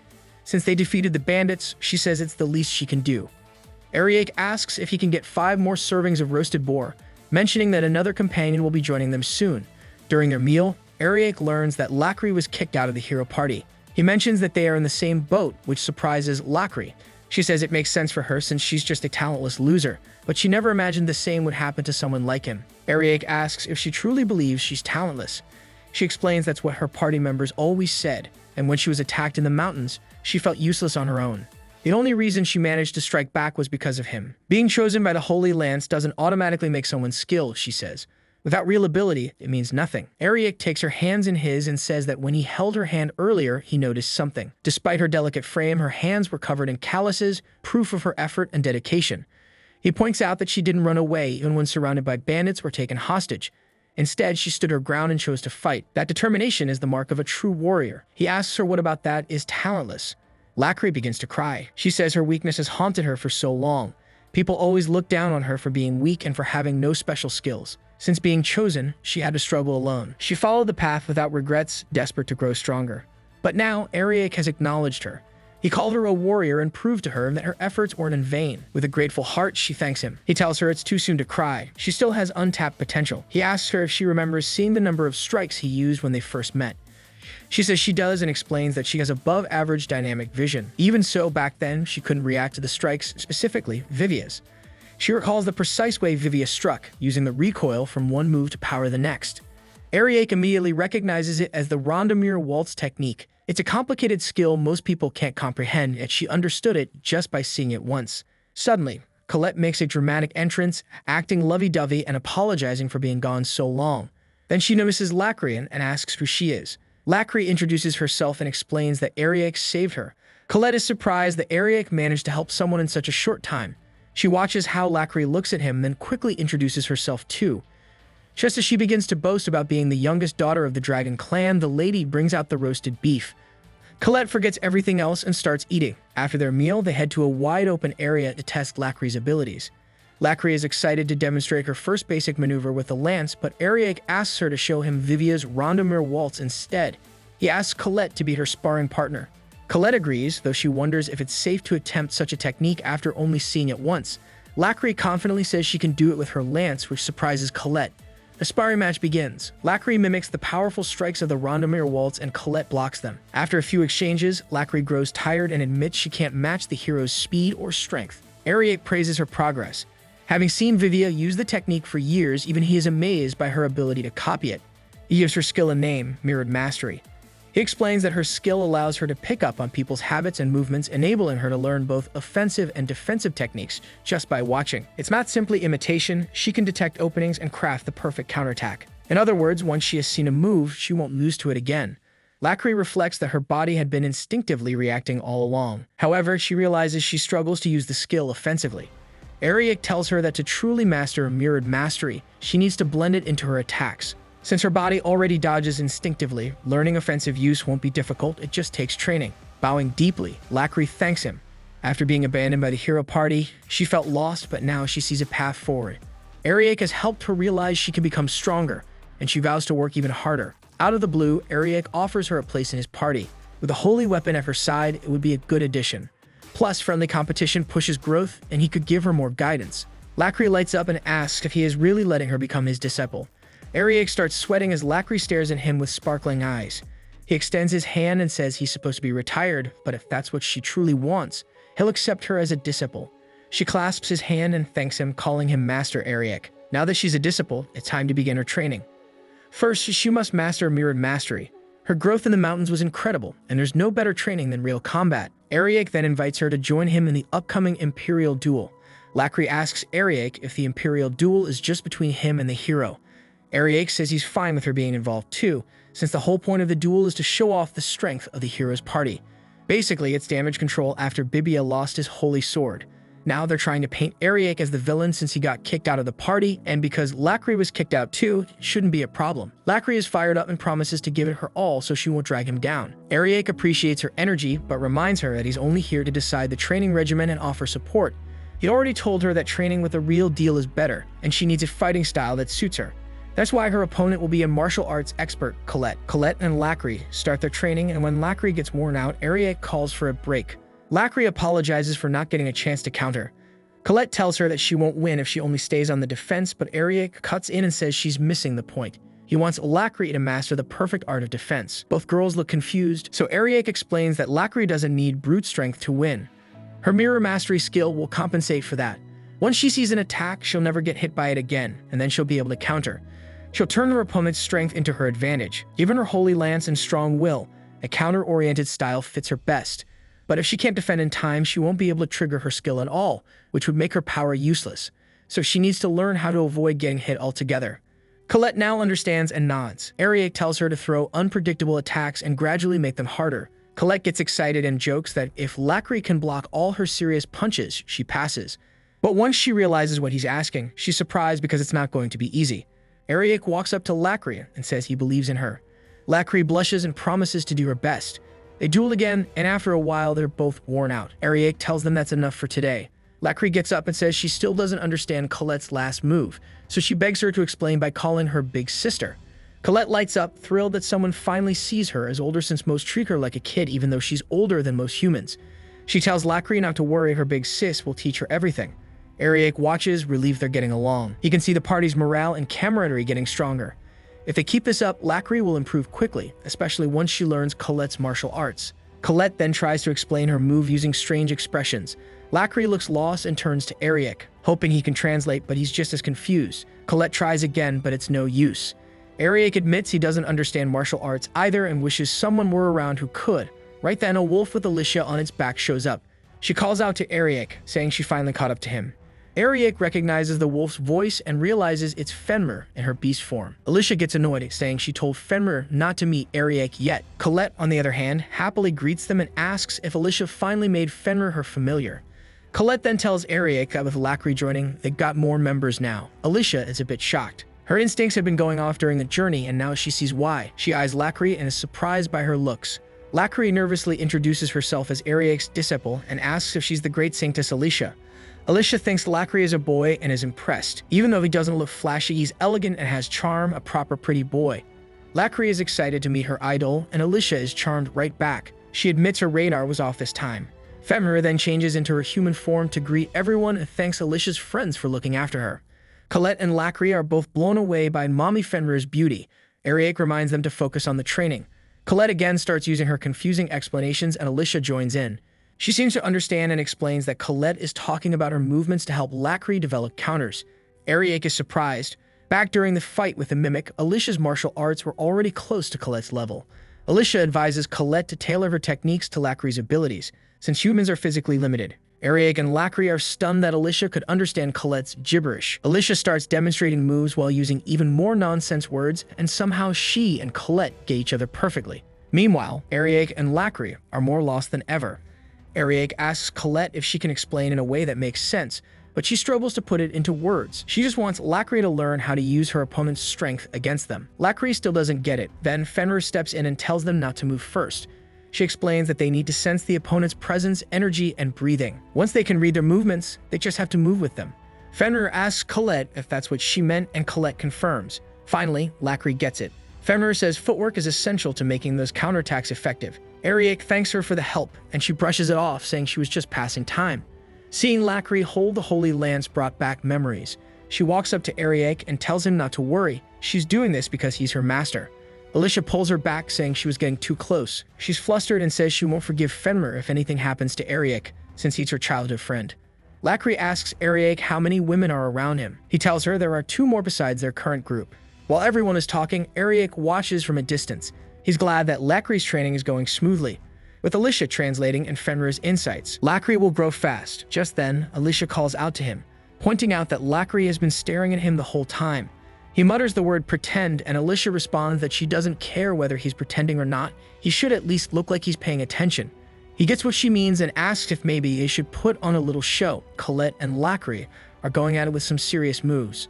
Since they defeated the bandits, she says it's the least she can do. Ariake asks if he can get 5 more servings of roasted boar, mentioning that another companion will be joining them soon. During their meal, Ariake learns that Lacri was kicked out of the hero party. He mentions that they are in the same boat, which surprises Lacri. She says it makes sense for her since she's just a talentless loser, but she never imagined the same would happen to someone like him. Ariake asks if she truly believes she's talentless. She explains that's what her party members always said, and when she was attacked in the mountains, she felt useless on her own. The only reason she managed to strike back was because of him. Being chosen by the Holy Lance doesn't automatically make someone skilled, she says. Without real ability, it means nothing. Ariake takes her hands in his and says that when he held her hand earlier, he noticed something. Despite her delicate frame, her hands were covered in calluses, proof of her effort and dedication. He points out that she didn't run away even when surrounded by bandits or taken hostage. Instead, she stood her ground and chose to fight. That determination is the mark of a true warrior. He asks her what about that is talentless. Lacri begins to cry. She says her weakness has haunted her for so long. People always look down on her for being weak and for having no special skills. Since being chosen, she had to struggle alone. She followed the path without regrets, desperate to grow stronger. But now, Ariake has acknowledged her. He called her a warrior and proved to her that her efforts weren't in vain. With a grateful heart, she thanks him. He tells her it's too soon to cry. She still has untapped potential. He asks her if she remembers seeing the number of strikes he used when they first met. She says she does and explains that she has above-average dynamic vision. Even so, back then, she couldn't react to the strikes, specifically Vivia's. She recalls the precise way Vivia struck, using the recoil from one move to power the next. Ariake immediately recognizes it as the Rondomir Waltz technique. It's a complicated skill most people can't comprehend, yet she understood it just by seeing it once. Suddenly, Colette makes a dramatic entrance, acting lovey-dovey and apologizing for being gone so long. Then she notices Lacri and asks who she is. Lacri introduces herself and explains that Ariake saved her. Colette is surprised that Ariake managed to help someone in such a short time. She watches how Lacri looks at him, then quickly introduces herself too. Just as she begins to boast about being the youngest daughter of the dragon clan, the lady brings out the roasted beef. Colette forgets everything else and starts eating. After their meal, they head to a wide-open area to test Lacri's abilities. Lacri is excited to demonstrate her first basic maneuver with the lance, but Ariake asks her to show him Vivia's Rondomir Waltz instead. He asks Colette to be her sparring partner. Colette agrees, though she wonders if it's safe to attempt such a technique after only seeing it once. Lacri confidently says she can do it with her lance, which surprises Colette. The sparring match begins. Lacri mimics the powerful strikes of the Rondomir Waltz and Colette blocks them. After a few exchanges, Lacri grows tired and admits she can't match the hero's speed or strength. Ariake praises her progress. Having seen Vivia use the technique for years, even he is amazed by her ability to copy it. He gives her skill a name, Mirrored Mastery. He explains that her skill allows her to pick up on people's habits and movements, enabling her to learn both offensive and defensive techniques just by watching. It's not simply imitation, she can detect openings and craft the perfect counterattack. In other words, once she has seen a move, she won't lose to it again. Lacri reflects that her body had been instinctively reacting all along. However, she realizes she struggles to use the skill offensively. Ariake tells her that to truly master Mirrored Mastery, she needs to blend it into her attacks. Since her body already dodges instinctively, learning offensive use won't be difficult, it just takes training. Bowing deeply, Lacri thanks him. After being abandoned by the hero party, she felt lost, but now she sees a path forward. Ariake has helped her realize she can become stronger, and she vows to work even harder. Out of the blue, Ariake offers her a place in his party. With a holy weapon at her side, it would be a good addition. Plus, friendly competition pushes growth, and he could give her more guidance. Lacri lights up and asks if he is really letting her become his disciple. Ariake starts sweating as Lacri stares at him with sparkling eyes. He extends his hand and says he's supposed to be retired, but if that's what she truly wants, he'll accept her as a disciple. She clasps his hand and thanks him, calling him Master Ariake. Now that she's a disciple, it's time to begin her training. First, she must master Mirrored Mastery. Her growth in the mountains was incredible, and there's no better training than real combat. Ariake then invites her to join him in the upcoming Imperial Duel. Lacri asks Ariake if the Imperial Duel is just between him and the hero. Ariake says he's fine with her being involved too, since the whole point of the duel is to show off the strength of the hero's party. Basically, it's damage control after Vivia lost his holy sword. Now they're trying to paint Ariake as the villain since he got kicked out of the party, and because Lacri was kicked out too, it shouldn't be a problem. Lacri is fired up and promises to give it her all so she won't drag him down. Ariake appreciates her energy, but reminds her that he's only here to decide the training regimen and offer support. He'd already told her that training with a real deal is better, and she needs a fighting style that suits her. That's why her opponent will be a martial arts expert, Colette. Colette and Lacri start their training, and when Lacri gets worn out, Ariake calls for a break. Lacri apologizes for not getting a chance to counter. Colette tells her that she won't win if she only stays on the defense, but Ariake cuts in and says she's missing the point. He wants Lacri to master the perfect art of defense. Both girls look confused, so Ariake explains that Lacri doesn't need brute strength to win. Her mirror mastery skill will compensate for that. Once she sees an attack, she'll never get hit by it again, and then she'll be able to counter. She'll turn her opponent's strength into her advantage. Given her holy lance and strong will, a counter-oriented style fits her best. But if she can't defend in time, she won't be able to trigger her skill at all, which would make her power useless. So she needs to learn how to avoid getting hit altogether. Colette now understands and nods. Ariake tells her to throw unpredictable attacks and gradually make them harder. Colette gets excited and jokes that if Lacri can block all her serious punches, she passes. But once she realizes what he's asking, she's surprised because it's not going to be easy. Ariake walks up to Lacri and says he believes in her. Lacri blushes and promises to do her best. They duel again, and after a while, they're both worn out. Ariake tells them that's enough for today. Lacri gets up and says she still doesn't understand Colette's last move, so she begs her to explain by calling her big sister. Colette lights up, thrilled that someone finally sees her as older since most treat her like a kid even though she's older than most humans. She tells Lacri not to worry, her big sis will teach her everything. Ariake watches, relieved they're getting along. He can see the party's morale and camaraderie getting stronger. If they keep this up, Lacri will improve quickly, especially once she learns Colette's martial arts. Colette then tries to explain her move using strange expressions. Lacri looks lost and turns to Ariake, hoping he can translate, but he's just as confused. Colette tries again, but it's no use. Ariake admits he doesn't understand martial arts either and wishes someone were around who could. Right then, a wolf with Alicia on its back shows up. She calls out to Ariake, saying she finally caught up to him. Ariake recognizes the wolf's voice and realizes it's Fenrir in her beast form. Alicia gets annoyed, saying she told Fenrir not to meet Ariake yet. Colette, on the other hand, happily greets them and asks if Alicia finally made Fenrir her familiar. Colette then tells Ariake that with Lacri joining, they've got more members now. Alicia is a bit shocked. Her instincts have been going off during the journey, and now she sees why. She eyes Lacri and is surprised by her looks. Lacri nervously introduces herself as Ariake's disciple and asks if she's the great saintess Alicia. Alicia thinks Lacri is a boy and is impressed. Even though he doesn't look flashy, he's elegant and has charm, a proper pretty boy. Lacri is excited to meet her idol, and Alicia is charmed right back. She admits her radar was off this time. Fenrir then changes into her human form to greet everyone and thanks Alicia's friends for looking after her. Colette and Lacri are both blown away by Mommy Fenrir's beauty. Ariake reminds them to focus on the training. Colette again starts using her confusing explanations and Alicia joins in. She seems to understand and explains that Colette is talking about her movements to help Lacri develop counters. Ariake is surprised. Back during the fight with the mimic, Alicia's martial arts were already close to Colette's level. Alicia advises Colette to tailor her techniques to Lacri's abilities, since humans are physically limited. Ariake and Lacri are stunned that Alicia could understand Colette's gibberish. Alicia starts demonstrating moves while using even more nonsense words, and somehow she and Colette get each other perfectly. Meanwhile, Ariake and Lacri are more lost than ever. Ariake asks Colette if she can explain in a way that makes sense, but she struggles to put it into words. She just wants Lacri to learn how to use her opponent's strength against them. Lacri still doesn't get it. Then Fenrir steps in and tells them not to move first. She explains that they need to sense the opponent's presence, energy, and breathing. Once they can read their movements, they just have to move with them. Fenrir asks Colette if that's what she meant, and Colette confirms. Finally, Lacri gets it. Fenrir says footwork is essential to making those counterattacks effective. Ariake thanks her for the help, and she brushes it off, saying she was just passing time. Seeing Lacri hold the holy lance brought back memories. She walks up to Ariake and tells him not to worry. She's doing this because he's her master. Alicia pulls her back, saying she was getting too close. She's flustered and says she won't forgive Fenrir if anything happens to Ariake, since he's her childhood friend. Lacri asks Ariake how many women are around him. He tells her there are 2 more besides their current group. While everyone is talking, Ariake watches from a distance. He's glad that Lacri's training is going smoothly, with Alicia translating and Fenrir's insights. Lacri will grow fast. Just then, Alicia calls out to him, pointing out that Lacri has been staring at him the whole time. He mutters the word pretend, and Alicia responds that she doesn't care whether he's pretending or not. He should at least look like he's paying attention. He gets what she means and asks if maybe they should put on a little show. Colette and Lacri are going at it with some serious moves.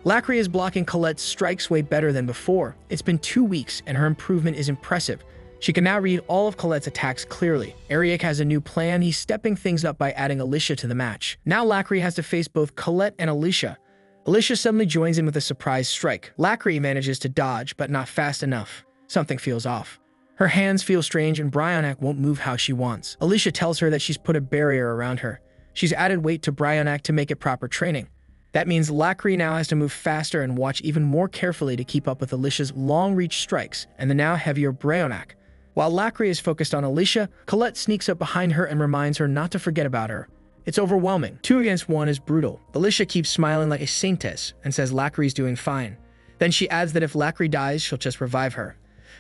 Lacri is blocking Colette's strikes way better than before. It's been 2 weeks and her improvement is impressive. She can now read all of Colette's attacks clearly. Ariek has a new plan. He's stepping things up by adding Alicia to the match. Now Lacri has to face both Colette and Alicia. Alicia suddenly joins in with a surprise strike. Lacri manages to dodge, but not fast enough. Something feels off. Her hands feel strange and Bryonak won't move how she wants. Alicia tells her that she's put a barrier around her. She's added weight to Bryonak to make it proper training. That means Lacri now has to move faster and watch even more carefully to keep up with Alicia's long-reach strikes and the now heavier Bryonak. While Lacri is focused on Alicia, Colette sneaks up behind her and reminds her not to forget about her. It's overwhelming. 2 against 1 is brutal. Alicia keeps smiling like a saintess and says Lacri's doing fine. Then she adds that if Lacri dies, she'll just revive her.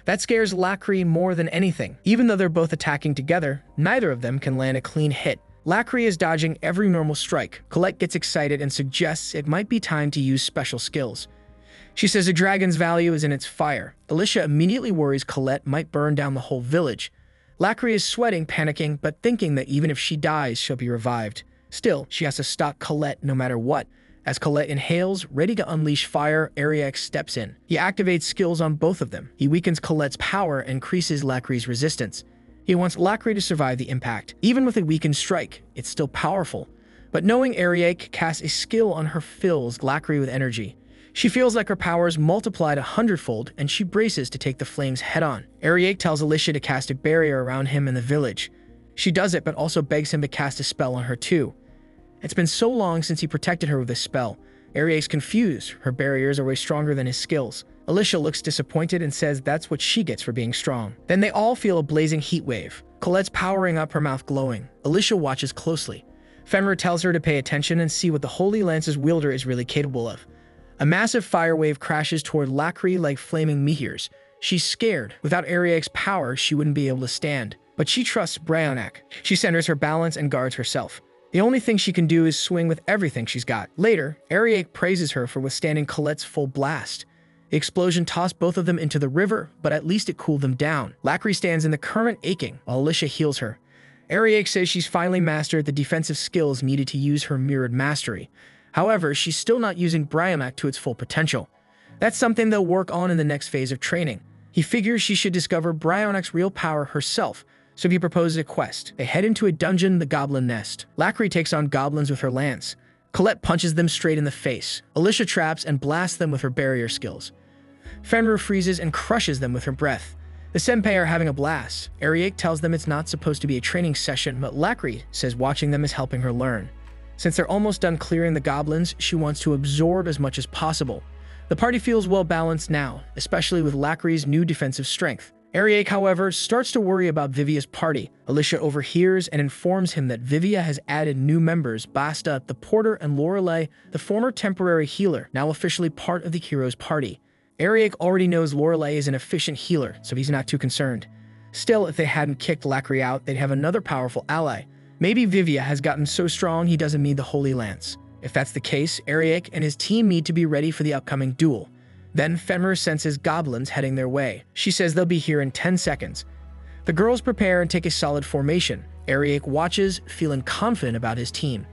That scares Lacri more than anything. Even though they're both attacking together, neither of them can land a clean hit. Lacri is dodging every normal strike. Colette gets excited and suggests it might be time to use special skills. She says a dragon's value is in its fire. Alicia immediately worries Colette might burn down the whole village. Lacri is sweating, panicking, but thinking that even if she dies, she'll be revived. Still, she has to stop Colette no matter what. As Colette inhales, ready to unleash fire, Ariek steps in. He activates skills on both of them. He weakens Colette's power and increases Lacri's resistance. He wants Lacri to survive the impact. Even with a weakened strike, it's still powerful. But knowing Ariek casts a skill on her fills Lacri with energy. She feels like her powers multiplied 100-fold, and she braces to take the flames head-on. Ariek tells Alicia to cast a barrier around him in the village. She does it, but also begs him to cast a spell on her too. It's been so long since he protected her with this spell. Ariek's confused. Her barriers are way stronger than his skills. Alicia looks disappointed and says that's what she gets for being strong. Then they all feel a blazing heat wave. Colette's powering up, her mouth glowing. Alicia watches closely. Fenrir tells her to pay attention and see what the Holy Lance's wielder is really capable of. A massive fire wave crashes toward Lacri like flaming meteors. She's scared. Without Ariek's power, she wouldn't be able to stand. But she trusts Bryonak. She centers her balance and guards herself. The only thing she can do is swing with everything she's got. Later, Ariek praises her for withstanding Colette's full blast. The explosion tossed both of them into the river, but at least it cooled them down. Lacri stands in the current aching, while Alicia heals her. Ariek says she's finally mastered the defensive skills needed to use her mirrored mastery. However, she's still not using Bryonak to its full potential. That's something they'll work on in the next phase of training. He figures she should discover Bryonak's real power herself, so he proposes a quest. They head into a dungeon, the Goblin Nest. Lacri takes on goblins with her lance. Colette punches them straight in the face. Alicia traps and blasts them with her barrier skills. Fenrir freezes and crushes them with her breath. The senpai are having a blast. Ariek tells them it's not supposed to be a training session, but Lacri says watching them is helping her learn. Since they're almost done clearing the goblins, she wants to absorb as much as possible. The party feels well balanced now, especially with Lacri's new defensive strength. Ariek, however, starts to worry about Vivia's party. Alicia overhears and informs him that Vivia has added new members, Basta, the porter, and Lorelei, the former temporary healer, now officially part of the hero's party. Ariek already knows Lorelei is an efficient healer, so he's not too concerned. Still, if they hadn't kicked Lacri out, they'd have another powerful ally. Maybe Vivia has gotten so strong he doesn't need the Holy Lance. If that's the case, Ariek and his team need to be ready for the upcoming duel. Then Fenrir senses goblins heading their way. She says they'll be here in 10 seconds. The girls prepare and take a solid formation. Ariek watches, feeling confident about his team.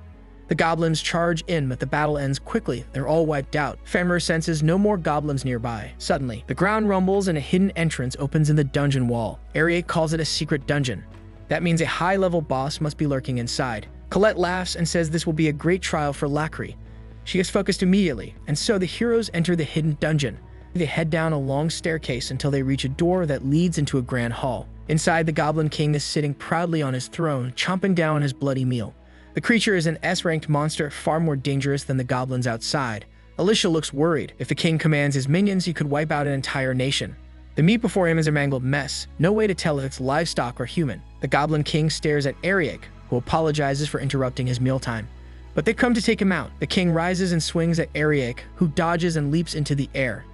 The goblins charge in, but the battle ends quickly. They're all wiped out. Fenrir senses no more goblins nearby. Suddenly, the ground rumbles and a hidden entrance opens in the dungeon wall. Ariek calls it a secret dungeon. That means a high-level boss must be lurking inside. Colette laughs and says this will be a great trial for Lacri. She gets focused immediately, and so the heroes enter the hidden dungeon. They head down a long staircase until they reach a door that leads into a grand hall. Inside, the Goblin King is sitting proudly on his throne, chomping down his bloody meal. The creature is an S-ranked monster, far more dangerous than the goblins outside. Alicia looks worried. If the king commands his minions, he could wipe out an entire nation. The meat before him is a mangled mess, no way to tell if it's livestock or human. The Goblin King stares at Ariek, who apologizes for interrupting his mealtime. But they come to take him out. The king rises and swings at Ariek, who dodges and leaps into the air.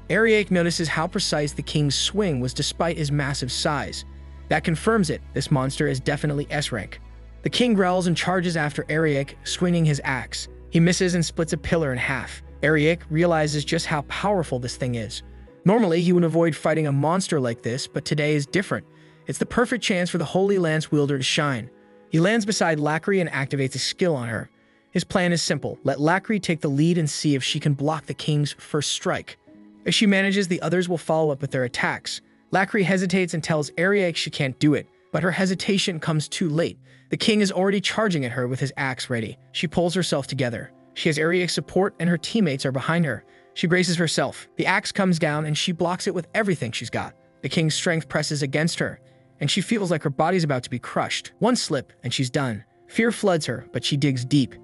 Ariek notices how precise the king's swing was despite his massive size. That confirms it. This monster is definitely S-rank. The king growls and charges after Ariek, swinging his axe. He misses and splits a pillar in half. Ariek realizes just how powerful this thing is. Normally, he would avoid fighting a monster like this, but today is different. It's the perfect chance for the Holy Lance wielder to shine. He lands beside Lacri and activates a skill on her. His plan is simple. Let Lacri take the lead and see if she can block the king's first strike. If she manages, the others will follow up with their attacks. Lacri hesitates and tells Ariake she can't do it, but her hesitation comes too late. The king is already charging at her with his axe ready. She pulls herself together. She has Ariake's support and her teammates are behind her. She braces herself. The axe comes down and she blocks it with everything she's got. The king's strength presses against her, and she feels like her body's about to be crushed. One slip and she's done. Fear floods her, but she digs deep.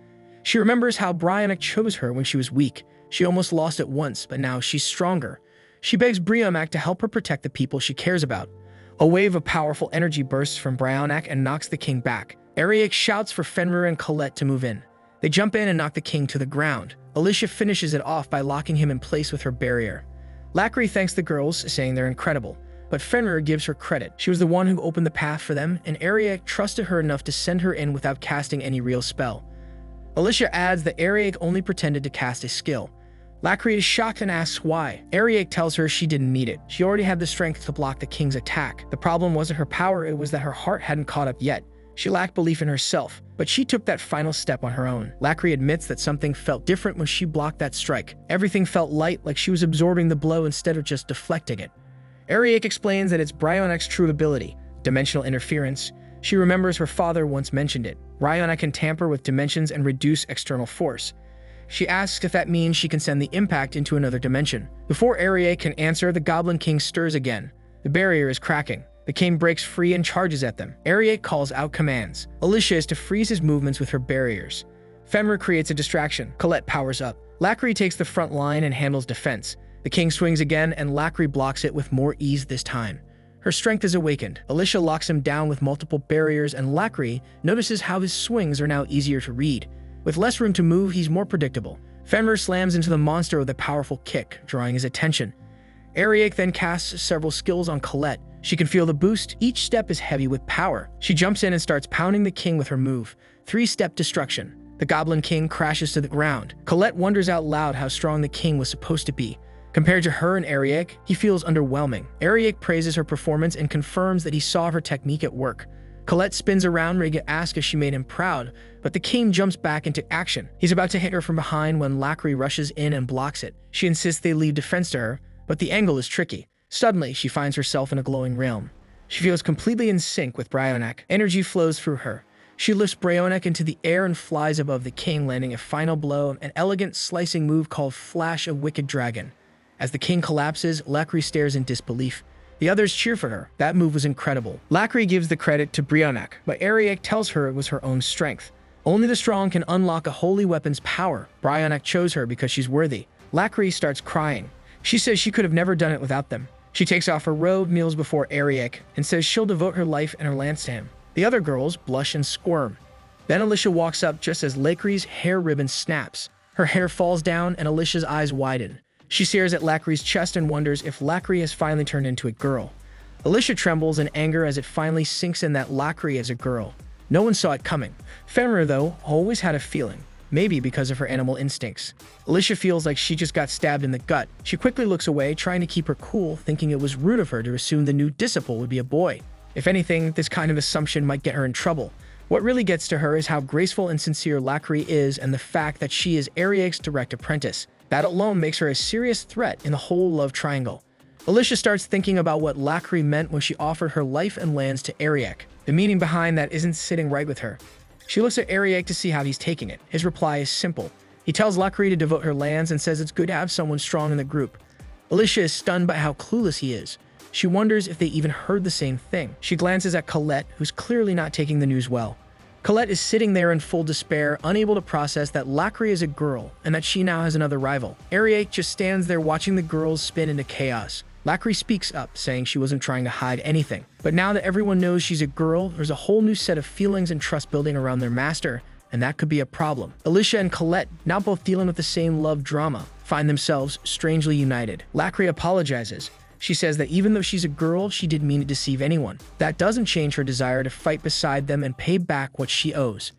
She remembers how Brionac chose her when she was weak. She almost lost it once, but now she's stronger. She begs Brionac to help her protect the people she cares about. A wave of powerful energy bursts from Brionac and knocks the king back. Ariake shouts for Fenrir and Colette to move in. They jump in and knock the king to the ground. Alicia finishes it off by locking him in place with her barrier. Lacri thanks the girls, saying they're incredible, but Fenrir gives her credit. She was the one who opened the path for them, and Ariake trusted her enough to send her in without casting any real spell. Alicia adds that Ariake only pretended to cast a skill. Lacri is shocked and asks why. Ariake tells her she didn't need it. She already had the strength to block the king's attack. The problem wasn't her power, it was that her heart hadn't caught up yet. She lacked belief in herself, but she took that final step on her own. Lacri admits that something felt different when she blocked that strike. Everything felt light, like she was absorbing the blow instead of just deflecting it. Ariake explains that it's Brionac's true ability, dimensional interference. She remembers her father once mentioned it. Brionac can tamper with dimensions and reduce external force. She asks if that means she can send the impact into another dimension. Before Ariake can answer, the Goblin King stirs again. The barrier is cracking. The king breaks free and charges at them. Ariake calls out commands. Alicia is to freeze his movements with her barriers. Fenrir creates a distraction. Colette powers up. Lacri takes the front line and handles defense. The king swings again, and Lacri blocks it with more ease this time. Her strength is awakened. Alicia locks him down with multiple barriers, and Lacri notices how his swings are now easier to read. With less room to move, he's more predictable. Fenrir slams into the monster with a powerful kick, drawing his attention. Ariake then casts several skills on Colette. She can feel the boost. Each step is heavy with power. She jumps in and starts pounding the king with her move. 3-step destruction. The Goblin King crashes to the ground. Colette wonders out loud how strong the king was supposed to be. Compared to her and Ariake, he feels underwhelming. Ariake praises her performance and confirms that he saw her technique at work. Colette spins around, ready to ask if she made him proud, but the king jumps back into action. He's about to hit her from behind when Lacri rushes in and blocks it. She insists they leave defense to her, but the angle is tricky. Suddenly, she finds herself in a glowing realm. She feels completely in sync with Brionac. Energy flows through her. She lifts Brionac into the air and flies above the king, landing a final blow, an elegant slicing move called Flash of Wicked Dragon. As the king collapses, Lacri stares in disbelief. The others cheer for her. That move was incredible. Lacri gives the credit to Brionac, but Ariake tells her it was her own strength. Only the strong can unlock a holy weapon's power. Brionac chose her because she's worthy. Lacri starts crying. She says she could have never done it without them. She takes off her robe, kneels before Ariake, and says she'll devote her life and her lance to him. The other girls blush and squirm. Then Alicia walks up just as Lacri's hair ribbon snaps. Her hair falls down and Alicia's eyes widen. She stares at Lacri's chest and wonders if Lacri has finally turned into a girl. Alicia trembles in anger as it finally sinks in that Lacri is a girl. No one saw it coming. Fenrir, though, always had a feeling. Maybe because of her animal instincts. Alicia feels like she just got stabbed in the gut. She quickly looks away, trying to keep her cool, thinking it was rude of her to assume the new disciple would be a boy. If anything, this kind of assumption might get her in trouble. What really gets to her is how graceful and sincere Lacri is and the fact that she is Ariake's direct apprentice. That alone makes her a serious threat in the whole love triangle. Alicia starts thinking about what Lacri meant when she offered her life and lands to Ariake. The meaning behind that isn't sitting right with her. She looks at Ariake to see how he's taking it. His reply is simple. He tells Lacri to devote her lands and says it's good to have someone strong in the group. Alicia is stunned by how clueless he is. She wonders if they even heard the same thing. She glances at Colette, who's clearly not taking the news well. Colette is sitting there in full despair, unable to process that Lacri is a girl and that she now has another rival. Ariake just stands there watching the girls spin into chaos. Lacri speaks up, saying she wasn't trying to hide anything. But now that everyone knows she's a girl, there's a whole new set of feelings and trust building around their master, and that could be a problem. Alicia and Colette, now both dealing with the same love drama, find themselves strangely united. Lacri apologizes. She says that even though she's a girl, she didn't mean to deceive anyone. That doesn't change her desire to fight beside them and pay back what she owes.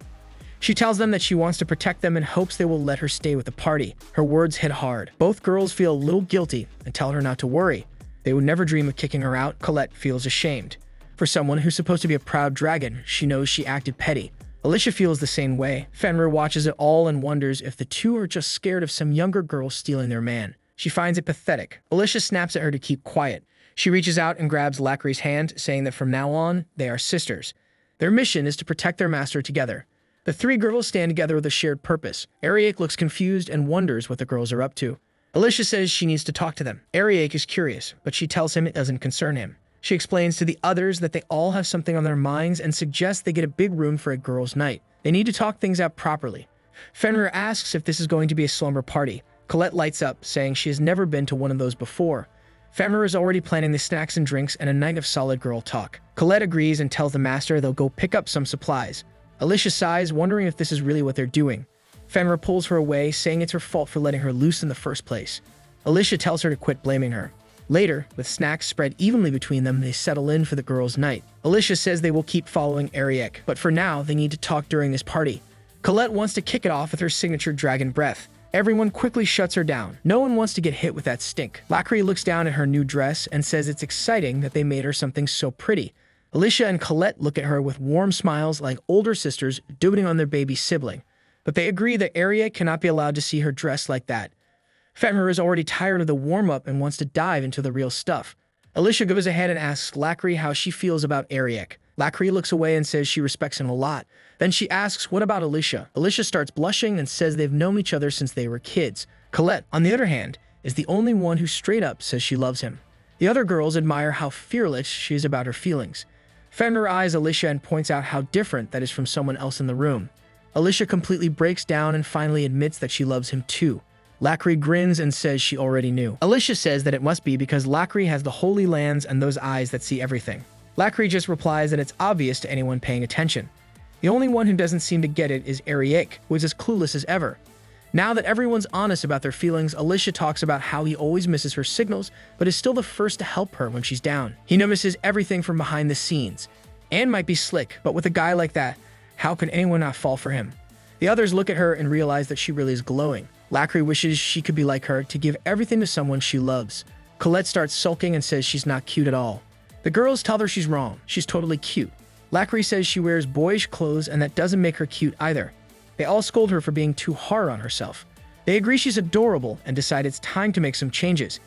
She tells them that she wants to protect them and hopes they will let her stay with the party. Her words hit hard. Both girls feel a little guilty and tell her not to worry. They would never dream of kicking her out. Colette feels ashamed. For someone who's supposed to be a proud dragon, she knows she acted petty. Alicia feels the same way. Fenrir watches it all and wonders if the two are just scared of some younger girl stealing their man. She finds it pathetic. Alicia snaps at her to keep quiet. She reaches out and grabs Lacri's hand, saying that from now on, they are sisters. Their mission is to protect their master together. The three girls stand together with a shared purpose. Ariake looks confused and wonders what the girls are up to. Alicia says she needs to talk to them. Ariake is curious, but she tells him it doesn't concern him. She explains to the others that they all have something on their minds and suggests they get a big room for a girls' night. They need to talk things out properly. Fenrir asks if this is going to be a slumber party. Colette lights up, saying she has never been to one of those before. Fenrir is already planning the snacks and drinks and a night of solid girl talk. Colette agrees and tells the master they'll go pick up some supplies. Alicia sighs, wondering if this is really what they're doing. Fenrir pulls her away, saying it's her fault for letting her loose in the first place. Alicia tells her to quit blaming her. Later, with snacks spread evenly between them, they settle in for the girls' night. Alicia says they will keep following Ariake, but for now, they need to talk during this party. Colette wants to kick it off with her signature dragon breath. Everyone quickly shuts her down. No one wants to get hit with that stink. Lacri looks down at her new dress and says it's exciting that they made her something so pretty. Alicia and Colette look at her with warm smiles like older sisters doting on their baby sibling. But they agree that Ariake cannot be allowed to see her dressed like that. Fenrir is already tired of the warm-up and wants to dive into the real stuff. Alicia goes ahead and asks Lacri how she feels about Ariake. Lacri looks away and says she respects him a lot. Then she asks, what about Alicia? Alicia starts blushing and says they've known each other since they were kids. Colette, on the other hand, is the only one who straight up says she loves him. The other girls admire how fearless she is about her feelings. Fenrir eyes Alicia and points out how different that is from someone else in the room. Alicia completely breaks down and finally admits that she loves him too. Lacri grins and says she already knew. Alicia says that it must be because Lacri has the holy lands and those eyes that see everything. Lacri just replies that it's obvious to anyone paying attention. The only one who doesn't seem to get it is Ariake, who is as clueless as ever. Now that everyone's honest about their feelings, Alicia talks about how he always misses her signals, but is still the first to help her when she's down. He notices everything from behind the scenes. Anne might be slick, but with a guy like that, how can anyone not fall for him? The others look at her and realize that she really is glowing. Lacri wishes she could be like her, to give everything to someone she loves. Colette starts sulking and says she's not cute at all. The girls tell her she's wrong. She's totally cute. Lacri says she wears boyish clothes and that doesn't make her cute either. They all scold her for being too hard on herself. They agree she's adorable and decide it's time to make some changes.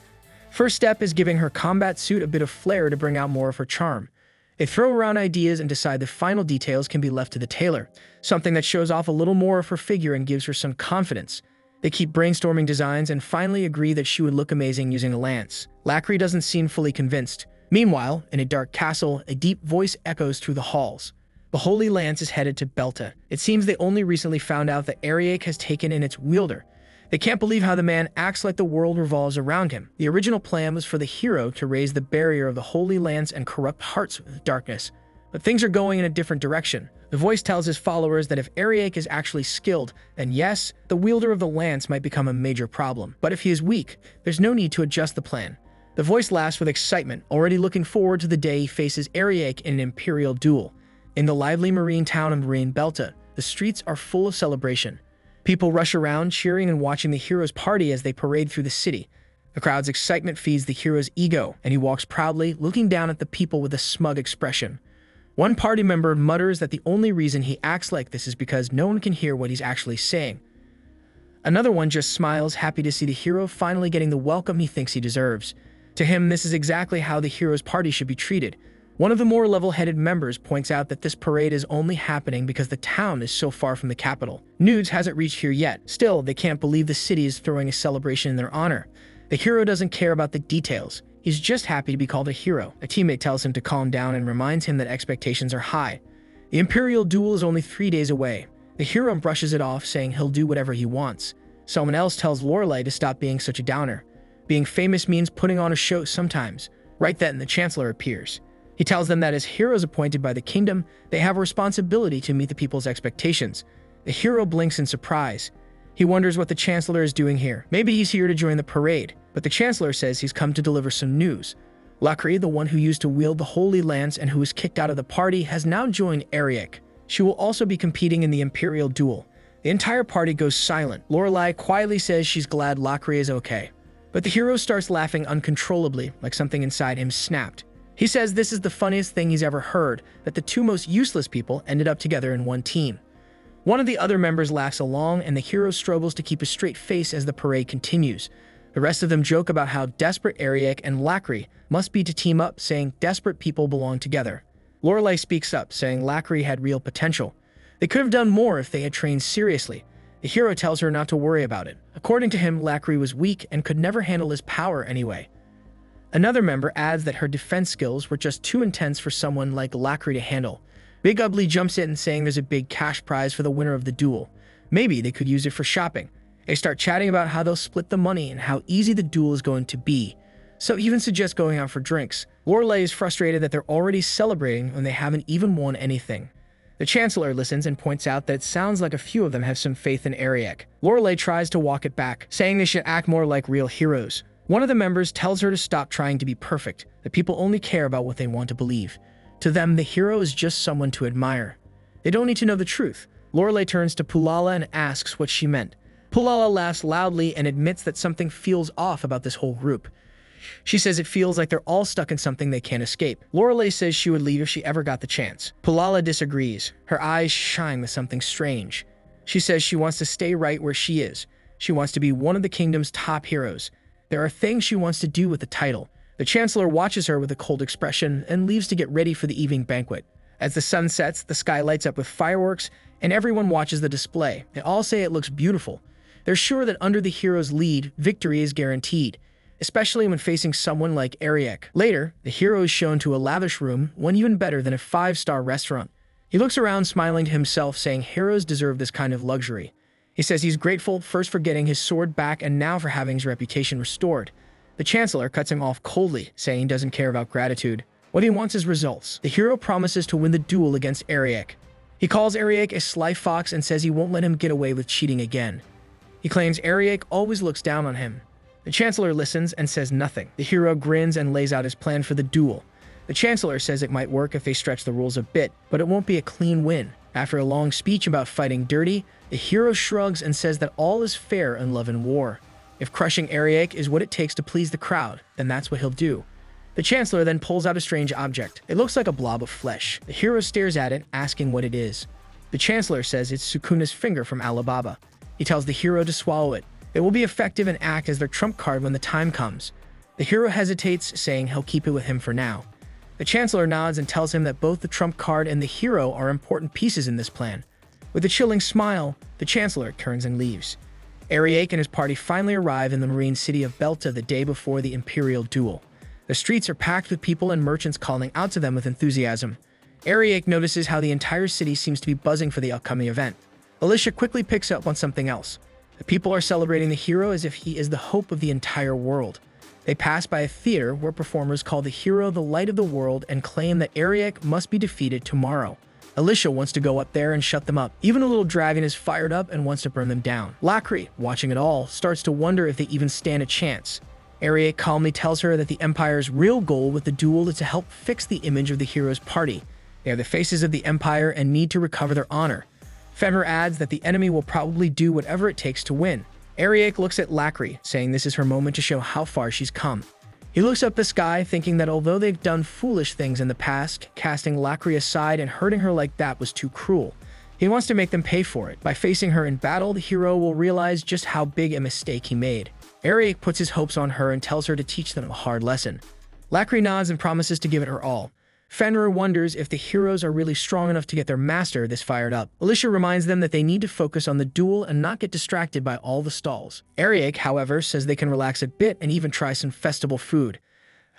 First step is giving her combat suit a bit of flair to bring out more of her charm. They throw around ideas and decide the final details can be left to the tailor, something that shows off a little more of her figure and gives her some confidence. They keep brainstorming designs and finally agree that she would look amazing using a lance. Lacri doesn't seem fully convinced. Meanwhile, in a dark castle, a deep voice echoes through the halls. The Holy Lance is headed to Belta. It seems they only recently found out that Ariake has taken in its wielder. They can't believe how the man acts like the world revolves around him. The original plan was for the hero to raise the barrier of the Holy Lance and corrupt hearts with darkness. But things are going in a different direction. The voice tells his followers that if Ariake is actually skilled, then yes, the wielder of the lance might become a major problem. But if he is weak, there's no need to adjust the plan. The voice laughs with excitement, already looking forward to the day he faces Ariake in an imperial duel. In the lively marine town of Marine Belta, the streets are full of celebration. People rush around, cheering and watching the hero's party as they parade through the city. The crowd's excitement feeds the hero's ego, and he walks proudly, looking down at the people with a smug expression. One party member mutters that the only reason he acts like this is because no one can hear what he's actually saying. Another one just smiles, happy to see the hero finally getting the welcome he thinks he deserves. To him, this is exactly how the hero's party should be treated. One of the more level-headed members points out that this parade is only happening because the town is so far from the capital. Nudes hasn't reached here yet. Still, they can't believe the city is throwing a celebration in their honor. The hero doesn't care about the details. He's just happy to be called a hero. A teammate tells him to calm down and reminds him that expectations are high. The Imperial duel is only 3 days away. The hero brushes it off, saying he'll do whatever he wants. Someone else tells Lorelei to stop being such a downer. Being famous means putting on a show sometimes. Right then, the Chancellor appears. He tells them that as heroes appointed by the kingdom, they have a responsibility to meet the people's expectations. The hero blinks in surprise. He wonders what the Chancellor is doing here. Maybe he's here to join the parade, but the Chancellor says he's come to deliver some news. Lacri, the one who used to wield the Holy Lance and who was kicked out of the party, has now joined Ariake. She will also be competing in the Imperial duel. The entire party goes silent. Lorelei quietly says she's glad Lacri is okay. But the hero starts laughing uncontrollably, like something inside him snapped. He says this is the funniest thing he's ever heard, that the two most useless people ended up together in one team. One of the other members laughs along, and the hero struggles to keep a straight face as the parade continues. The rest of them joke about how desperate Ariek and Lacri must be to team up, saying desperate people belong together. Lorelei speaks up, saying Lacri had real potential. They could have done more if they had trained seriously. The hero tells her not to worry about it. According to him, Lacri was weak and could never handle his power anyway. Another member adds that her defense skills were just too intense for someone like Lacri to handle. Big Ugly jumps in, saying there's a big cash prize for the winner of the duel. Maybe they could use it for shopping. They start chatting about how they'll split the money and how easy the duel is going to be. So even suggests going out for drinks. Lorelei is frustrated that they're already celebrating when they haven't even won anything. The Chancellor listens and points out that it sounds like a few of them have some faith in Ariek. Lorelei tries to walk it back, saying they should act more like real heroes. One of the members tells her to stop trying to be perfect, that people only care about what they want to believe. To them, the hero is just someone to admire. They don't need to know the truth. Lorelei turns to Pulala and asks what she meant. Pulala laughs loudly and admits that something feels off about this whole group. She says it feels like they're all stuck in something they can't escape. Lorelei says she would leave if she ever got the chance. Pulala disagrees. Her eyes shine with something strange. She says she wants to stay right where she is. She wants to be one of the kingdom's top heroes. There are things she wants to do with the title. The Chancellor watches her with a cold expression and leaves to get ready for the evening banquet. As the sun sets, the sky lights up with fireworks, and everyone watches the display. They all say it looks beautiful. They're sure that under the hero's lead, victory is guaranteed, especially when facing someone like Ariek. Later, the hero is shown to a lavish room, one even better than a 5-star restaurant. He looks around, smiling to himself, saying heroes deserve this kind of luxury. He says he's grateful, first for getting his sword back and now for having his reputation restored. The Chancellor cuts him off coldly, saying he doesn't care about gratitude. What he wants is results. The hero promises to win the duel against Ariek. He calls Ariek a sly fox and says he won't let him get away with cheating again. He claims Ariek always looks down on him. The Chancellor listens and says nothing. The hero grins and lays out his plan for the duel. The Chancellor says it might work if they stretch the rules a bit, but it won't be a clean win. After a long speech about fighting dirty, the hero shrugs and says that all is fair in love and war. If crushing Ariek is what it takes to please the crowd, then that's what he'll do. The Chancellor then pulls out a strange object. It looks like a blob of flesh. The hero stares at it, asking what it is. The Chancellor says it's Sukuna's finger from Alibaba. He tells the hero to swallow it. It will be effective and act as their trump card when the time comes. The hero hesitates, saying he'll keep it with him for now. The Chancellor nods and tells him that both the trump card and the hero are important pieces in this plan. With a chilling smile, the Chancellor turns and leaves. Ariek and his party finally arrive in the marine city of Belta the day before the Imperial duel. The streets are packed with people and merchants calling out to them with enthusiasm. Ariek notices how the entire city seems to be buzzing for the upcoming event. Alicia quickly picks up on something else. The people are celebrating the hero as if he is the hope of the entire world. They pass by a theater where performers call the hero the light of the world and claim that Ariek must be defeated tomorrow. Alicia wants to go up there and shut them up. Even a little dragon is fired up and wants to burn them down. Lacri, watching it all, starts to wonder if they even stand a chance. Ariek calmly tells her that the Empire's real goal with the duel is to help fix the image of the hero's party. They are the faces of the Empire and need to recover their honor. Fenrir adds that the enemy will probably do whatever it takes to win. Ariek looks at Lacri, saying this is her moment to show how far she's come. He looks up the sky, thinking that although they've done foolish things in the past, casting Lacri aside and hurting her like that was too cruel. He wants to make them pay for it. By facing her in battle, the hero will realize just how big a mistake he made. Ariek puts his hopes on her and tells her to teach them a hard lesson. Lacri nods and promises to give it her all. Fenrir wonders if the heroes are really strong enough to get their master this fired up. Alicia reminds them that they need to focus on the duel and not get distracted by all the stalls. Ariek, however, says they can relax a bit and even try some festival food.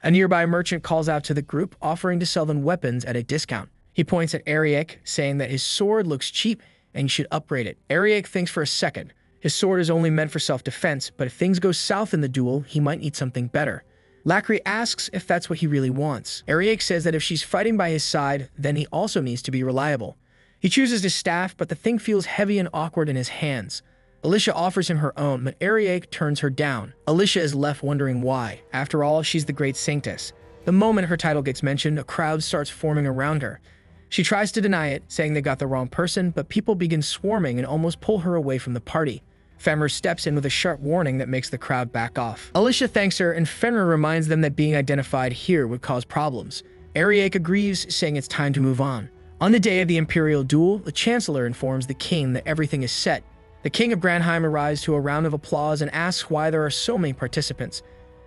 A nearby merchant calls out to the group, offering to sell them weapons at a discount. He points at Ariek, saying that his sword looks cheap and he should upgrade it. Ariek thinks for a second. His sword is only meant for self-defense, but if things go south in the duel, he might need something better. Lacri asks if that's what he really wants. Ariek says that if she's fighting by his side, then he also needs to be reliable. He chooses his staff, but the thing feels heavy and awkward in his hands. Alicia offers him her own, but Ariek turns her down. Alicia is left wondering why. After all, she's the great saintess. The moment her title gets mentioned, a crowd starts forming around her. She tries to deny it, saying they got the wrong person, but people begin swarming and almost pull her away from the party. Fenrir steps in with a sharp warning that makes the crowd back off. Alicia thanks her, and Fenrir reminds them that being identified here would cause problems. Ariake agrees, saying it's time to move on. On the day of the Imperial duel, the Chancellor informs the king that everything is set. The King of Granheim arrives to a round of applause and asks why there are so many participants.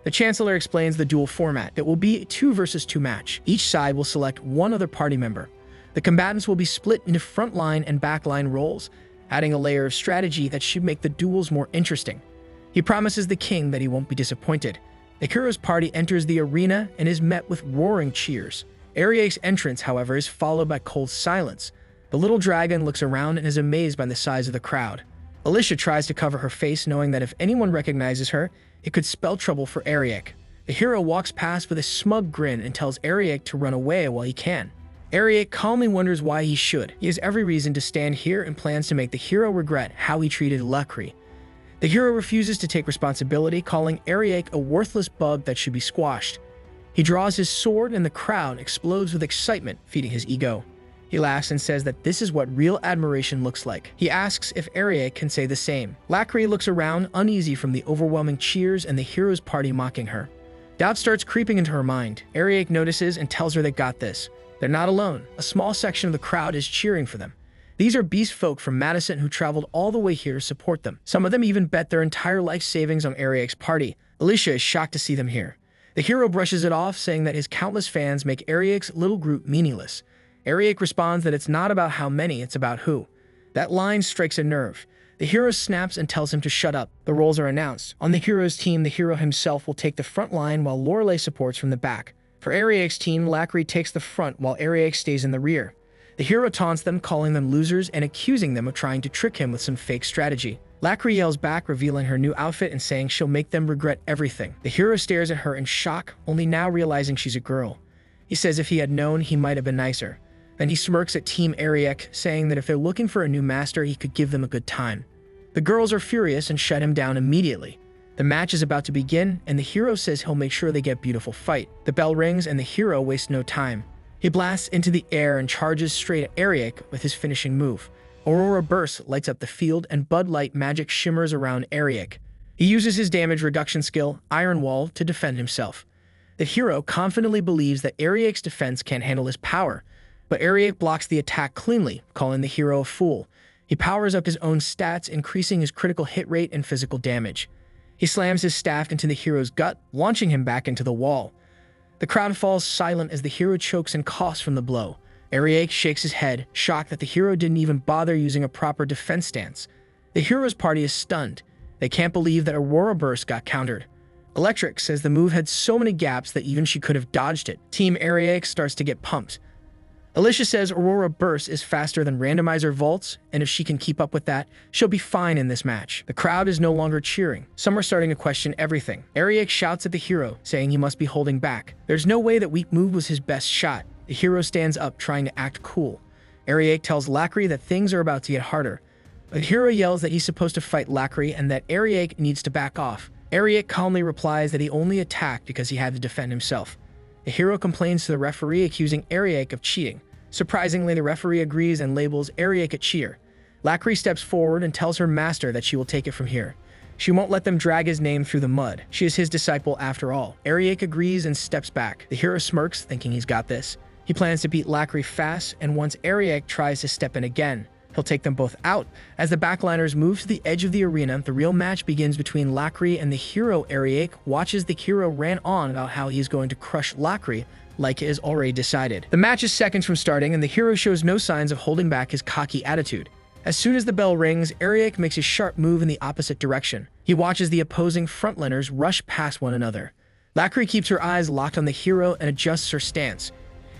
The Chancellor explains the duel format. It will be a 2 versus 2 match. Each side will select one other party member. The combatants will be split into frontline and backline roles, adding a layer of strategy that should make the duels more interesting. He promises the king that he won't be disappointed. The hero's party enters the arena and is met with roaring cheers. Ariake's entrance, however, is followed by cold silence. The little dragon looks around and is amazed by the size of the crowd. Alicia tries to cover her face, knowing that if anyone recognizes her, it could spell trouble for Ariake. The hero walks past with a smug grin and tells Ariake to run away while he can. Ariake calmly wonders why he should. He has every reason to stand here and plans to make the hero regret how he treated Lacri. The hero refuses to take responsibility, calling Ariake a worthless bug that should be squashed. He draws his sword and the crowd explodes with excitement, feeding his ego. He laughs and says that this is what real admiration looks like. He asks if Ariake can say the same. Lacri looks around, uneasy from the overwhelming cheers and the hero's party mocking her. Doubt starts creeping into her mind. Ariake notices and tells her they got this. They're not alone. A small section of the crowd is cheering for them. These are beast folk from Madison who traveled all the way here to support them. Some of them even bet their entire life savings on Ariake's party. Alicia is shocked to see them here. The hero brushes it off, saying that his countless fans make Ariake's little group meaningless. Ariake responds that it's not about how many, it's about who. That line strikes a nerve. The hero snaps and tells him to shut up. The roles are announced. On the hero's team, the hero himself will take the front line while Lorelei supports from the back. For Ariake's team, Lacri takes the front while Ariake stays in the rear. The hero taunts them, calling them losers and accusing them of trying to trick him with some fake strategy. Lacri yells back, revealing her new outfit and saying she'll make them regret everything. The hero stares at her in shock, only now realizing she's a girl. He says if he had known, he might have been nicer. Then he smirks at Team Ariake, saying that if they're looking for a new master, he could give them a good time. The girls are furious and shut him down immediately. The match is about to begin, and the hero says he'll make sure they get a beautiful fight. The bell rings, and the hero wastes no time. He blasts into the air and charges straight at Ariake with his finishing move. Aurora Burst lights up the field, and Bud Light magic shimmers around Ariake. He uses his damage reduction skill, Iron Wall, to defend himself. The hero confidently believes that Ariake's defense can't handle his power, but Ariake blocks the attack cleanly, calling the hero a fool. He powers up his own stats, increasing his critical hit rate and physical damage. He slams his staff into the hero's gut, launching him back into the wall. The crowd falls silent as the hero chokes and coughs from the blow. Ariake shakes his head, shocked that the hero didn't even bother using a proper defense stance. The hero's party is stunned. They can't believe that Aurora Burst got countered. Electric says the move had so many gaps that even she could have dodged it. Team Ariake starts to get pumped. Alicia says Aurora Burst is faster than randomizer vaults, and if she can keep up with that, she'll be fine in this match. The crowd is no longer cheering. Some are starting to question everything. Ariake shouts at the hero, saying he must be holding back. There's no way that weak move was his best shot. The hero stands up, trying to act cool. Ariake tells Lacri that things are about to get harder. The hero yells that he's supposed to fight Lacri and that Ariake needs to back off. Ariake calmly replies that he only attacked because he had to defend himself. The hero complains to the referee, accusing Ariake of cheating. Surprisingly, the referee agrees and labels Ariake a cheater. Lacri steps forward and tells her master that she will take it from here. She won't let them drag his name through the mud. She is his disciple after all. Ariake agrees and steps back. The hero smirks, thinking he's got this. He plans to beat Lacri fast, and once Ariake tries to step in again, he'll take them both out. As the backliners move to the edge of the arena, the real match begins between Lacri and the hero. Ariake watches the hero rant on about how he's going to crush Lacri, like it is already decided. The match is seconds from starting, and the hero shows no signs of holding back his cocky attitude. As soon as the bell rings, Ariake makes a sharp move in the opposite direction. He watches the opposing frontliners rush past one another. Lacri keeps her eyes locked on the hero and adjusts her stance.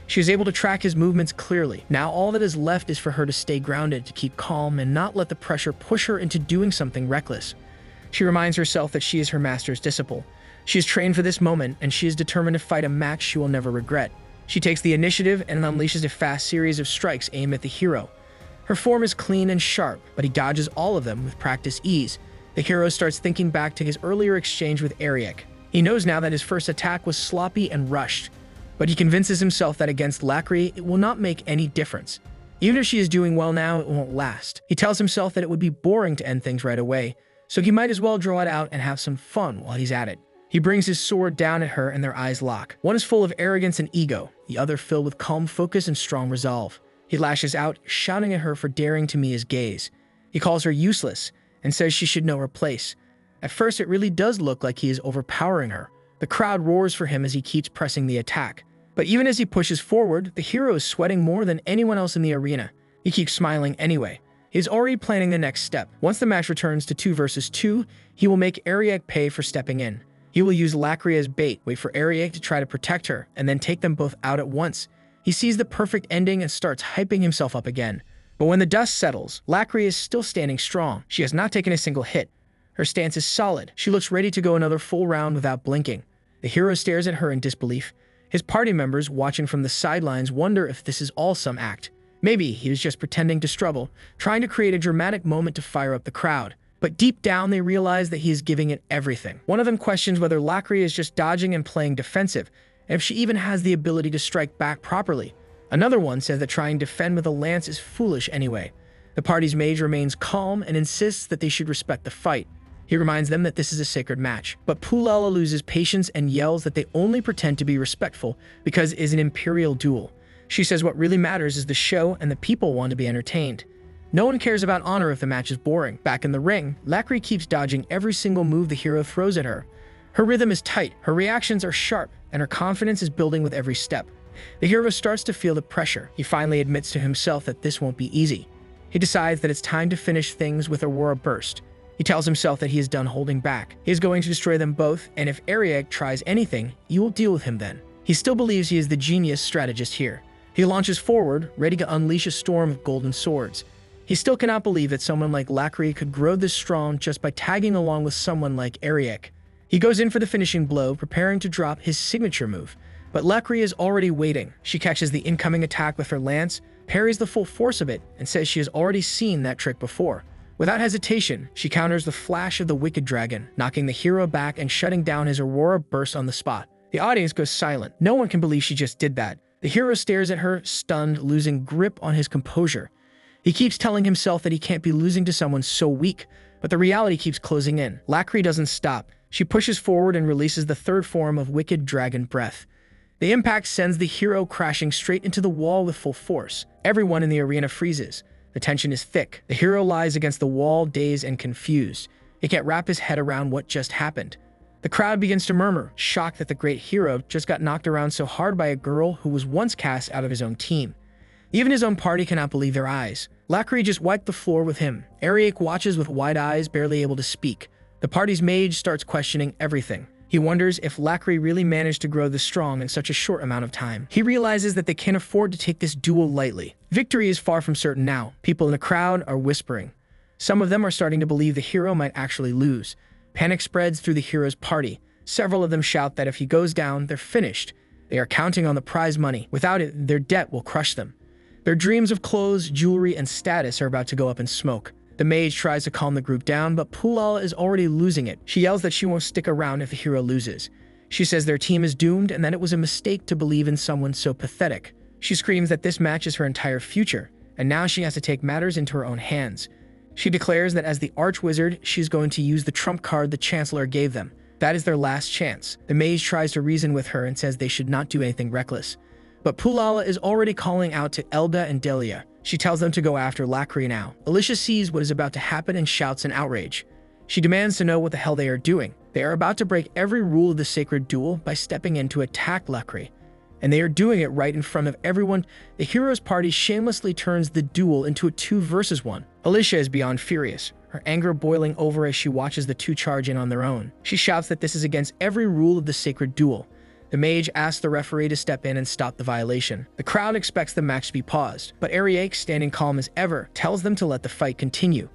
She is able to track his movements clearly. Now all that is left is for her to stay grounded, to keep calm, and not let the pressure push her into doing something reckless. She reminds herself that she is her master's disciple. She is trained for this moment, and she is determined to fight a match she will never regret. She takes the initiative and unleashes a fast series of strikes aimed at the hero. Her form is clean and sharp, but he dodges all of them with practiced ease. The hero starts thinking back to his earlier exchange with Ariake. He knows now that his first attack was sloppy and rushed, but he convinces himself that against Lacri, it will not make any difference. Even if she is doing well now, it won't last. He tells himself that it would be boring to end things right away, so he might as well draw it out and have some fun while he's at it. He brings his sword down at her and their eyes lock. One is full of arrogance and ego, the other filled with calm focus and strong resolve. He lashes out, shouting at her for daring to meet his gaze. He calls her useless and says she should know her place. At first, it really does look like he is overpowering her. The crowd roars for him as he keeps pressing the attack. But even as he pushes forward, the hero is sweating more than anyone else in the arena. He keeps smiling anyway. He's already planning the next step. Once the match returns to 2 versus 2, he will make Ariek pay for stepping in. He will use Lacri as bait, wait for Ariek to try to protect her, and then take them both out at once. He sees the perfect ending and starts hyping himself up again. But when the dust settles, Lacri is still standing strong. She has not taken a single hit. Her stance is solid. She looks ready to go another full round without blinking. The hero stares at her in disbelief. His party members, watching from the sidelines, wonder if this is all some act. Maybe he was just pretending to struggle, trying to create a dramatic moment to fire up the crowd. But deep down, they realize that he is giving it everything. One of them questions whether Lacri is just dodging and playing defensive, and if she even has the ability to strike back properly. Another one says that trying to defend with a lance is foolish anyway. The party's mage remains calm and insists that they should respect the fight. He reminds them that this is a sacred match. But Pulala loses patience and yells that they only pretend to be respectful because it is an imperial duel. She says what really matters is the show and the people want to be entertained. No one cares about honor if the match is boring. Back in the ring, Lacri keeps dodging every single move the hero throws at her. Her rhythm is tight, her reactions are sharp, and her confidence is building with every step. The hero starts to feel the pressure. He finally admits to himself that this won't be easy. He decides that it's time to finish things with Aurora Burst. He tells himself that he is done holding back. He is going to destroy them both, and if Ariek tries anything, you will deal with him then. He still believes he is the genius strategist here. He launches forward, ready to unleash a storm of golden swords. He still cannot believe that someone like Lacri could grow this strong just by tagging along with someone like Ariek. He goes in for the finishing blow, preparing to drop his signature move. But Lacri is already waiting. She catches the incoming attack with her lance, parries the full force of it, and says she has already seen that trick before. Without hesitation, she counters the flash of the Wicked Dragon, knocking the hero back and shutting down his Aurora Burst on the spot. The audience goes silent. No one can believe she just did that. The hero stares at her, stunned, losing grip on his composure. He keeps telling himself that he can't be losing to someone so weak, but the reality keeps closing in. Lacri doesn't stop. She pushes forward and releases the third form of Wicked Dragon Breath. The impact sends the hero crashing straight into the wall with full force. Everyone in the arena freezes. The tension is thick. The hero lies against the wall, dazed and confused. He can't wrap his head around what just happened. The crowd begins to murmur, shocked that the great hero just got knocked around so hard by a girl who was once cast out of his own team. Even his own party cannot believe their eyes. Lacri just wiped the floor with him. Ariek watches with wide eyes, barely able to speak. The party's mage starts questioning everything. He wonders if Lacri really managed to grow this strong in such a short amount of time. He realizes that they can't afford to take this duel lightly. Victory is far from certain now. People in the crowd are whispering. Some of them are starting to believe the hero might actually lose. Panic spreads through the hero's party. Several of them shout that if he goes down, they're finished. They are counting on the prize money. Without it, their debt will crush them. Their dreams of clothes, jewelry, and status are about to go up in smoke. The mage tries to calm the group down, but Pulala is already losing it. She yells that she won't stick around if the hero loses. She says their team is doomed and that it was a mistake to believe in someone so pathetic. She screams that this match is her entire future, and now she has to take matters into her own hands. She declares that as the Archwizard, she's going to use the trump card the Chancellor gave them. That is their last chance. The mage tries to reason with her and says they should not do anything reckless. But Pulala is already calling out to Elda and Delia. She tells them to go after Lacri now. Alicia sees what is about to happen and shouts in outrage. She demands to know what the hell they are doing. They are about to break every rule of the sacred duel by stepping in to attack Lacri. And they are doing it right in front of everyone. The hero's party shamelessly turns the duel into a 2 versus 1. Alicia is beyond furious, her anger boiling over as she watches the two charge in on their own. She shouts that this is against every rule of the sacred duel. The mage asks the referee to step in and stop the violation. The crowd expects the match to be paused, but Ariek, standing calm as ever, tells them to let the fight continue.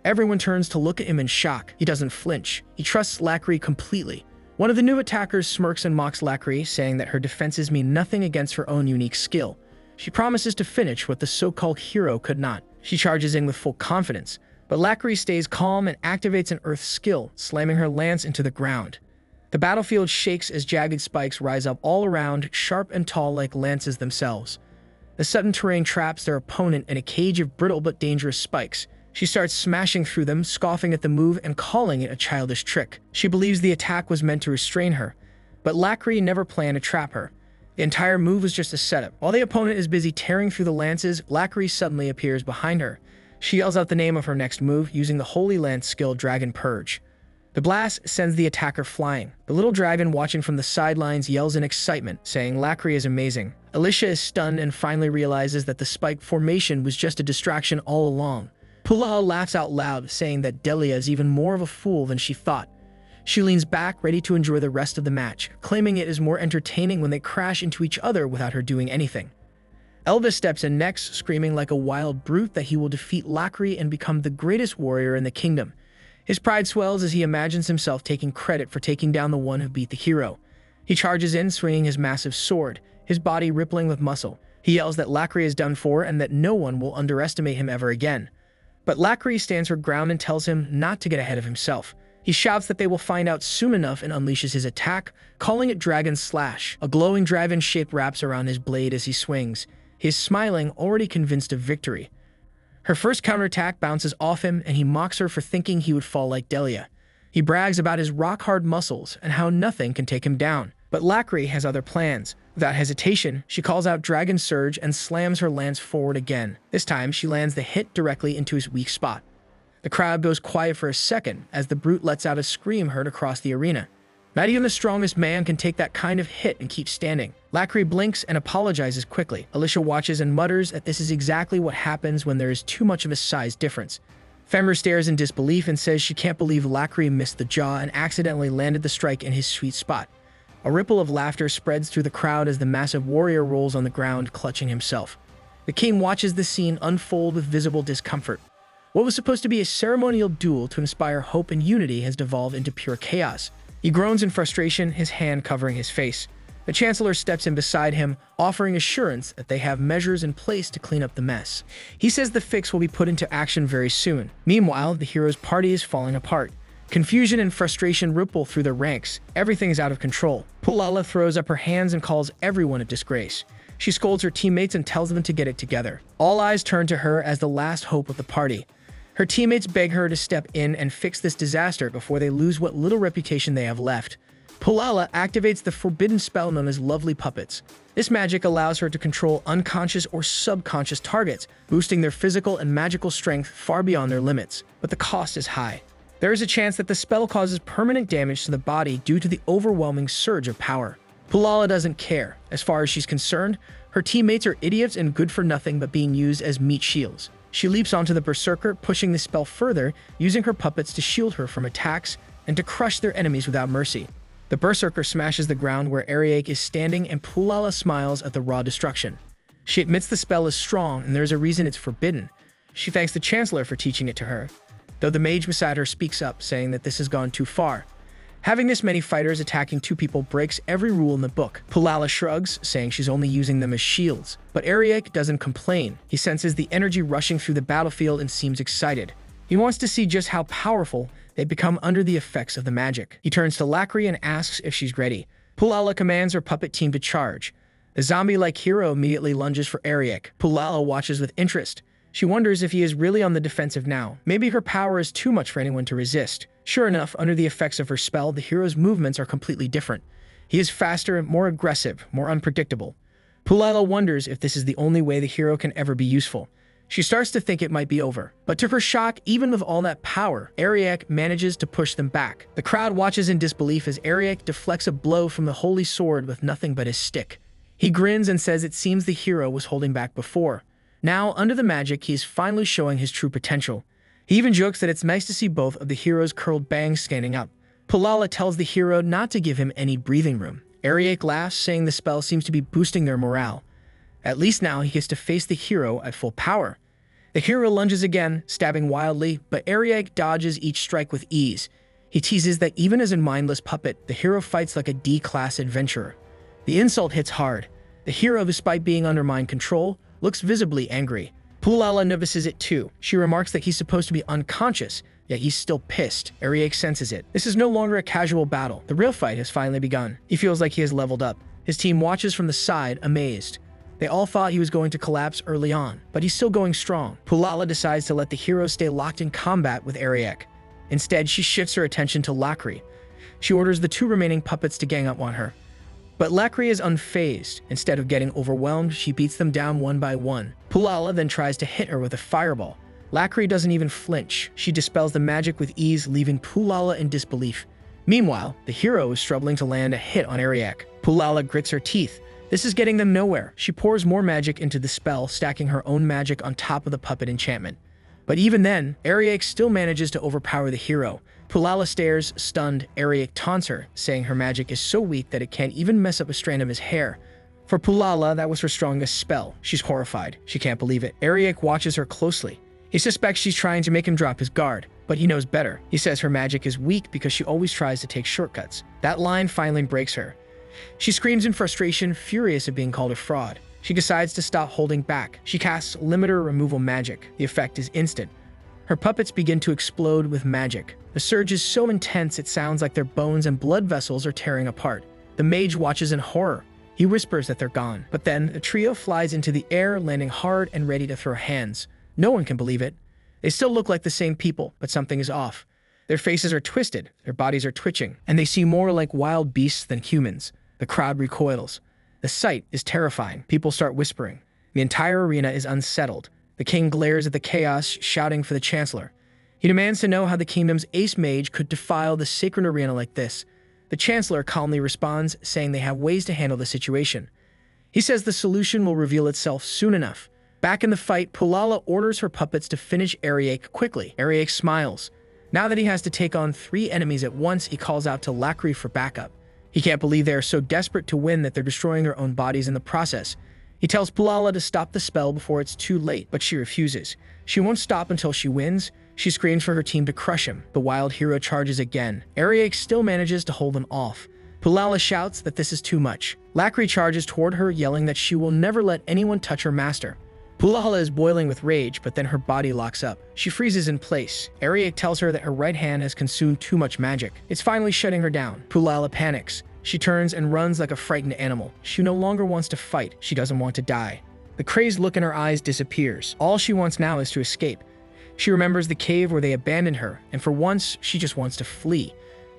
Everyone turns to look at him in shock. He doesn't flinch. He trusts Lacri completely. One of the new attackers smirks and mocks Lacri, saying that her defenses mean nothing against her own unique skill. She promises to finish what the so-called hero could not. She charges in with full confidence, but Lacri stays calm and activates an earth skill, slamming her lance into the ground. The battlefield shakes as jagged spikes rise up all around, sharp and tall like lances themselves. The sudden terrain traps their opponent in a cage of brittle but dangerous spikes. She starts smashing through them, scoffing at the move and calling it a childish trick. She believes the attack was meant to restrain her, but Lacri never planned to trap her. The entire move was just a setup. While the opponent is busy tearing through the lances, Lacri suddenly appears behind her. She yells out the name of her next move using the Holy Lance skill Dragon Purge. The blast sends the attacker flying. The little dragon watching from the sidelines yells in excitement, saying Lacri is amazing. Alicia is stunned and finally realizes that the spike formation was just a distraction all along. Pulala laughs out loud, saying that Delia is even more of a fool than she thought. She leans back, ready to enjoy the rest of the match, claiming it is more entertaining when they crash into each other without her doing anything. Elvis steps in next, screaming like a wild brute that he will defeat Lacri and become the greatest warrior in the kingdom. His pride swells as he imagines himself taking credit for taking down the one who beat the hero. He charges in, swinging his massive sword, his body rippling with muscle. He yells that Lacri is done for and that no one will underestimate him ever again. But Lacri stands her ground and tells him not to get ahead of himself. He shouts that they will find out soon enough and unleashes his attack, calling it Dragon Slash. A glowing dragon shape wraps around his blade as he swings. He is smiling, already convinced of victory. Her first counterattack bounces off him, and he mocks her for thinking he would fall like Delia. He brags about his rock-hard muscles and how nothing can take him down. But Lacri has other plans. Without hesitation, she calls out Dragon Surge and slams her lance forward again. This time, she lands the hit directly into his weak spot. The crowd goes quiet for a second as the brute lets out a scream heard across the arena. Not even the strongest man can take that kind of hit and keep standing. Lacri blinks and apologizes quickly. Alicia watches and mutters that this is exactly what happens when there is too much of a size difference. Femmer stares in disbelief and says she can't believe Lacri missed the jaw and accidentally landed the strike in his sweet spot. A ripple of laughter spreads through the crowd as the massive warrior rolls on the ground, clutching himself. The king watches the scene unfold with visible discomfort. What was supposed to be a ceremonial duel to inspire hope and unity has devolved into pure chaos. He groans in frustration, his hand covering his face. The Chancellor steps in beside him, offering assurance that they have measures in place to clean up the mess. He says the fix will be put into action very soon. Meanwhile, the hero's party is falling apart. Confusion and frustration ripple through their ranks. Everything is out of control. Pulala throws up her hands and calls everyone a disgrace. She scolds her teammates and tells them to get it together. All eyes turn to her as the last hope of the party. Her teammates beg her to step in and fix this disaster before they lose what little reputation they have left. Pulala activates the forbidden spell known as Lovely Puppets. This magic allows her to control unconscious or subconscious targets, boosting their physical and magical strength far beyond their limits. But the cost is high. There is a chance that the spell causes permanent damage to the body due to the overwhelming surge of power. Pulala doesn't care. As far as she's concerned, her teammates are idiots and good for nothing but being used as meat shields. She leaps onto the berserker, pushing the spell further, using her puppets to shield her from attacks and to crush their enemies without mercy. The berserker smashes the ground where Ariake is standing, and Pulala smiles at the raw destruction. She admits the spell is strong and there's a reason it's forbidden. She thanks the Chancellor for teaching it to her, though the mage beside her speaks up, saying that this has gone too far. Having this many fighters attacking two people breaks every rule in the book. Pulala shrugs, saying she's only using them as shields. But Ariake doesn't complain. He senses the energy rushing through the battlefield and seems excited. He wants to see just how powerful they become under the effects of the magic. He turns to Lacri and asks if she's ready. Pulala commands her puppet team to charge. The zombie-like hero immediately lunges for Ariake. Pulala watches with interest. She wonders if he is really on the defensive now. Maybe her power is too much for anyone to resist. Sure enough, under the effects of her spell, the hero's movements are completely different. He is faster, more aggressive, more unpredictable. Pulala wonders if this is the only way the hero can ever be useful. She starts to think it might be over. But to her shock, even with all that power, Ariake manages to push them back. The crowd watches in disbelief as Ariake deflects a blow from the holy sword with nothing but his stick. He grins and says it seems the hero was holding back before. Now, under the magic, he is finally showing his true potential. He even jokes that it's nice to see both of the hero's curled bangs standing up. Pulala tells the hero not to give him any breathing room. Ariake laughs, saying the spell seems to be boosting their morale. At least now he gets to face the hero at full power. The hero lunges again, stabbing wildly, but Ariake dodges each strike with ease. He teases that even as a mindless puppet, the hero fights like a D-class adventurer. The insult hits hard. The hero, despite being under mind control, looks visibly angry. Pulala notices it too. She remarks that he's supposed to be unconscious, yet he's still pissed. Ariake senses it. This is no longer a casual battle. The real fight has finally begun. He feels like he has leveled up. His team watches from the side, amazed. They all thought he was going to collapse early on, but he's still going strong. Pulala decides to let the hero stay locked in combat with Ariek. Instead, she shifts her attention to Lacri. She orders the 2 remaining puppets to gang up on her. But Lacri is unfazed. Instead of getting overwhelmed, she beats them down one by one. Pulala then tries to hit her with a fireball. Lacri doesn't even flinch. She dispels the magic with ease, leaving Pulala in disbelief. Meanwhile, the hero is struggling to land a hit on Ariek. Pulala grits her teeth. This is getting them nowhere. She pours more magic into the spell, stacking her own magic on top of the puppet enchantment. But even then, Ariek still manages to overpower the hero. Pulala stares, stunned. Ariek taunts her, saying her magic is so weak that it can't even mess up a strand of his hair. For Pulala, that was her strongest spell. She's horrified. She can't believe it. Ariek watches her closely. He suspects she's trying to make him drop his guard, but he knows better. He says her magic is weak because she always tries to take shortcuts. That line finally breaks her. She screams in frustration, furious at being called a fraud. She decides to stop holding back. She casts limiter removal magic. The effect is instant. Her puppets begin to explode with magic. The surge is so intense it sounds like their bones and blood vessels are tearing apart. The mage watches in horror. He whispers that they're gone. But then, the trio flies into the air, landing hard and ready to throw hands. No one can believe it. They still look like the same people, but something is off. Their faces are twisted, their bodies are twitching, and they seem more like wild beasts than humans. The crowd recoils. The sight is terrifying. People start whispering. The entire arena is unsettled. The king glares at the chaos, shouting for the chancellor. He demands to know how the kingdom's ace mage could defile the sacred arena like this. The chancellor calmly responds, saying they have ways to handle the situation. He says the solution will reveal itself soon enough. Back in the fight, Pulala orders her puppets to finish Ariek quickly. Ariek smiles. Now that he has to take on 3 enemies at once, he calls out to Lacri for backup. He can't believe they are so desperate to win that they're destroying their own bodies in the process. He tells Pulala to stop the spell before it's too late, but she refuses. She won't stop until she wins. She screams for her team to crush him. The wild hero charges again. Ariek still manages to hold them off. Pulala shouts that this is too much. Lacri charges toward her, yelling that she will never let anyone touch her master. Pulala is boiling with rage, but then her body locks up. She freezes in place. Ariek tells her that her right hand has consumed too much magic. It's finally shutting her down. Pulala panics. She turns and runs like a frightened animal. She no longer wants to fight. She doesn't want to die. The crazed look in her eyes disappears. All she wants now is to escape. She remembers the cave where they abandoned her, and for once, she just wants to flee.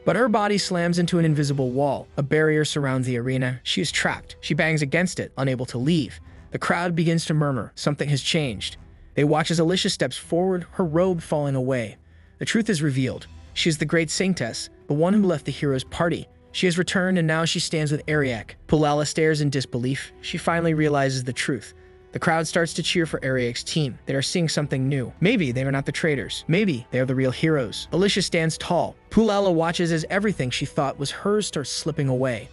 But her body slams into an invisible wall. A barrier surrounds the arena. She is trapped. She bangs against it, unable to leave. The crowd begins to murmur. Something has changed. They watch as Alicia steps forward, her robe falling away. The truth is revealed. She is the great saintess, the one who left the hero's party. She has returned and now she stands with Ariek. Pulala stares in disbelief. She finally realizes the truth. The crowd starts to cheer for Ariek's team. They are seeing something new. Maybe they are not the traitors. Maybe they are the real heroes. Alicia stands tall. Pulala watches as everything she thought was hers starts slipping away.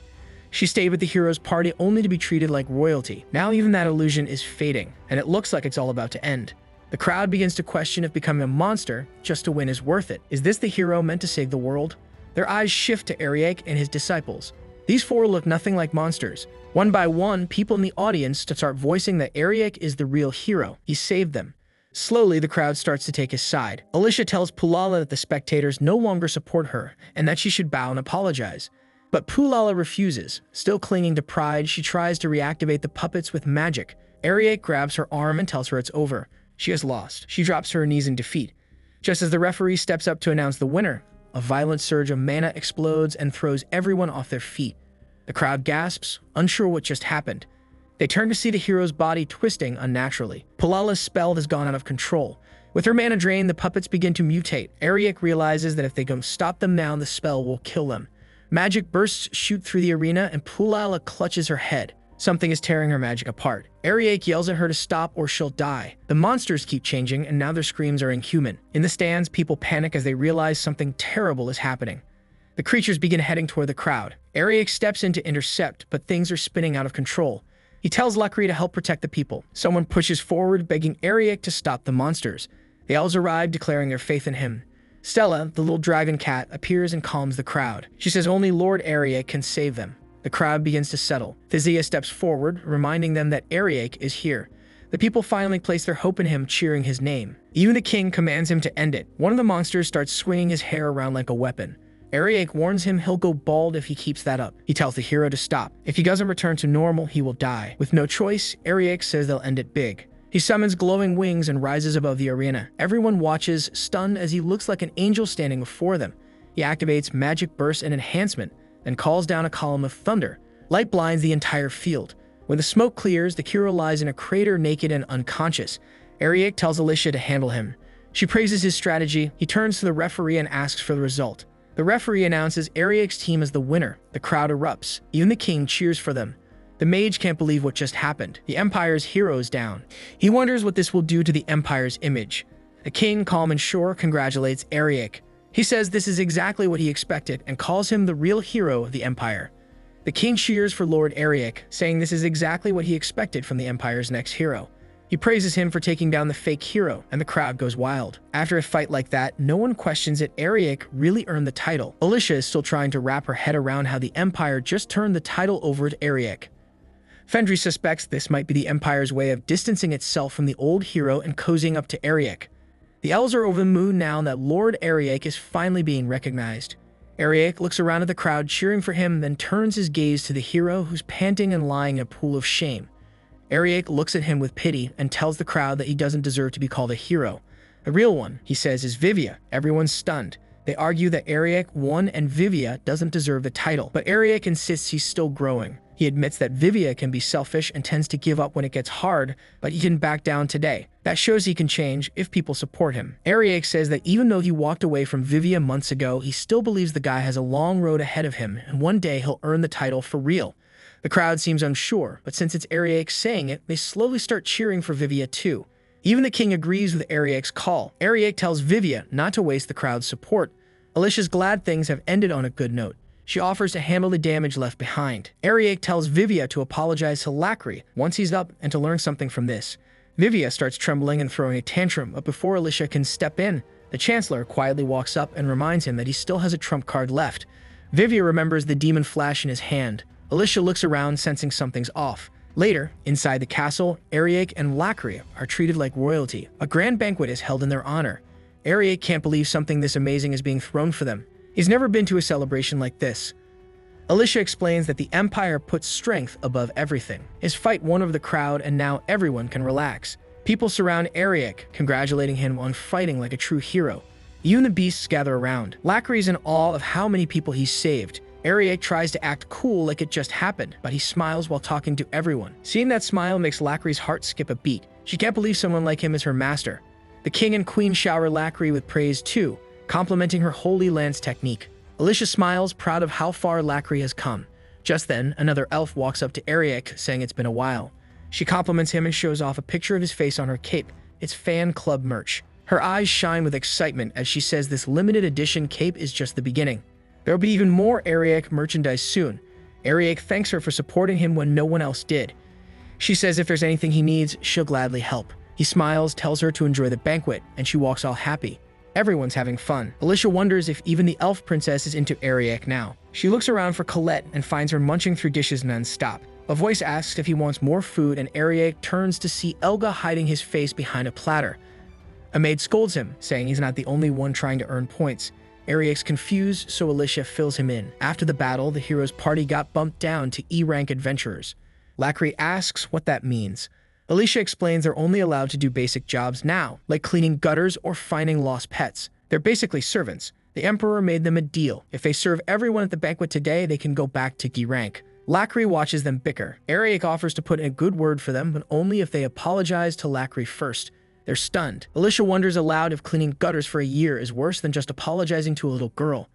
She stayed with the hero's party only to be treated like royalty. Now even that illusion is fading, and it looks like it's all about to end. The crowd begins to question if becoming a monster just to win is worth it. Is this the hero meant to save the world? Their eyes shift to Ariek and his disciples. These 4 look nothing like monsters. One by one, people in the audience start voicing that Ariek is the real hero. He saved them. Slowly, the crowd starts to take his side. Alicia tells Pulala that the spectators no longer support her and that she should bow and apologize. But Pulala refuses. Still clinging to pride, she tries to reactivate the puppets with magic. Ariek grabs her arm and tells her it's over. She has lost. She drops to her knees in defeat. Just as the referee steps up to announce the winner, a violent surge of mana explodes and throws everyone off their feet. The crowd gasps, unsure what just happened. They turn to see the hero's body twisting unnaturally. Pulala's spell has gone out of control. With her mana drained, the puppets begin to mutate. Ariek realizes that if they don't stop them now, the spell will kill them. Magic bursts shoot through the arena and Pulala clutches her head. Something is tearing her magic apart. Ariek yells at her to stop or she'll die. The monsters keep changing and now their screams are inhuman. In the stands, people panic as they realize something terrible is happening. The creatures begin heading toward the crowd. Ariek steps in to intercept, but things are spinning out of control. He tells Lacri to help protect the people. Someone pushes forward, begging Ariek to stop the monsters. The elves arrive, declaring their faith in him. Stella, the little dragon cat, appears and calms the crowd. She says only Lord Ariek can save them. The crowd begins to settle. Thizia steps forward, reminding them that Ariek is here. The people finally place their hope in him, cheering his name. Even the king commands him to end it. One of the monsters starts swinging his hair around like a weapon. Ariake warns him he'll go bald if he keeps that up. He tells the hero to stop. If he doesn't return to normal, he will die. With no choice, Ariake says they'll end it big. He summons glowing wings and rises above the arena. Everyone watches, stunned as he looks like an angel standing before them. He activates magic burst and enhancement, then calls down a column of thunder. Light blinds the entire field. When the smoke clears, the hero lies in a crater naked and unconscious. Ariake tells Alicia to handle him. She praises his strategy. He turns to the referee and asks for the result. The referee announces Ariake's team as the winner. The crowd erupts. Even the king cheers for them. The mage can't believe what just happened. The Empire's hero is down. He wonders what this will do to the Empire's image. The king, calm and sure, congratulates Ariake. He says this is exactly what he expected and calls him the real hero of the Empire. The king cheers for Lord Ariake, saying this is exactly what he expected from the Empire's next hero. He praises him for taking down the fake hero, and the crowd goes wild. After a fight like that, no one questions it. Ariake really earned the title. Alicia is still trying to wrap her head around how the Empire just turned the title over to Ariake. Fendry suspects this might be the Empire's way of distancing itself from the old hero and cozying up to Ariake. The elves are over the moon now that Lord Ariake is finally being recognized. Ariake looks around at the crowd cheering for him, then turns his gaze to the hero who's panting and lying in a pool of shame. Ariake looks at him with pity and tells the crowd that he doesn't deserve to be called a hero. The real one, he says, is Vivia. Everyone's stunned. They argue that Ariake won and Vivia doesn't deserve the title, but Ariake insists he's still growing. He admits that Vivia can be selfish and tends to give up when it gets hard, but he didn't back down today. That shows he can change if people support him. Ariake says that even though he walked away from Vivia months ago, he still believes the guy has a long road ahead of him, and one day he'll earn the title for real. The crowd seems unsure, but since it's Ariake saying it, they slowly start cheering for Vivia too. Even the king agrees with Ariake's call. Ariake tells Vivia not to waste the crowd's support. Alicia's glad things have ended on a good note. She offers to handle the damage left behind. Ariake tells Vivia to apologize to Lacri once he's up and to learn something from this. Vivia starts trembling and throwing a tantrum, but before Alicia can step in, the Chancellor quietly walks up and reminds him that he still has a trump card left. Vivia remembers the demon flash in his hand. Alicia looks around, sensing something's off. Later, inside the castle, Ariake and Lacri are treated like royalty. A grand banquet is held in their honor. Ariake can't believe something this amazing is being thrown for them. He's never been to a celebration like this. Alicia explains that the Empire puts strength above everything. His fight won over the crowd, and now everyone can relax. People surround Ariake, congratulating him on fighting like a true hero. Even the beasts gather around. Lacri's in awe of how many people he's saved. Ariake tries to act cool like it just happened, but he smiles while talking to everyone. Seeing that smile makes Lacri's heart skip a beat. She can't believe someone like him is her master. The king and queen shower Lacri with praise too, complimenting her holy lance technique. Alicia smiles, proud of how far Lacri has come. Just then, another elf walks up to Ariake, saying it's been a while. She compliments him and shows off a picture of his face on her cape. It's fan club merch. Her eyes shine with excitement as she says this limited edition cape is just the beginning. There'll be even more Ariake merchandise soon. Ariake thanks her for supporting him when no one else did. She says if there's anything he needs, she'll gladly help. He smiles, tells her to enjoy the banquet, and she walks all happy. Everyone's having fun. Alicia wonders if even the elf princess is into Ariake now. She looks around for Colette and finds her munching through dishes non-stop. A voice asks if he wants more food, and Ariake turns to see Elga hiding his face behind a platter. A maid scolds him, saying he's not the only one trying to earn points. Ariake's confused, so Alicia fills him in. After the battle, the hero's party got bumped down to E-rank adventurers. Lacri asks what that means. Alicia explains they're only allowed to do basic jobs now, like cleaning gutters or finding lost pets. They're basically servants. The Emperor made them a deal. If they serve everyone at the banquet today, they can go back to D rank. Lacri watches them bicker. Ariake offers to put in a good word for them, but only if they apologize to Lacri first. They're stunned. Alicia wonders aloud if cleaning gutters for a year is worse than just apologizing to a little girl.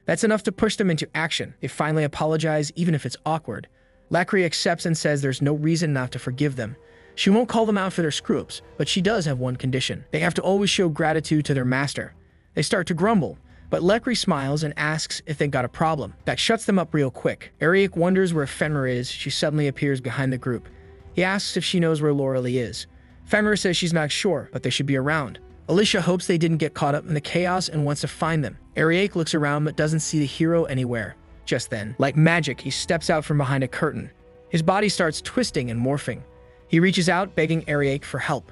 That's enough to push them into action. They finally apologize, even if it's awkward. Lacri accepts and says there's no reason not to forgive them. She won't call them out for their screw-ups, but she does have one condition. They have to always show gratitude to their master. They start to grumble, but Lacri smiles and asks if they got a problem. That shuts them up real quick. Ariake wonders where Fenrir is. She suddenly appears behind the group. He asks if she knows where Loralee is. Fenrir says she's not sure, but they should be around. Alicia hopes they didn't get caught up in the chaos and wants to find them. Ariake looks around but doesn't see the hero anywhere. Just then, like magic, he steps out from behind a curtain. His body starts twisting and morphing. He reaches out, begging Ariake for help.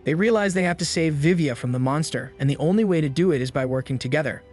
They realize they have to save Vivia from the monster, and the only way to do it is by working together.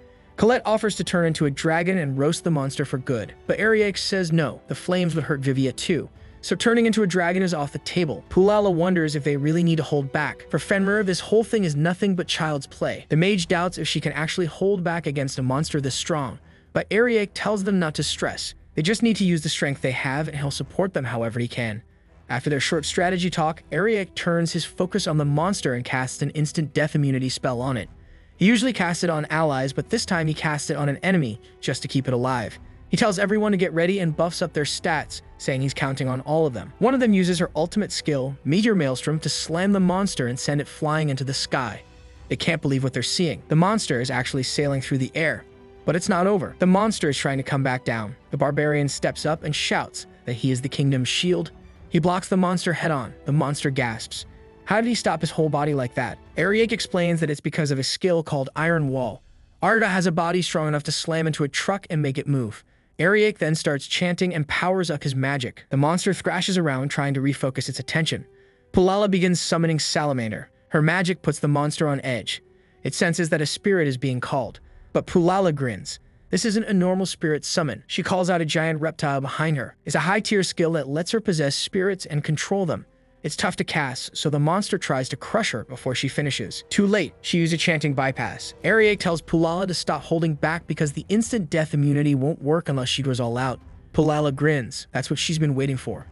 Colette offers to turn into a dragon and roast the monster for good, but Ariake says no, the flames would hurt Vivia too. So turning into a dragon is off the table. Pulala wonders if they really need to hold back. For Fenrir, this whole thing is nothing but child's play. The mage doubts if she can actually hold back against a monster this strong, but Ariake tells them not to stress. They just need to use the strength they have, and he'll support them however he can. After their short strategy talk, Ariake turns his focus on the monster and casts an instant death immunity spell on it. He usually casts it on allies, but this time he casts it on an enemy just to keep it alive. He tells everyone to get ready and buffs up their stats, saying he's counting on all of them. One of them uses her ultimate skill, Meteor Maelstrom, to slam the monster and send it flying into the sky. They can't believe what they're seeing. The monster is actually sailing through the air. But it's not over. The monster is trying to come back down. The barbarian steps up and shouts that he is the kingdom's shield. He blocks the monster head-on. The monster gasps. How did he stop his whole body like that? Ariake explains that it's because of a skill called Iron Wall. Arda has a body strong enough to slam into a truck and make it move. Ariake then starts chanting and powers up his magic. The monster thrashes around trying to refocus its attention. Pulala begins summoning Salamander. Her magic puts the monster on edge. It senses that a spirit is being called. But Pulala grins. This isn't a normal spirit summon. She calls out a giant reptile behind her. It's a high-tier skill that lets her possess spirits and control them. It's tough to cast, so the monster tries to crush her before she finishes. Too late, she used a chanting bypass. Ariake tells Pulala to stop holding back because the instant death immunity won't work unless she goes all out. Pulala grins. That's what she's been waiting for.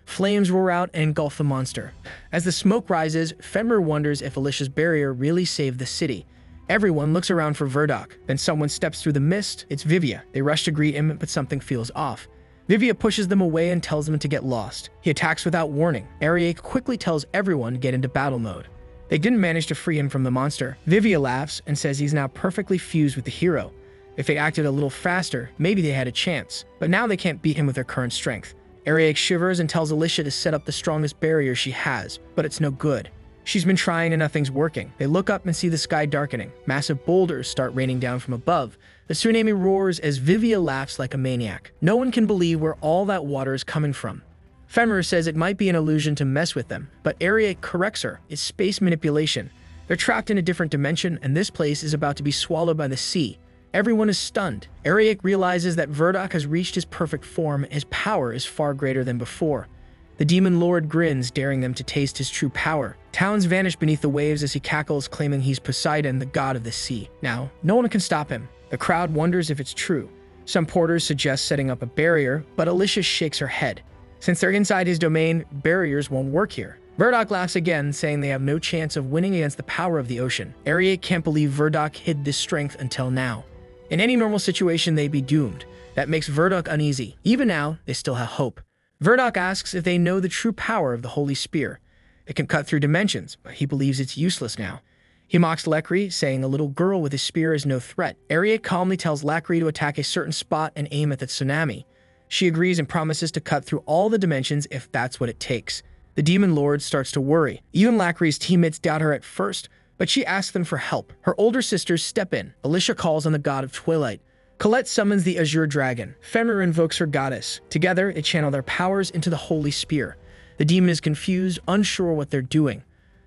Flames roar out and engulf the monster. As the smoke rises, Fenrir wonders if Alicia's barrier really saved the city. Everyone looks around for Verdok. Then someone steps through the mist. It's Vivia. They rush to greet him, but something feels off. Vivia pushes them away and tells them to get lost. He attacks without warning. Ariake quickly tells everyone to get into battle mode. They didn't manage to free him from the monster. Vivia laughs and says he's now perfectly fused with the hero. If they acted a little faster, maybe they had a chance. But now they can't beat him with their current strength. Ariake shivers and tells Alicia to set up the strongest barrier she has, but it's no good. She's been trying and nothing's working. They look up and see the sky darkening. Massive boulders start raining down from above. The tsunami roars as Vivia laughs like a maniac. No one can believe where all that water is coming from. Fenrir says it might be an illusion to mess with them, but Ariake corrects her. It's space manipulation. They're trapped in a different dimension, and this place is about to be swallowed by the sea. Everyone is stunned. Ariake realizes that Verdok has reached his perfect form. His power is far greater than before. The demon lord grins, daring them to taste his true power. Towns vanish beneath the waves as he cackles, claiming he's Poseidon, the god of the sea. Now, no one can stop him. The crowd wonders if it's true. Some porters suggest setting up a barrier, but Alicia shakes her head. Since they're inside his domain, barriers won't work here. Verdok laughs again, saying they have no chance of winning against the power of the ocean. Ariake can't believe Verdok hid this strength until now. In any normal situation, they'd be doomed. That makes Verdok uneasy. Even now, they still have hope. Verdok asks if they know the true power of the Holy Spear. It can cut through dimensions, but he believes it's useless now. He mocks Lacri, saying a little girl with a spear is no threat. Ariake calmly tells Lacri to attack a certain spot and aim at the tsunami. She agrees and promises to cut through all the dimensions if that's what it takes. The demon lord starts to worry. Even Lacri's teammates doubt her at first, but she asks them for help. Her older sisters step in. Alicia calls on the god of Twilight. Colette summons the Azure Dragon. Fenrir invokes her goddess. Together, they channel their powers into the Holy Spear. The demon is confused, unsure what they're doing.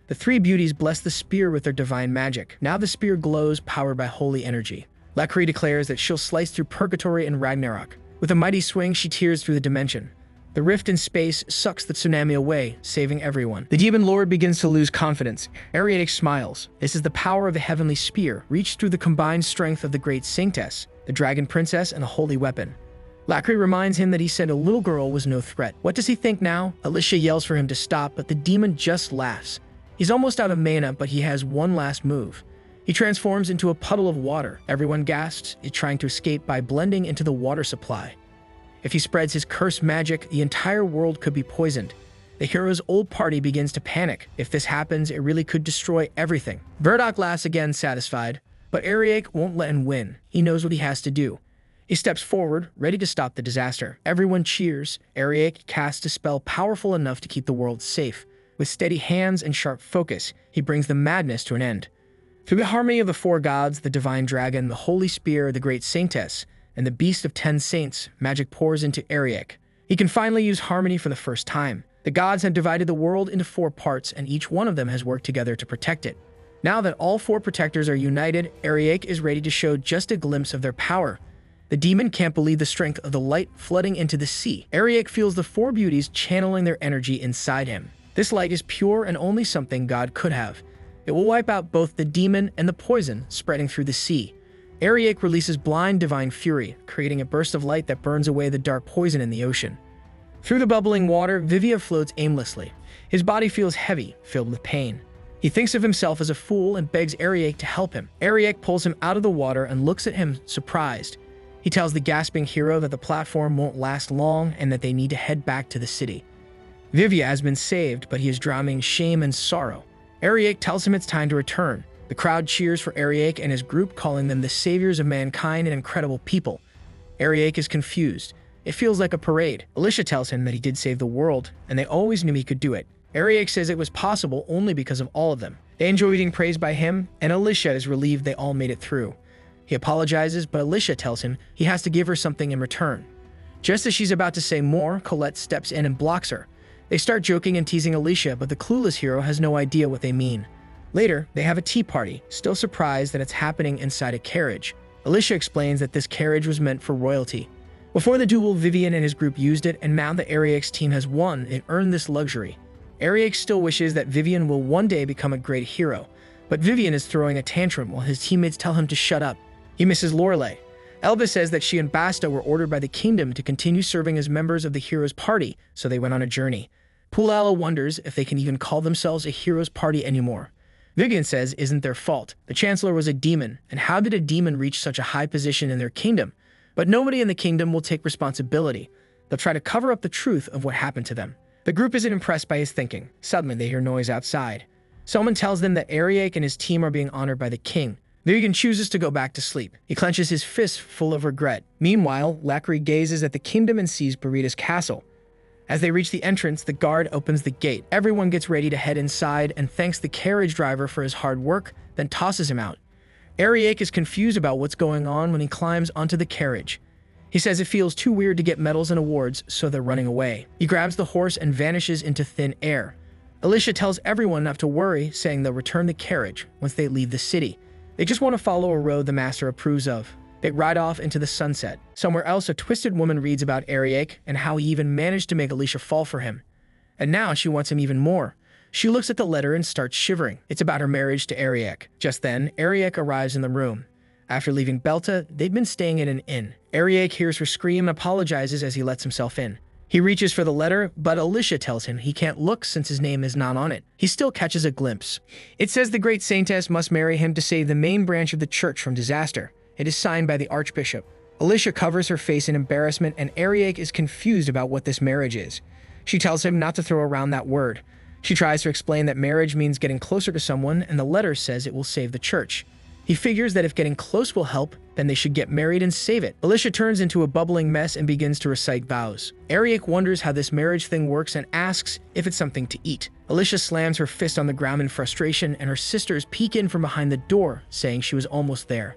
The three beauties bless the spear with their divine magic. Now the spear glows, powered by holy energy. Lacri declares that she'll slice through Purgatory and Ragnarok. With a mighty swing, she tears through the dimension. The rift in space sucks the tsunami away, saving everyone. The demon lord begins to lose confidence. Ariake smiles. This is the power of the heavenly spear, reached through the combined strength of the great saintess, the dragon princess, and a holy weapon. Lacri reminds him that he said a little girl was no threat. What does he think now? Alicia yells for him to stop, but the demon just laughs. He's almost out of mana, but he has one last move. He transforms into a puddle of water. Everyone gasps, trying to escape by blending into the water supply. If he spreads his cursed magic, the entire world could be poisoned. The hero's old party begins to panic. If this happens, it really could destroy everything. Verdok laughs again, satisfied, but Ariake won't let him win. He knows what he has to do. He steps forward, ready to stop the disaster. Everyone cheers. Ariake casts a spell powerful enough to keep the world safe. With steady hands and sharp focus, he brings the madness to an end. Through the harmony of the four gods, the divine dragon, the holy spear, the great saintess, and the beast of 10 saints, magic pours into Ariake. He can finally use harmony for the first time. The gods have divided the world into 4 parts, and each one of them has worked together to protect it. Now that all four protectors are united, Ariake is ready to show just a glimpse of their power. The demon can't believe the strength of the light flooding into the sea. Ariake feels the four beauties channeling their energy inside him. This light is pure and only something God could have. It will wipe out both the demon and the poison spreading through the sea. Ariake releases blind divine fury, creating a burst of light that burns away the dark poison in the ocean. Through the bubbling water, Vivia floats aimlessly. His body feels heavy, filled with pain. He thinks of himself as a fool and begs Ariake to help him. Ariake pulls him out of the water and looks at him, surprised. He tells the gasping hero that the platform won't last long and that they need to head back to the city. Vivia has been saved, but he is drowning in shame and sorrow. Ariake tells him it's time to return. The crowd cheers for Ariake and his group, calling them the saviors of mankind and incredible people. Ariake is confused. It feels like a parade. Alicia tells him that he did save the world, and they always knew he could do it. Ariake says it was possible only because of all of them. They enjoy being praised by him, and Alicia is relieved they all made it through. He apologizes, but Alicia tells him he has to give her something in return. Just as she's about to say more, Colette steps in and blocks her. They start joking and teasing Alicia, but the clueless hero has no idea what they mean. Later, they have a tea party, still surprised that it's happening inside a carriage. Alicia explains that this carriage was meant for royalty. Before the duel, Vivian and his group used it, and now that Ariake's team has won, it earned this luxury. Ariake still wishes that Vivian will one day become a great hero, but Vivian is throwing a tantrum while his teammates tell him to shut up. He misses Lorelei. Elba says that she and Basta were ordered by the kingdom to continue serving as members of the hero's party, so they went on a journey. Pulala wonders if they can even call themselves a hero's party anymore. Vivian says isn't their fault. The Chancellor was a demon, and how did a demon reach such a high position in their kingdom? But nobody in the kingdom will take responsibility. They'll try to cover up the truth of what happened to them. The group isn't impressed by his thinking. Suddenly, they hear noise outside. Someone tells them that Ariake and his team are being honored by the king. Vivian chooses to go back to sleep. He clenches his fist full of regret. Meanwhile, Lacri gazes at the kingdom and sees Burrita's castle. As they reach the entrance, the guard opens the gate. Everyone gets ready to head inside and thanks the carriage driver for his hard work, then tosses him out. Ariake is confused about what's going on when he climbs onto the carriage. He says it feels too weird to get medals and awards, so they're running away. He grabs the horse and vanishes into thin air. Alicia tells everyone not to worry, saying they'll return the carriage once they leave the city. They just want to follow a road the master approves of. They ride off into the sunset. Somewhere else, a twisted woman reads about Ariake and how he even managed to make Alicia fall for him. And now she wants him even more. She looks at the letter and starts shivering. It's about her marriage to Ariake. Just then, Ariake arrives in the room. After leaving Belta, they've been staying in an inn. Ariake hears her scream and apologizes as he lets himself in. He reaches for the letter, but Alicia tells him he can't look since his name is not on it. He still catches a glimpse. It says the great saintess must marry him to save the main branch of the church from disaster. It is signed by the archbishop. Alicia covers her face in embarrassment, and Ariake is confused about what this marriage is. She tells him not to throw around that word. She tries to explain that marriage means getting closer to someone, and the letter says it will save the church. He figures that if getting close will help, then they should get married and save it. Alicia turns into a bubbling mess and begins to recite vows. Ariake wonders how this marriage thing works and asks if it's something to eat. Alicia slams her fist on the ground in frustration, and her sisters peek in from behind the door, saying she was almost there.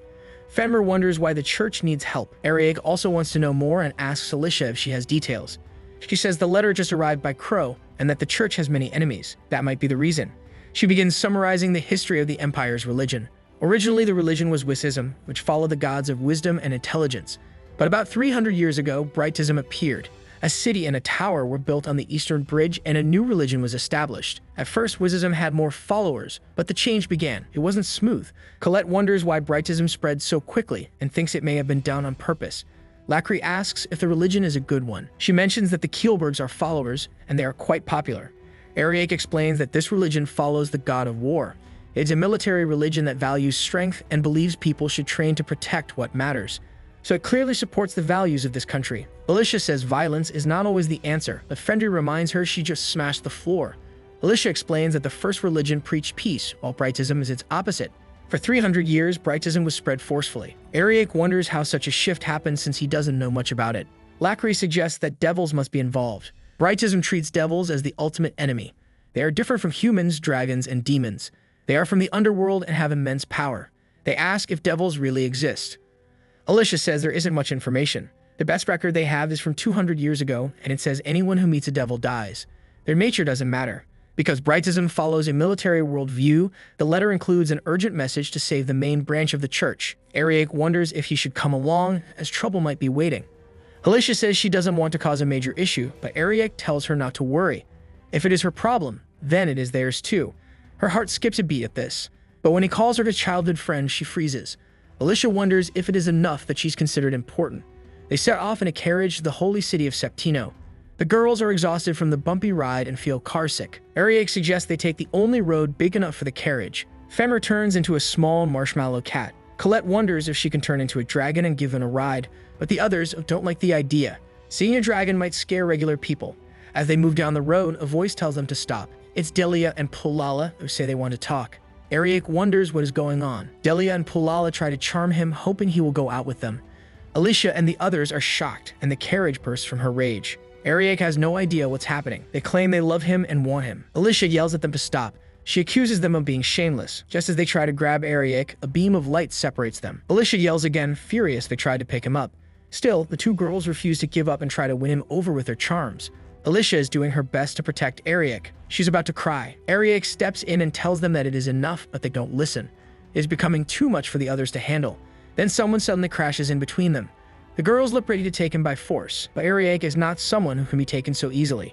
Fenrir wonders why the church needs help. Ariake also wants to know more and asks Alicia if she has details. She says the letter just arrived by Crow, and that the church has many enemies. That might be the reason. She begins summarizing the history of the Empire's religion. Originally, the religion was Wisism, which followed the gods of wisdom and intelligence. But about 300 years ago, Brightism appeared. A city and a tower were built on the Eastern Bridge, and a new religion was established. At first, Wisism had more followers, but the change began. It wasn't smooth. Colette wonders why Brightism spread so quickly and thinks it may have been done on purpose. Lacri asks if the religion is a good one. She mentions that the Kielbergs are followers, and they are quite popular. Ariake explains that this religion follows the god of war. It's a military religion that values strength and believes people should train to protect what matters. So it clearly supports the values of this country. Alicia says violence is not always the answer, but Fenrir reminds her she just smashed the floor. Alicia explains that the first religion preached peace, while Brightism is its opposite. For 300 years, Brightism was spread forcefully. Ariake wonders how such a shift happened since he doesn't know much about it. Lacri suggests that devils must be involved. Brightism treats devils as the ultimate enemy. They are different from humans, dragons, and demons. They are from the underworld and have immense power. They ask if devils really exist. Alicia says there isn't much information. The best record they have is from 200 years ago, and it says anyone who meets a devil dies. Their nature doesn't matter. Because Brightism follows a military worldview, the letter includes an urgent message to save the main branch of the church. Ariake wonders if he should come along, as trouble might be waiting. Alicia says she doesn't want to cause a major issue, but Ariake tells her not to worry. If it is her problem, then it is theirs too. Her heart skips a beat at this, but when he calls her to childhood friend, she freezes. Alicia wonders if it is enough that she's considered important. They set off in a carriage to the holy city of Septino. The girls are exhausted from the bumpy ride and feel carsick. Ariake suggests they take the only road big enough for the carriage. Femme turns into a small marshmallow cat. Colette wonders if she can turn into a dragon and give him a ride, but the others don't like the idea. Seeing a dragon might scare regular people. As they move down the road, a voice tells them to stop. It's Delia and Pulala who say they want to talk. Ariake wonders what is going on. Delia and Pulala try to charm him, hoping he will go out with them. Alicia and the others are shocked, and the carriage bursts from her rage. Ariake has no idea what's happening. They claim they love him and want him. Alicia yells at them to stop. She accuses them of being shameless. Just as they try to grab Ariake, a beam of light separates them. Alicia yells again, furious they tried to pick him up. Still, the two girls refuse to give up and try to win him over with their charms. Alicia is doing her best to protect Ariake. She's about to cry. Ariake steps in and tells them that it is enough, but they don't listen. It is becoming too much for the others to handle. Then someone suddenly crashes in between them. The girls look ready to take him by force, but Ariake is not someone who can be taken so easily.